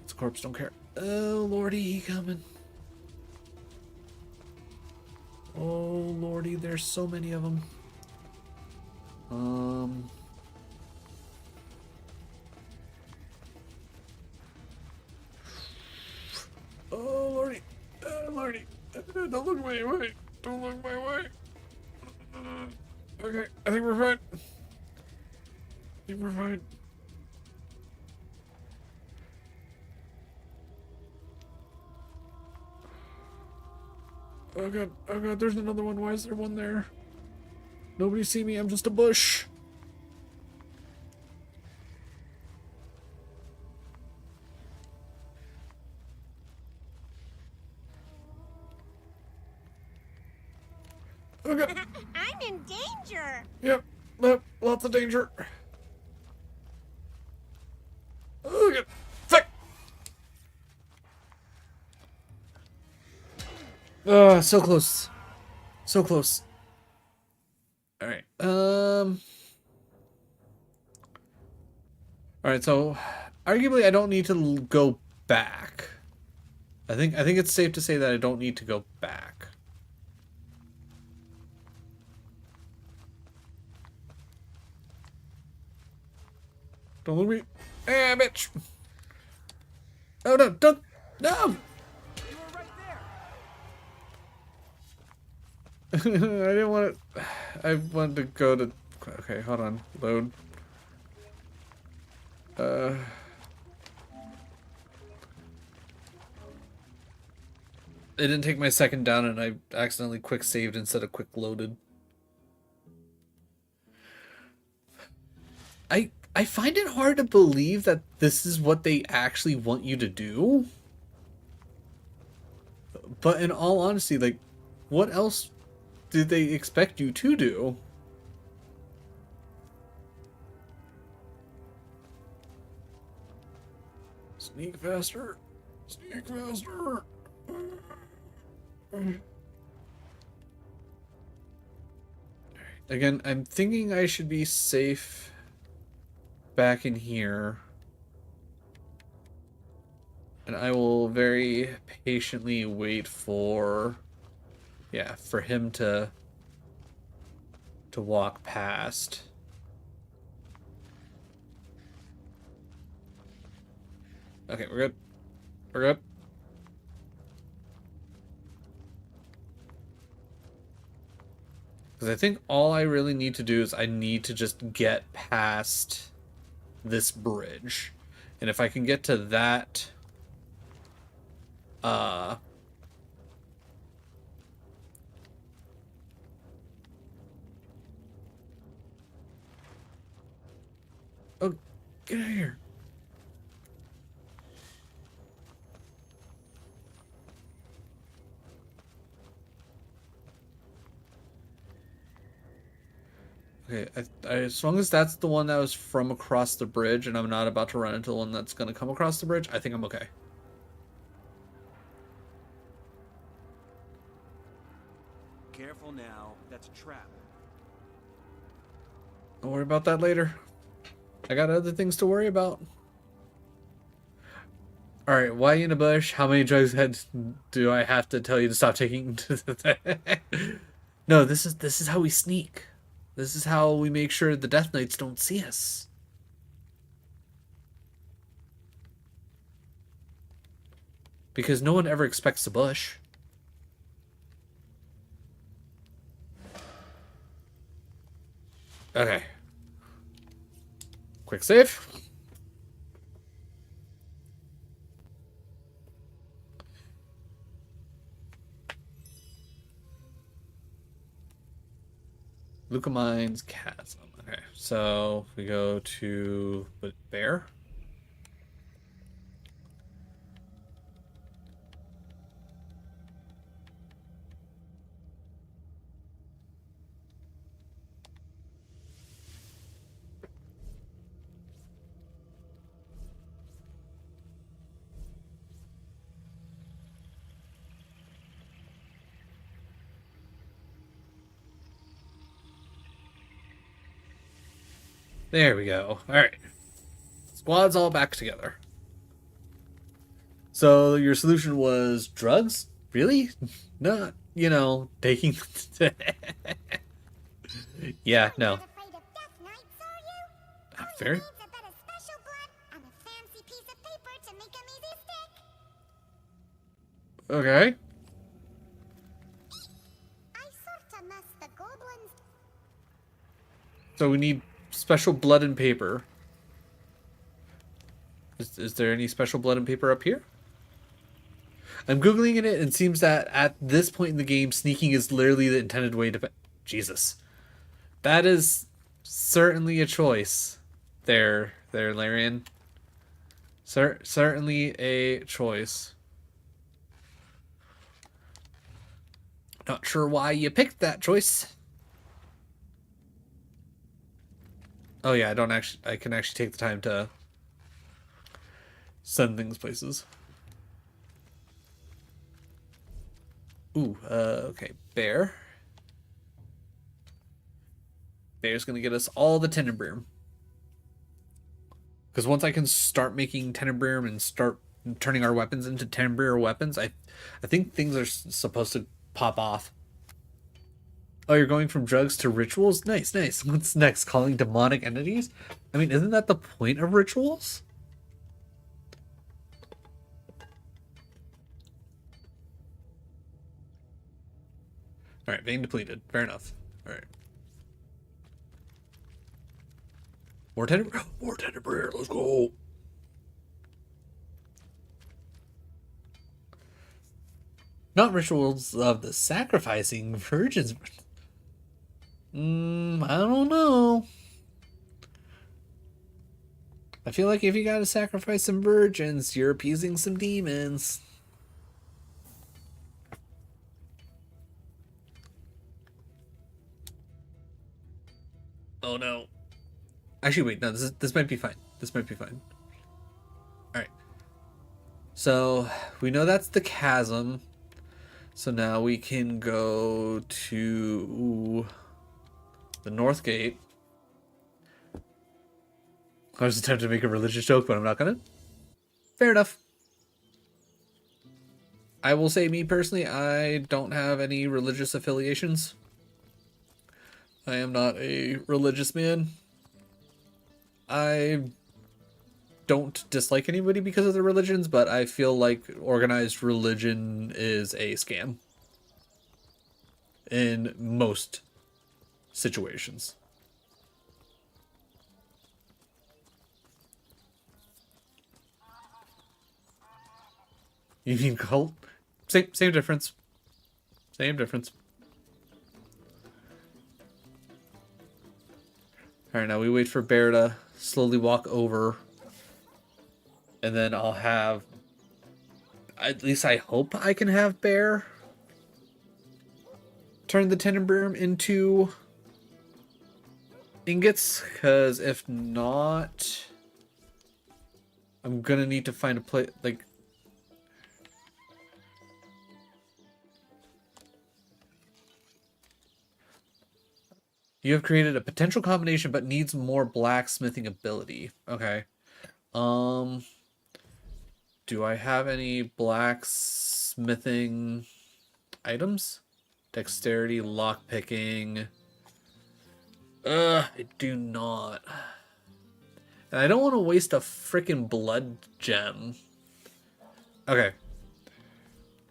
It's a corpse, don't care. Oh, lordy, he coming. Oh, lordy, there's so many of them. Oh, lordy. Lordy. Don't look my way. Don't look my way. Okay, I think we're fine. I think we're fine. Oh god, there's another one. Why is there one there? Nobody see me, I'm just a bush. Oh god. I'm in danger. Yep, lots of danger. Oh god. Fuck. Oh, so close. So close. Alright. Alright, so arguably I don't need to go back. I think it's safe to say that I don't need to go back. Don't look at me. Ah, bitch. Oh no, don't. No! You were right there. I didn't want to. I wanted to go to. Okay, hold on. Load. Uh... It didn't take my second down and I accidentally quick saved instead of quick loaded. I find it hard to believe that this is what they actually want you to do. But in all honesty, like, what else did they expect you to do? Sneak faster. Sneak faster. Again, I'm thinking I should be safe back in here. And I will very patiently wait for, yeah, for him to walk past. Okay, we're good. We're good. Because I think all I really need to do is I need to just get past this bridge. And if I can get to that... Oh, get out of here. Okay, as long as that's the one that was from across the bridge and I'm not about to run into the one that's going to come across the bridge, I think I'm okay. Careful now. That's a trap. Don't worry about that later. I got other things to worry about. Alright, why in a bush? How many drugs do I have to tell you to stop taking? No, this is how we sneak. This is how we make sure the Death Knights don't see us. Because no one ever expects a bush. Okay. Quick save. Lucamine's Chasm. Okay, so we go to the bear. There we go. Alright. Squad's all back together. So your solution was drugs? Really? Not, you know, taking... Yeah, no. Fair. Okay. So we need special blood and paper. Is there any special blood and paper up here? I'm Googling it and it seems that at this point in the game, sneaking is literally the intended way to... Jesus. That is certainly a choice. There, Larian. Certainly a choice. Not sure why you picked that choice. Oh yeah, I can actually take the time to send things places. Ooh, okay, bear. Bear's gonna get us all the Tenenbaum. Because once I can start making Tenenbaum and start turning our weapons into Tenenbaum weapons, I think things are supposed to pop off. Oh, you're going from drugs to rituals? Nice, nice. What's next? Calling demonic entities? I mean, isn't that the point of rituals? Alright, vein depleted. Fair enough. Alright. More tender prayer. Let's go. Not rituals of the sacrificing virgins. I don't know. I feel like if you gotta sacrifice some virgins, you're appeasing some demons. Oh no. Actually, wait, no, this might be fine. This might be fine. Alright. So, we know that's the chasm. So now we can go to the North Gate. I was attempting to make a religious joke, but I'm not gonna. Fair enough. I will say, me personally, I don't have any religious affiliations. I am not a religious man. I don't dislike anybody because of their religions, but I feel like organized religion is a scam. In most situations. You mean cult? Same difference. Same difference. Alright, now we wait for Bear to slowly walk over. And then I'll have... At least I hope I can have Bear turn the tendon into ingots. Because if not... I'm gonna need to find a place... Like... You have created a potential combination, but needs more blacksmithing ability. Okay. Do I have any blacksmithing items? Dexterity, lockpicking. I do not. And I don't want to waste a freaking blood gem. Okay.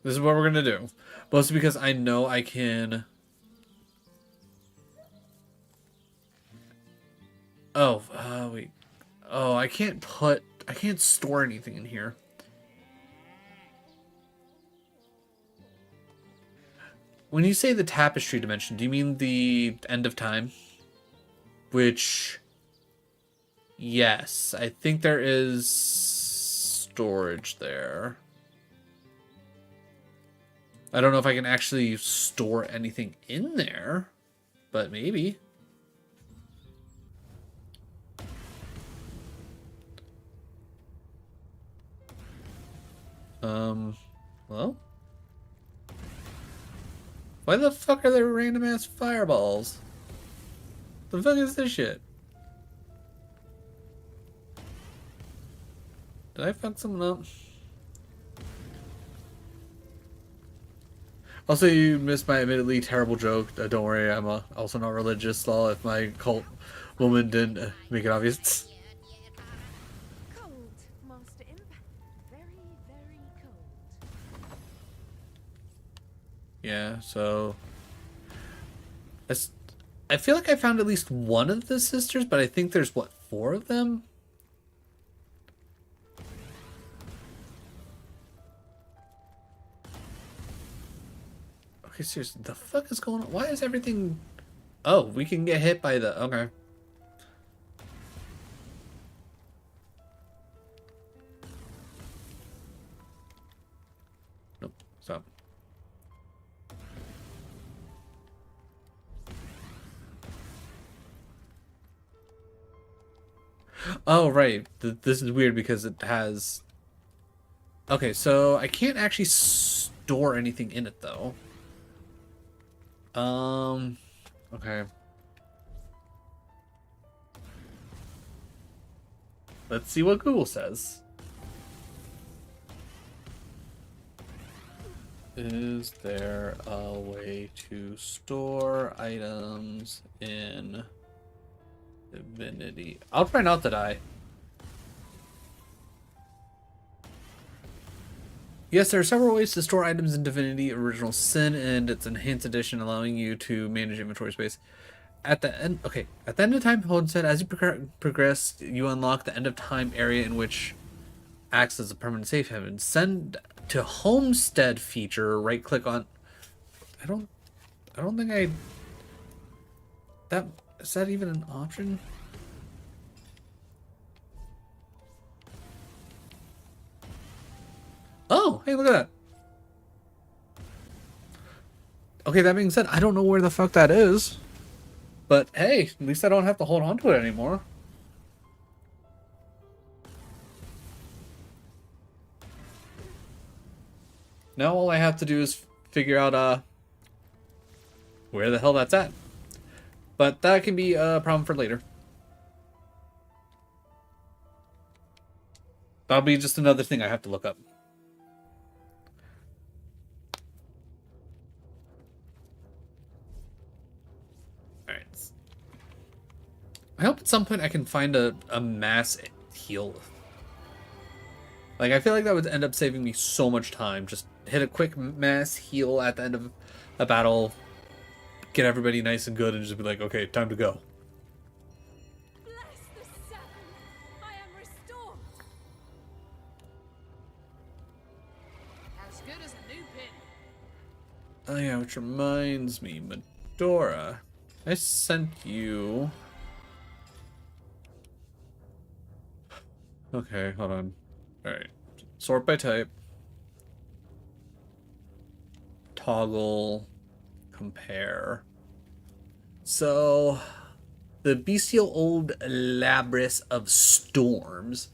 This is what we're gonna do. Mostly because I know I can... Oh, wait. Oh, I can't store anything in here. When you say the tapestry dimension, do you mean the end of time? Which, yes, I think there is storage there. I don't know if I can actually store anything in there, but maybe. Well? Why the fuck are there random ass fireballs? The fuck is this shit? Did I fuck someone up? Also, you missed my admittedly terrible joke. Don't worry, I'm also not religious, lol, if my cult woman didn't make it obvious. Cold, Master Imp. Very, very cold. Yeah, so... I feel like I found at least one of the sisters, but I think there's, what, 4 of them? Okay, seriously, the fuck is going on? Why is everything... Oh, we can get hit by the... Okay. Nope, stop. Oh, right. This is weird because it has... Okay, so I can't actually store anything in it, though. Okay. Let's see what Google says. Is there a way to store items in Divinity? I'll try not to die. Yes, there are several ways to store items in Divinity Original Sin, and its enhanced edition allowing you to manage inventory space. at the end, okay, at the end of time, Homestead, as you progress, you unlock the end of time area in which acts as a permanent safe haven. Send to Homestead feature, right click on, I don't think that, is that even an option? Oh, hey, look at that. Okay, that being said, I don't know where the fuck that is. But hey, at least I don't have to hold on to it anymore. Now all I have to do is figure out where the hell that's at. But that can be a problem for later. That'll be just another thing I have to look up. Alright. I hope at some point I can find a mass heal. Like, I feel like that would end up saving me so much time. Just hit a quick mass heal at the end of a battle, get everybody nice and good, and just be like, okay, time to go. Bless the Seven! I am restored! As good as a new pin. Oh yeah, which reminds me, Medora, I sent you... Okay, hold on. Alright. Sort by type. Toggle. Compare. So, the bestial old Labrys of Storms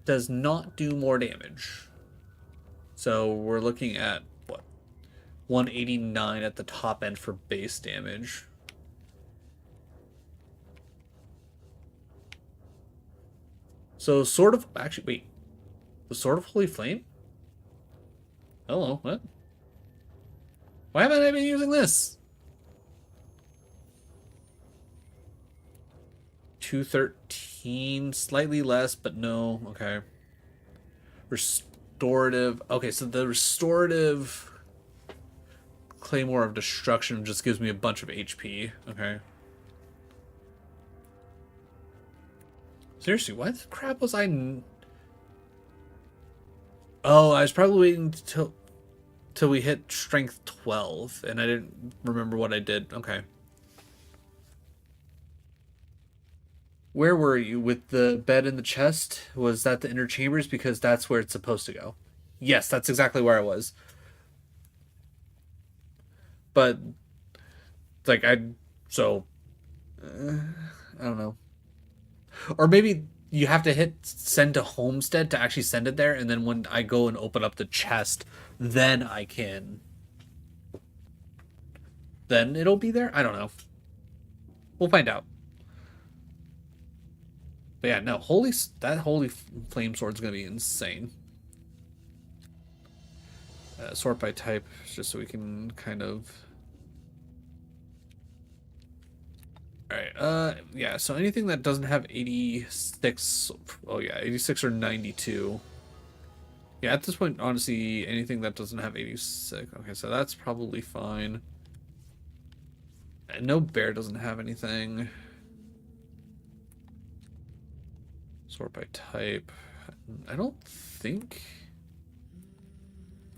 does not do more damage. So, we're looking at, what? 189 at the top end for base damage. So, Sword of... Actually, wait. The Sword of Holy Flame? Hello, what? Why haven't I been using this? 213, slightly less, but no. Okay. Restorative. Okay, so the restorative Claymore of Destruction just gives me a bunch of HP. Okay. Seriously, why the crap was I... Oh, I was probably waiting till we hit strength 12, and I didn't remember what I did. Okay. Where were you with the bed in the chest? Was that the inner chambers? Because that's where it's supposed to go. Yes, that's exactly where I was. But, like, I don't know. Or maybe you have to hit send to Homestead to actually send it there, and then when I go and open up the chest, then I can... Then it'll be there? I don't know. We'll find out. But yeah, no, that holy flame sword's gonna be insane. Sort by type, just so we can kind of... Alright, yeah, so anything that doesn't have 86... Oh yeah, 86 or 92. Yeah, at this point, honestly, anything that doesn't have 86... Okay, so that's probably fine. And no bear doesn't have anything. Sort by type. I don't think...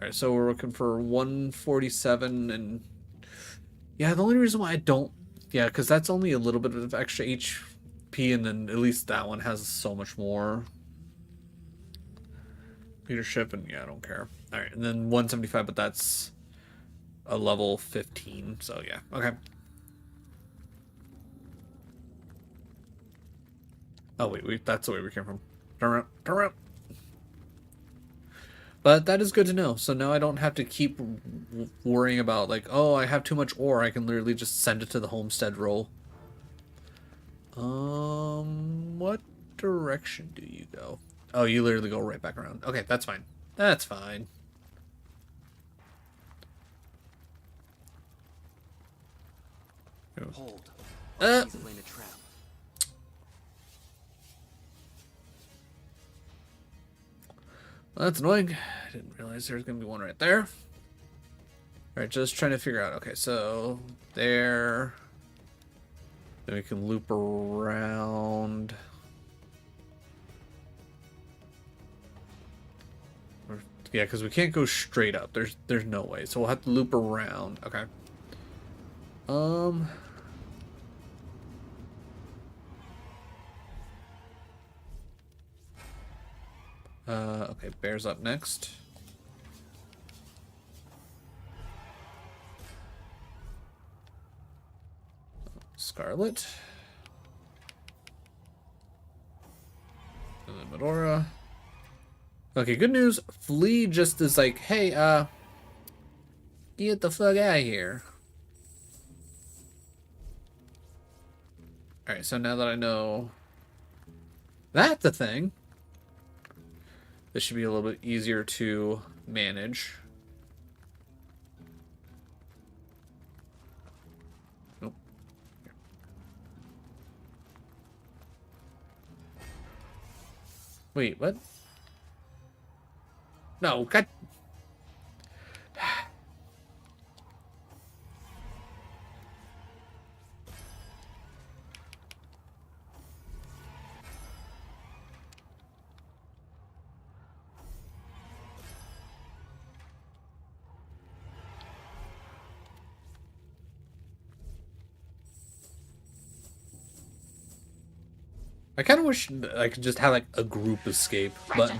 Alright, so we're looking for 147 and... Yeah, the only reason why I don't... Yeah, because that's only a little bit of extra HP, and then at least that one has so much more. Leadership, and yeah, I don't care. Alright, and then 175, but that's a level 15, so yeah, okay. Oh, wait, that's the way we came from. Turn around, turn around. But that is good to know. So now I don't have to keep worrying about, like, oh, I have too much ore. I can literally just send it to the Homestead roll. What direction do you go? Oh, you literally go right back around. Okay, that's fine. That's fine. Hold. He's laying a trap. Well, that's annoying. I didn't realize there was going to be one right there. Alright, just trying to figure out. Okay, so there. Then we can loop around. Yeah, because we can't go straight up. There's no way. So we'll have to loop around. Okay. Okay, Bear's up next. Scarlet. And then Medora. Okay, good news. Flea just is like, hey, get the fuck out of here. Alright, so now that I know that's a thing, this should be a little bit easier to manage. Nope. Wait, what? No, God. I kind of wish I could just have like a group escape button.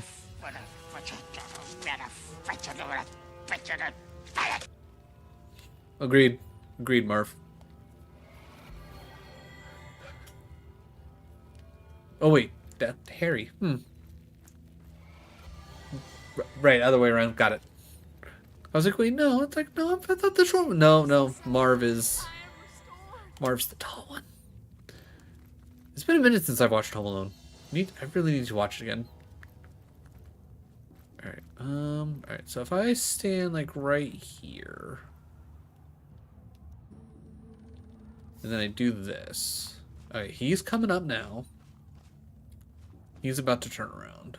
Agreed. Agreed, Marv. Oh wait, that Harry. Right, other way around. Got it. I was like, wait, no. It's like, no, I thought the short one. No. Marv's the tall one. It's been a minute since I've watched Home Alone. I really need to watch it again. Alright, alright, so if I stand like right here. And then I do this. Alright, he's coming up now. He's about to turn around.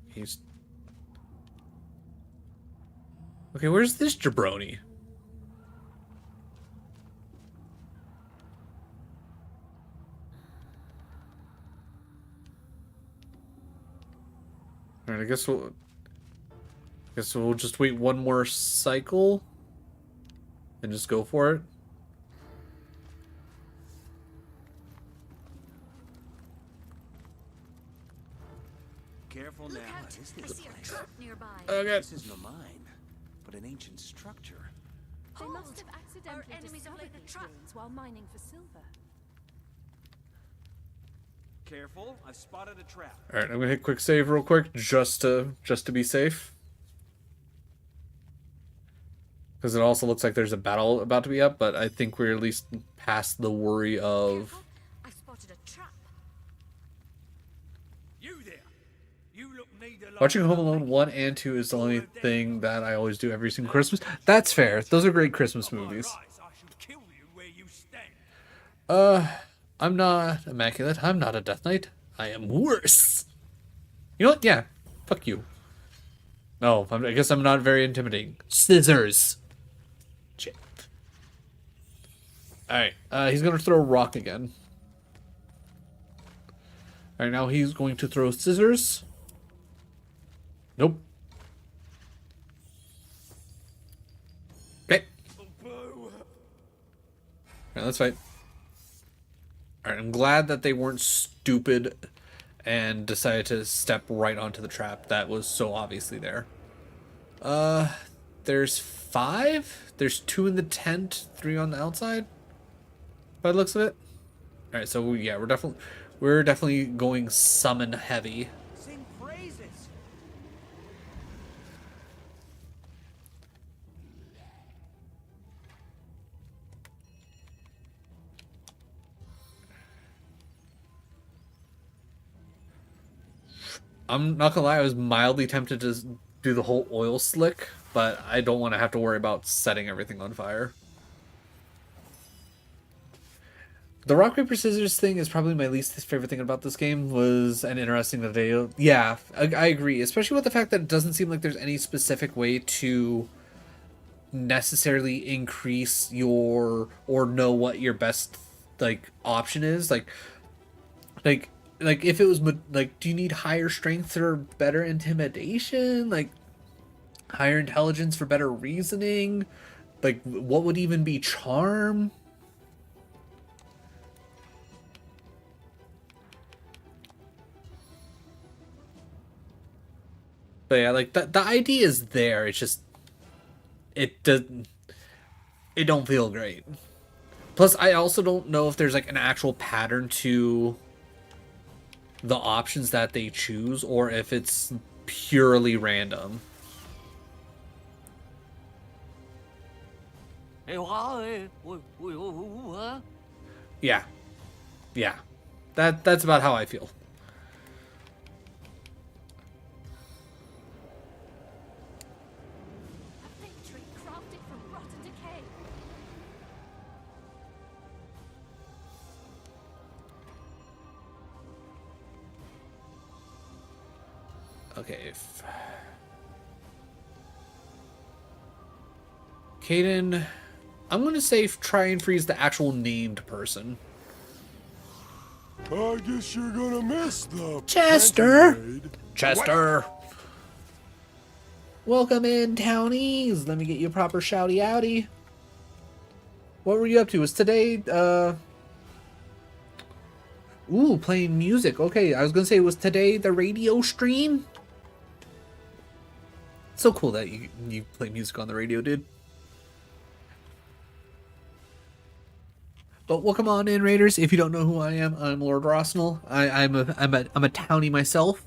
He's... Okay, where's this jabroni? Alright, I guess we'll just wait one more cycle and just go for it. Careful now. What is this place? Nearby. Okay. This is no mine, but an ancient structure. They must have accidentally enemies have discovered laid the these trap. ruins while mining for silver. Careful, I've spotted a trap. Alright, I'm gonna hit quick save real quick just to be safe. Because it also looks like there's a battle about to be up, but I think we're at least past the worry of... I spotted a trap. You there. You look neither like Watching Home Alone 1 and 2 is the only thing that I always do every single Christmas. That's fair. Those are great Christmas movies. I shall kill you where you stand. I'm not immaculate. I'm not a Death Knight. I am worse. You know what? Yeah. Fuck you. No, I guess I'm not very intimidating. Scissors. Shit. Alright. He's going to throw a rock again. Alright, now he's going to throw scissors. Nope. Okay. Alright, let's fight. Alright, I'm glad that they weren't stupid and decided to step right onto the trap that was so obviously there. There's 5? There's 2 in the tent, 3 on the outside? By the looks of it. Alright, so yeah, we're definitely going summon heavy. Sing praises. I'm not gonna lie, I was mildly tempted to do the whole oil slick, but I don't want to have to worry about setting everything on fire. The rock paper scissors thing is probably my least favorite thing about this game. Was an interesting that they, yeah, I agree, especially with the fact that it doesn't seem like there's any specific way to necessarily increase your or know what your best like option is. Like if it was like, do you need higher strength or better intimidation? Like higher intelligence for better reasoning? Like what would even be charm? But yeah, like the idea is there. It's just it doesn't it don't feel great. Plus, I also don't know if there's like an actual pattern to the options that they choose, or if it's purely random. Yeah, yeah, that's about how I feel. A victory crafted from rot and decay. Okay. Caden, I'm gonna say try and freeze the actual named person. I guess you're gonna miss the Chester. Pentagrade. Chester. Welcome in, townies. Let me get you a proper shouty outy. What were you up to? Was today ooh, playing music. Okay, I was gonna say, was today the radio stream? So cool that you play music on the radio, dude. But welcome on in, Raiders. If you don't know who I am, I'm Lord Rosnell. I'm a townie myself.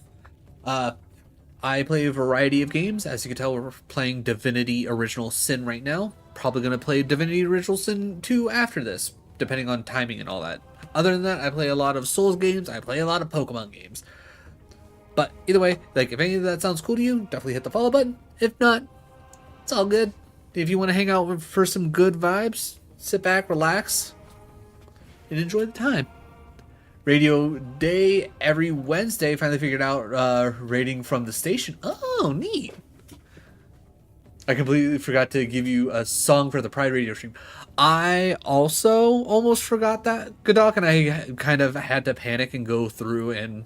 I play a variety of games. As you can tell, we're playing Divinity Original Sin right now. Probably gonna play Divinity Original Sin 2 after this, depending on timing and all that. Other than that, I play a lot of Souls games. I play a lot of Pokemon games. But either way, like if any of that sounds cool to you, definitely hit the follow button. If not, it's all good. If you want to hang out for some good vibes, sit back, relax, and enjoy the time. Radio day every Wednesday. Finally figured out rating from the station. Oh, neat. I completely forgot to give you a song for the Pride Radio stream. I also almost forgot that, Godok, and I kind of had to panic and go through and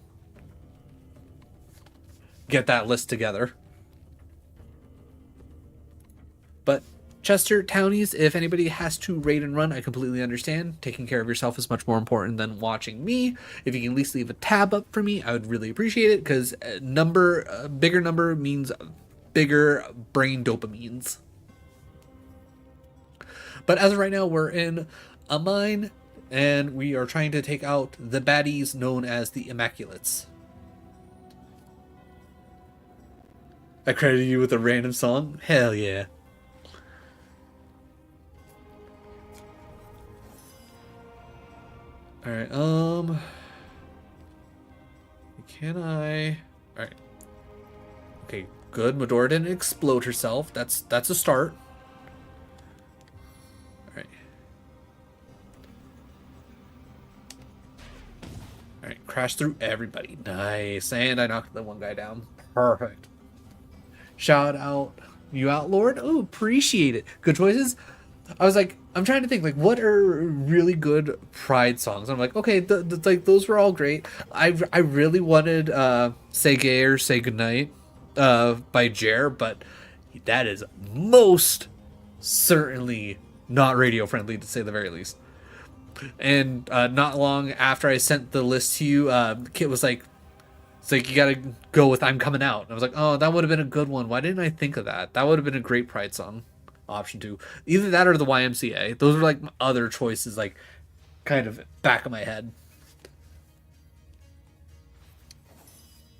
get that list together. But Chester, townies, if anybody has to raid and run, I completely understand. Taking care of yourself is much more important than watching me. If you can at least leave a tab up for me, I would really appreciate it, because a bigger number means bigger brain dopamines. But as of right now, we're in a mine, and we are trying to take out the baddies known as the Immaculates. I credited you with a random song? Hell yeah. Alright, can I... Alright. Okay, good. Medora didn't explode herself. That's a start. Alright. Alright, crash through everybody. Nice. And I knocked the one guy down. Perfect. Shout out, you out, Lord. Oh, appreciate it. Good choices. I was like, I'm trying to think, like, what are really good Pride songs? I'm like, okay, like those were all great. I really wanted "Say Gay" or "Say Goodnight" by Jer, but that is most certainly not radio friendly, to say the very least. And not long after I sent the list to you, Kit was like, it's like, you gotta go with "I'm Coming Out." And I was like, oh, that would have been a good one. Why didn't I think of that? That would have been a great Pride song. Option 2. Either that or the YMCA. Those were like my other choices, like kind of back of my head.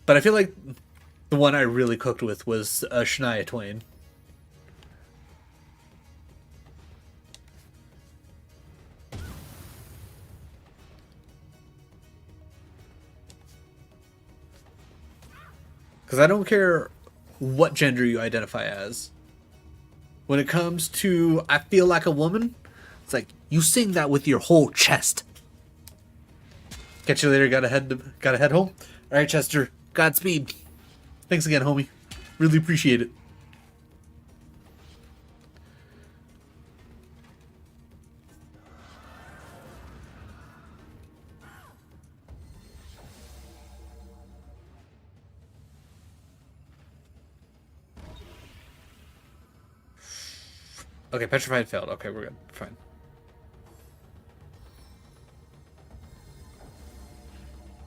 But I feel like the one I really cooked with was Shania Twain. Because I don't care what gender you identify as. When it comes to "I Feel Like a Woman," it's like, you sing that with your whole chest. Catch you later. Gotta head home. All right, Chester. Godspeed. Thanks again, homie. Really appreciate it. Okay, petrified failed. Okay, we're good. Fine.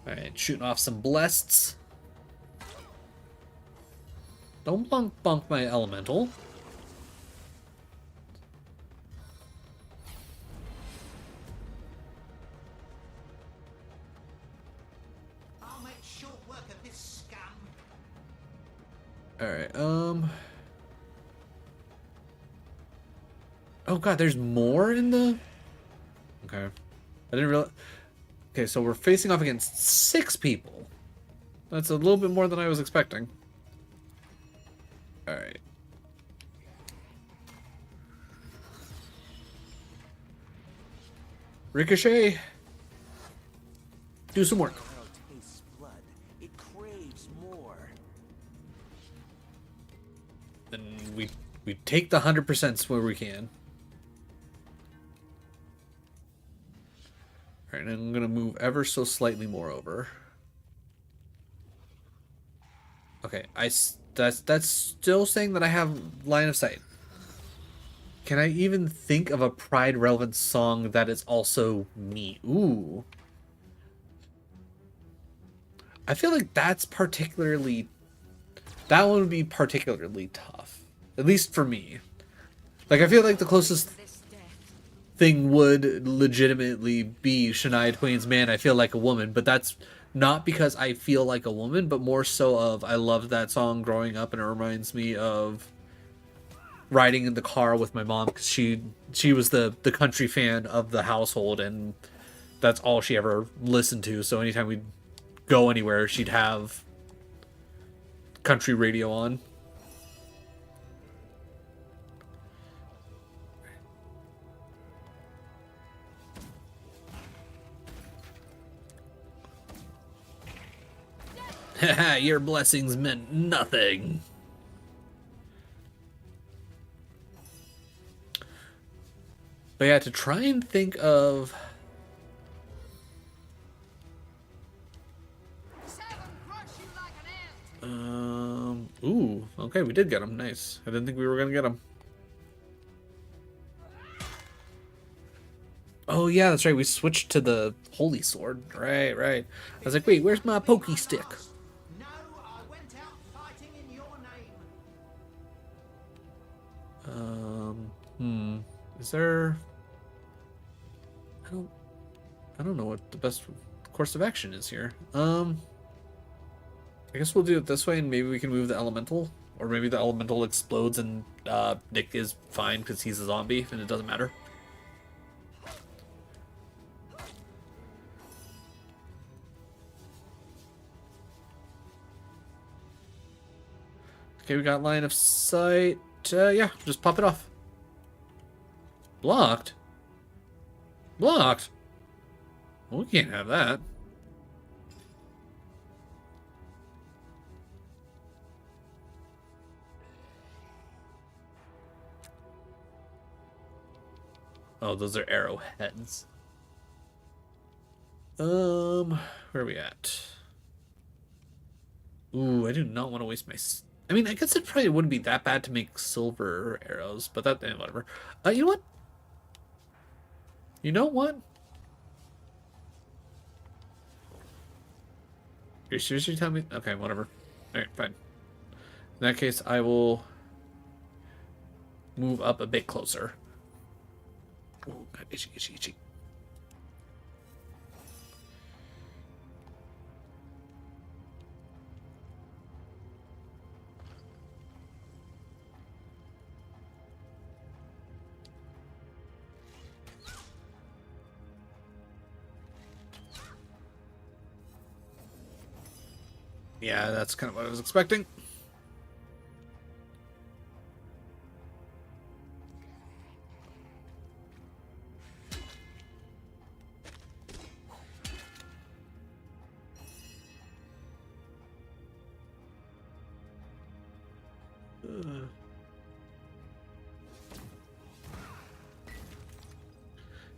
Alright, shooting off some blests. Don't bonk my elemental. I'll make short work of this scum. Alright, oh god, there's more in the... Okay. I didn't realize... Okay, so we're facing off against 6 people. That's a little bit more than I was expecting. Alright. Ricochet. Do some work. Arrow tastes blood. It craves more. Then we take the 100% where we can. Alright, and I'm gonna move ever so slightly more over. Okay, that's still saying that I have line of sight. Can I even think of a Pride relevant song that is also me? Ooh. I feel like that one would be particularly tough. At least for me. Like, I feel like the closest thing would legitimately be Shania Twain's Man, I Feel Like a Woman, but that's not because I feel like a woman, but more so of I loved that song growing up, and it reminds me of riding in the car with my mom, because she was the country fan of the household, and that's all she ever listened to. So anytime we'd go anywhere, she'd have country radio on. Haha, your blessings meant nothing. But yeah, to try and think of... Ooh, okay, we did get him. Nice. I didn't think we were gonna get him. Oh yeah, that's right. We switched to the holy sword. Right. I was like, wait, where's my pokey stick? No, I went out fighting in your name. Is there... I don't know what the best course of action is here. I guess we'll do it this way, and maybe we can move the elemental, or maybe the elemental explodes and Nick is fine because he's a zombie and it doesn't matter. Okay, we got line of sight. Yeah, just pop it off. Blocked? Blocked? Well, we can't have that. Oh, those are arrowheads. Where are we at? Ooh, I do not want to waste my... I mean, I guess it probably wouldn't be that bad to make silver arrows, but that... whatever. You know what? You know what? You're seriously telling me? Okay, whatever. Alright, fine. In that case, I will move up a bit closer. Oh, God, itchy. Yeah, that's kind of what I was expecting.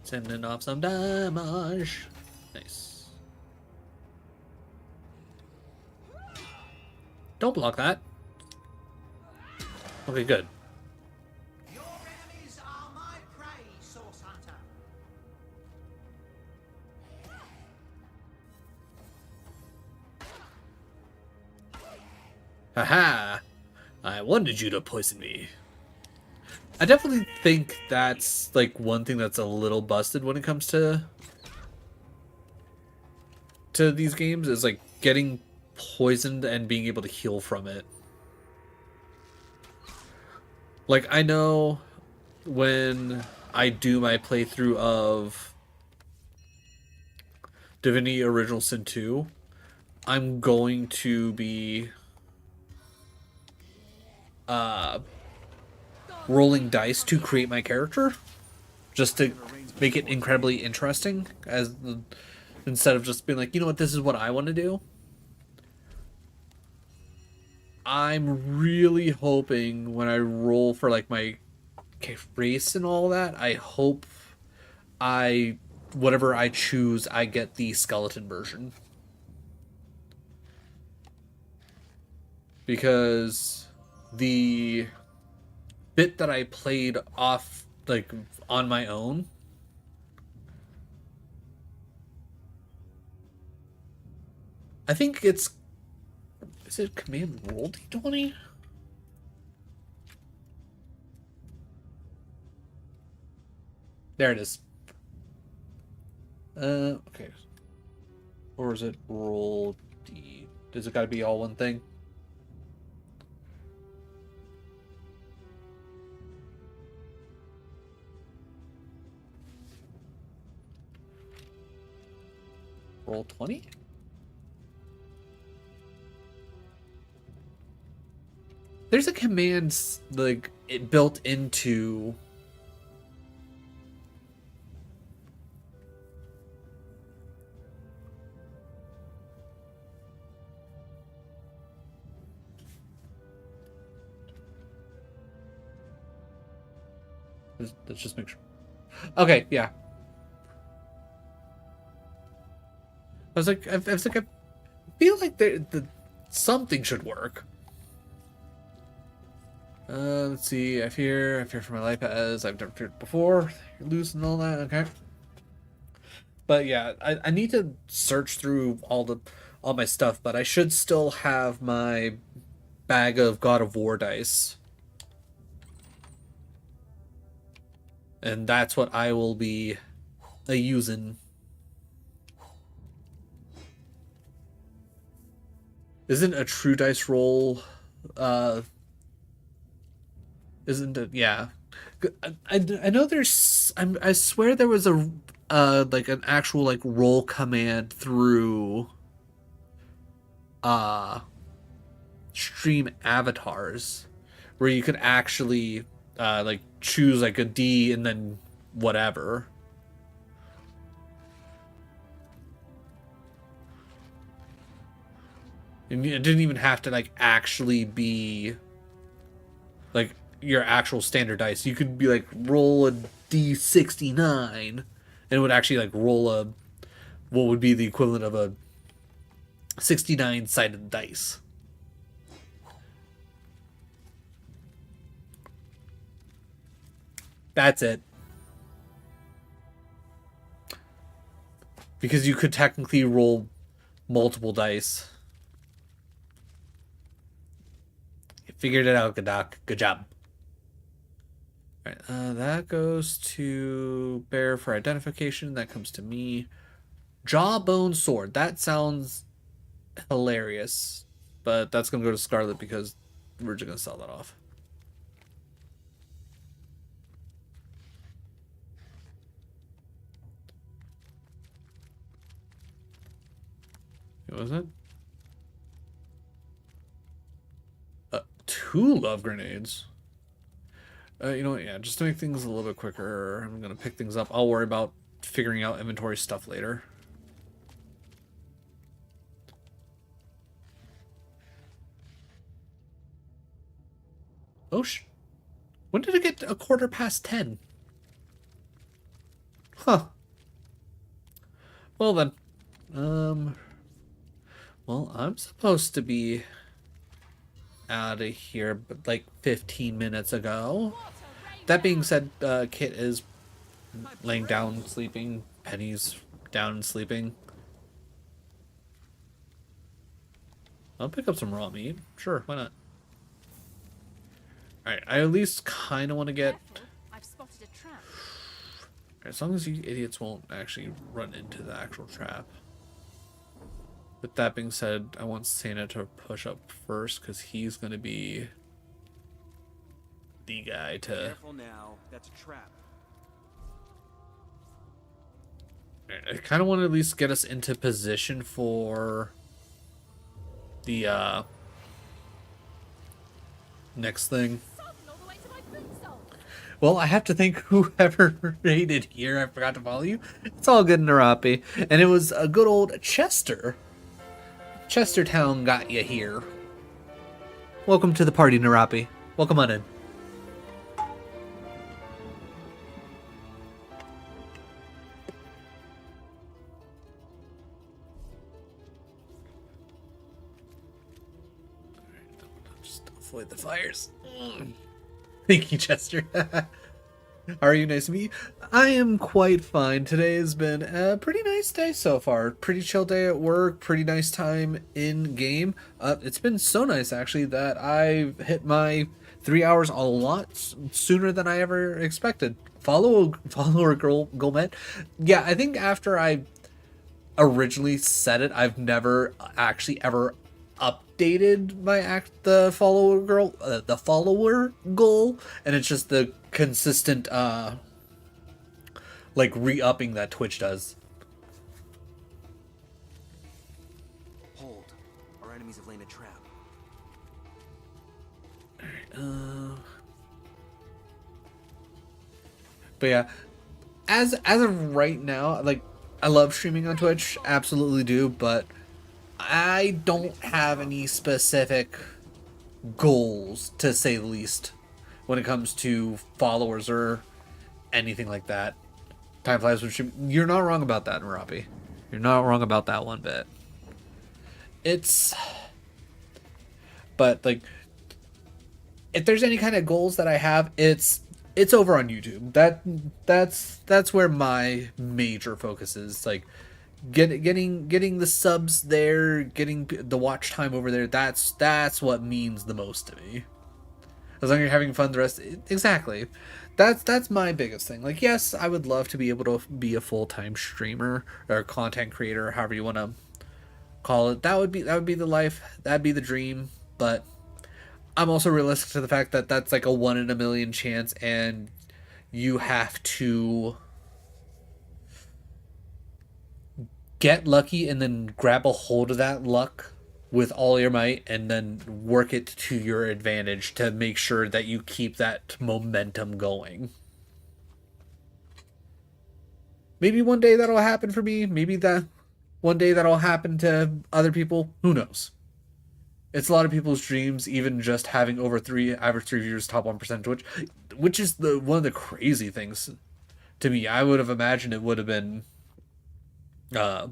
Sending off some damage. Nice. Don't block that. Okay, good. Your enemies are my prey, Source Hunter. Haha! I wanted you to poison me. I definitely think that's like one thing that's a little busted when it comes to these games is like getting poisoned and being able to heal from it. Like I know when I do my playthrough of Divinity Original Sin 2, I'm going to be rolling dice to create my character, just to make it incredibly interesting, instead of just being like, you know what, this is what I want to do. I'm really hoping when I roll for like my race and all that, I hope whatever I choose, I get the skeleton version. Because the bit that I played off, like, on my own, I think is it command roll d20? There it is. Okay. Or is it roll d? Does it gotta be all one thing? Roll 20? There's a command like it built into let's just make sure. Okay, yeah. I feel like something should work. Let's see. I fear for my life as I've never feared before. You're loose and all that. Okay. But yeah, I need to search through all my stuff, but I should still have my bag of God of War dice. And that's what I will be using. Isn't a true dice roll isn't it? Yeah. I know there's I swear there was a like an actual like roll command through stream avatars where you could actually like choose like a D and then whatever. And it didn't even have to like actually be like your actual standard dice. You could be like roll a D69 and it would actually like roll what would be the equivalent of a 69 sided dice. That's it. Because you could technically roll multiple dice. You figured it out, good doc. Good job. All right, that goes to Bear for identification. That comes to me. Jawbone sword. That sounds hilarious, but that's gonna go to Scarlet because we're just gonna sell that off. What was it? 2 love grenades. You know what? Yeah, just to make things a little bit quicker, I'm gonna pick things up. I'll worry about figuring out inventory stuff later. Oh, when did it get a 10:15? Huh. Well then. Well, I'm supposed to be out of here but like 15 minutes ago. That being said, Kit is laying down sleeping. Penny's down and sleeping. I'll pick up some raw meat. Sure, why not? Alright, I at least kind of want to get... I've spotted a trap. As long as you idiots won't actually run into the actual trap. With that being said, I want Santa to push up first because he's going to be the guy to... Careful now, that's a trap. I kind of want to at least get us into position for the next thing. Well, I have to thank whoever raided here. I forgot to follow you. It's all good, Narapi. And it was a good old Chester. Chestertown got you here. Welcome to the party, Narapi. Welcome on in. Just avoid the fires. Thank you, Chester. How are you? Nice to meet you. I am quite fine. Today has been a pretty nice day so far. Pretty chill day at work. Pretty nice time in game. It's been so nice actually that I've hit my 3 hours a lot sooner than I ever expected. Follower goal met. Yeah, I think after I originally said it, I've never actually ever updated my the follower goal, and it's just the consistent like re-upping that Twitch does. Hold. Our enemies have laid a trap. But yeah, as of right now, like, I love streaming on Twitch, absolutely do, but I don't have any specific goals, to say the least, when it comes to followers or anything like that. Time flies when streaming. You're not wrong about that, Narapi. You're not wrong about that one bit. But like, if there's any kind of goals that I have, it's over on YouTube. That's where my major focus is. Like, getting the subs there, getting the watch time over there. That's what means the most to me. As long as you're having fun, the rest exactly. That's my biggest thing. Like, yes, I would love to be able to be a full-time streamer or content creator, however you want to call it. That would be the life. That'd be the dream. But I'm also realistic to the fact that that's like a 1 in a million chance, and you have to get lucky and then grab a hold of that luck with all your might and then work it to your advantage to make sure that you keep that momentum going. Maybe one day that'll happen for me. Maybe that one day that'll happen to other people. Who knows? It's a lot of people's dreams, even just having over average 3 viewers, top 1% Twitch, which is one of the crazy things to me. I would have imagined it would have been, at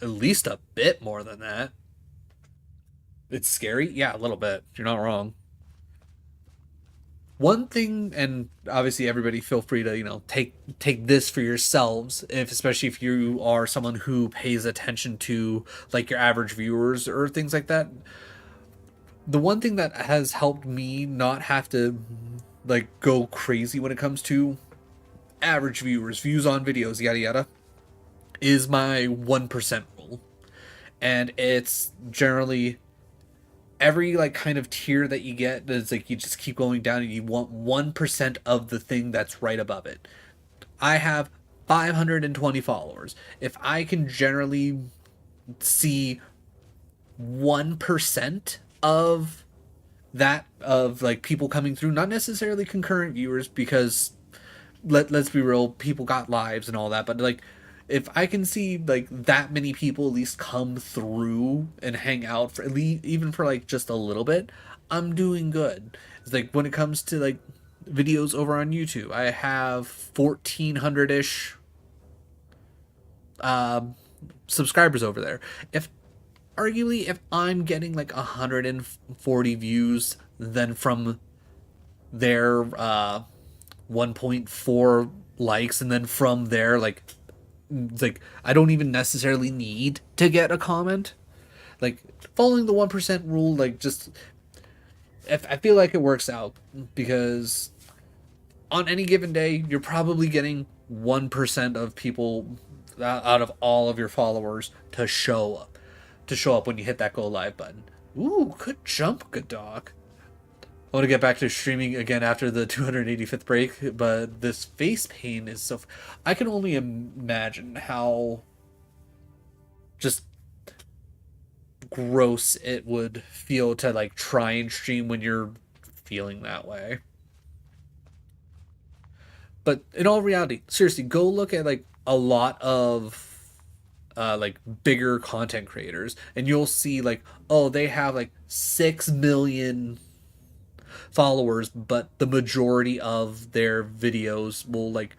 least a bit more than that. It's scary. Yeah, a little bit. You're not wrong. One thing, and obviously everybody feel free to, take this for yourselves, especially if you are someone who pays attention to like your average viewers or things like that. The one thing that has helped me not have to like go crazy when it comes to average views on videos, yada yada, is my 1% rule. And it's generally every like kind of tier that you get, it's like you just keep going down and you want 1% of the thing that's right above it. I have 520 followers. If I can generally see 1% of that, of like people coming through, not necessarily concurrent viewers, because let's be real, people got lives and all that, but like, if I can see like that many people at least come through and hang out for even for like just a little bit, I'm doing good. It's like when it comes to like videos over on YouTube, I have 1,400-ish subscribers over there. If arguably if I'm getting like 140 views, then from their 1.4 likes, and then from there like I don't even necessarily need to get a comment. Like following the 1% rule, like just if I feel like it works out, because on any given day you're probably getting 1% of people out of all of your followers to show up when you hit that go live button. Ooh, good jump, good dog. I want to get back to streaming again after the 285th break, but this face pain is so... I can only imagine how just gross it would feel to like try and stream when you're feeling that way. But in all reality, seriously, go look at like a lot of like bigger content creators, and you'll see like, oh, they have like 6 million followers, but the majority of their videos will like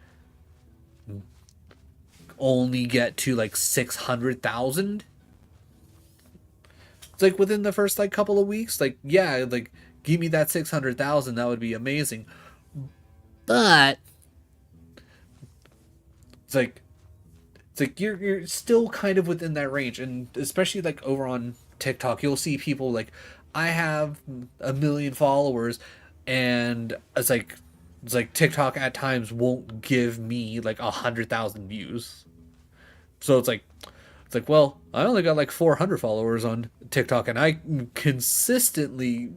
only get to like 600,000. It's like within the first like couple of weeks. Like, yeah, like give me that 600,000, that would be amazing. But it's like you're still kind of within that range, and especially like over on TikTok, you'll see people like, I have 1 million followers, and it's like TikTok at times won't give me like 100,000 views. So it's like, well, I only got like 400 followers on TikTok, and I consistently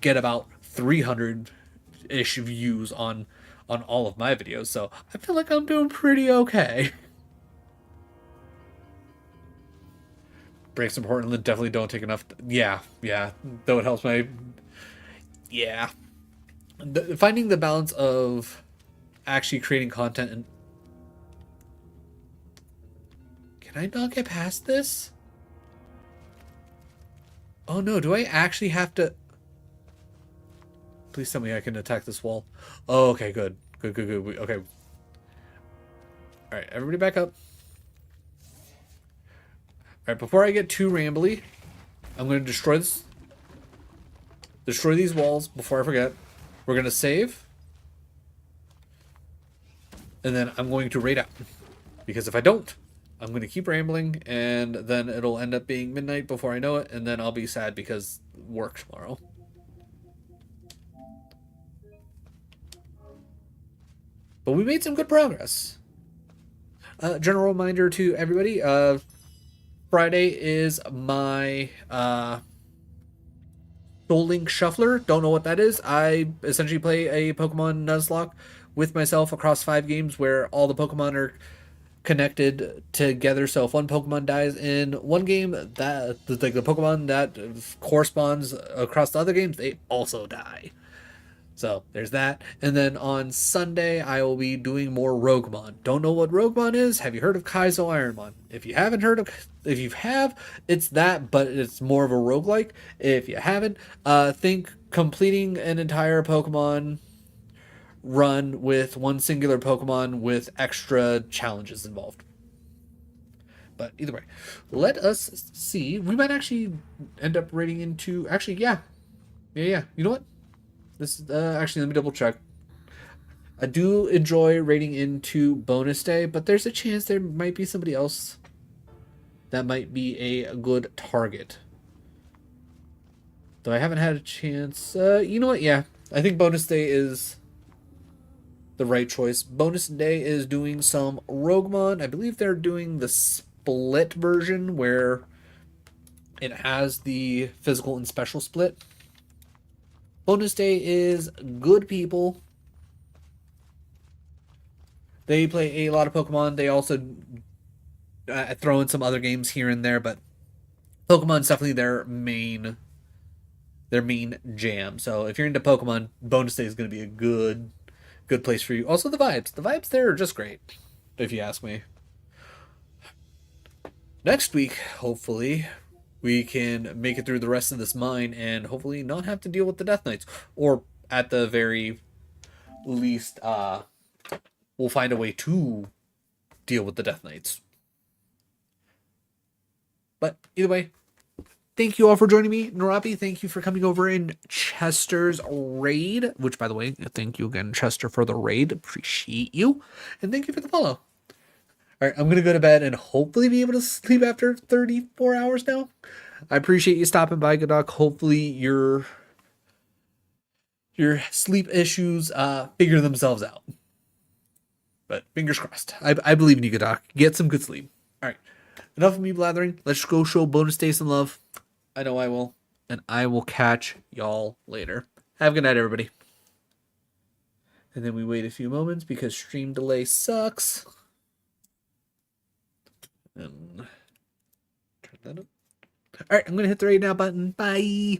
get about 300-ish views on all of my videos. So I feel like I'm doing pretty okay. Breaks important. Definitely don't take enough. Yeah. Though it helps my... Yeah. Finding the balance of actually creating content and... Can I not get past this? Oh no, do I actually have to... Please tell me I can attack this wall. Oh, okay, good. Good. Okay. Alright, everybody back up. Alright, before I get too rambly, I'm going to destroy these walls before I forget. We're going to save. And then I'm going to raid out. Because if I don't, I'm going to keep rambling, and then it'll end up being midnight before I know it, and then I'll be sad because work tomorrow. But we made some good progress. General reminder to everybody, Friday is my Soul Link Shuffler. Don't know what that is. I essentially play a Pokemon Nuzlocke with myself across 5 games where all the Pokemon are connected together. So if one Pokemon dies in one game, that like the Pokemon that corresponds across the other games, they also die. So there's that. And then on Sunday, I will be doing more Roguemon. Don't know what Roguemon is? Have you heard of Kaizo Ironmon? If you have, it's that, but it's more of a roguelike. If you haven't, think completing an entire Pokemon run with one singular Pokemon with extra challenges involved. But either way, let us see. We might actually end up raiding into... Actually, yeah. You know what? This is actually, let me double check. I do enjoy raiding into bonus day, but there's a chance there might be somebody else that might be a good target. Though I haven't had a chance. You know what? Yeah, I think bonus day is the right choice. Bonus day is doing some Roguemon. I believe they're doing the split version where it has the physical and special split. Bonus day is good people. They play a lot of Pokemon. They also throw in some other games here and there, but Pokemon's definitely their main jam. So if you're into Pokemon, bonus day is going to be a good place for you. Also the vibes there are just great, if you ask me. Next week, hopefully, we can make it through the rest of this mine and hopefully not have to deal with the Death Knights. Or at the very least, we'll find a way to deal with the Death Knights. But either way, thank you all for joining me. Narabi, thank you for coming over in Chester's raid. Which, by the way, thank you again, Chester, for the raid. Appreciate you. And thank you for the follow. All right, I'm going to go to bed and hopefully be able to sleep after 34 hours now. I appreciate you stopping by, Godok. Hopefully your sleep issues figure themselves out. But fingers crossed. I believe in you, Godok. Get some good sleep. All right. Enough of me blathering. Let's go show bonus day some love. I know I will. And I will catch y'all later. Have a good night, everybody. And then we wait a few moments because stream delay sucks. And turn that up. All right, I'm going to hit the right now button. Bye.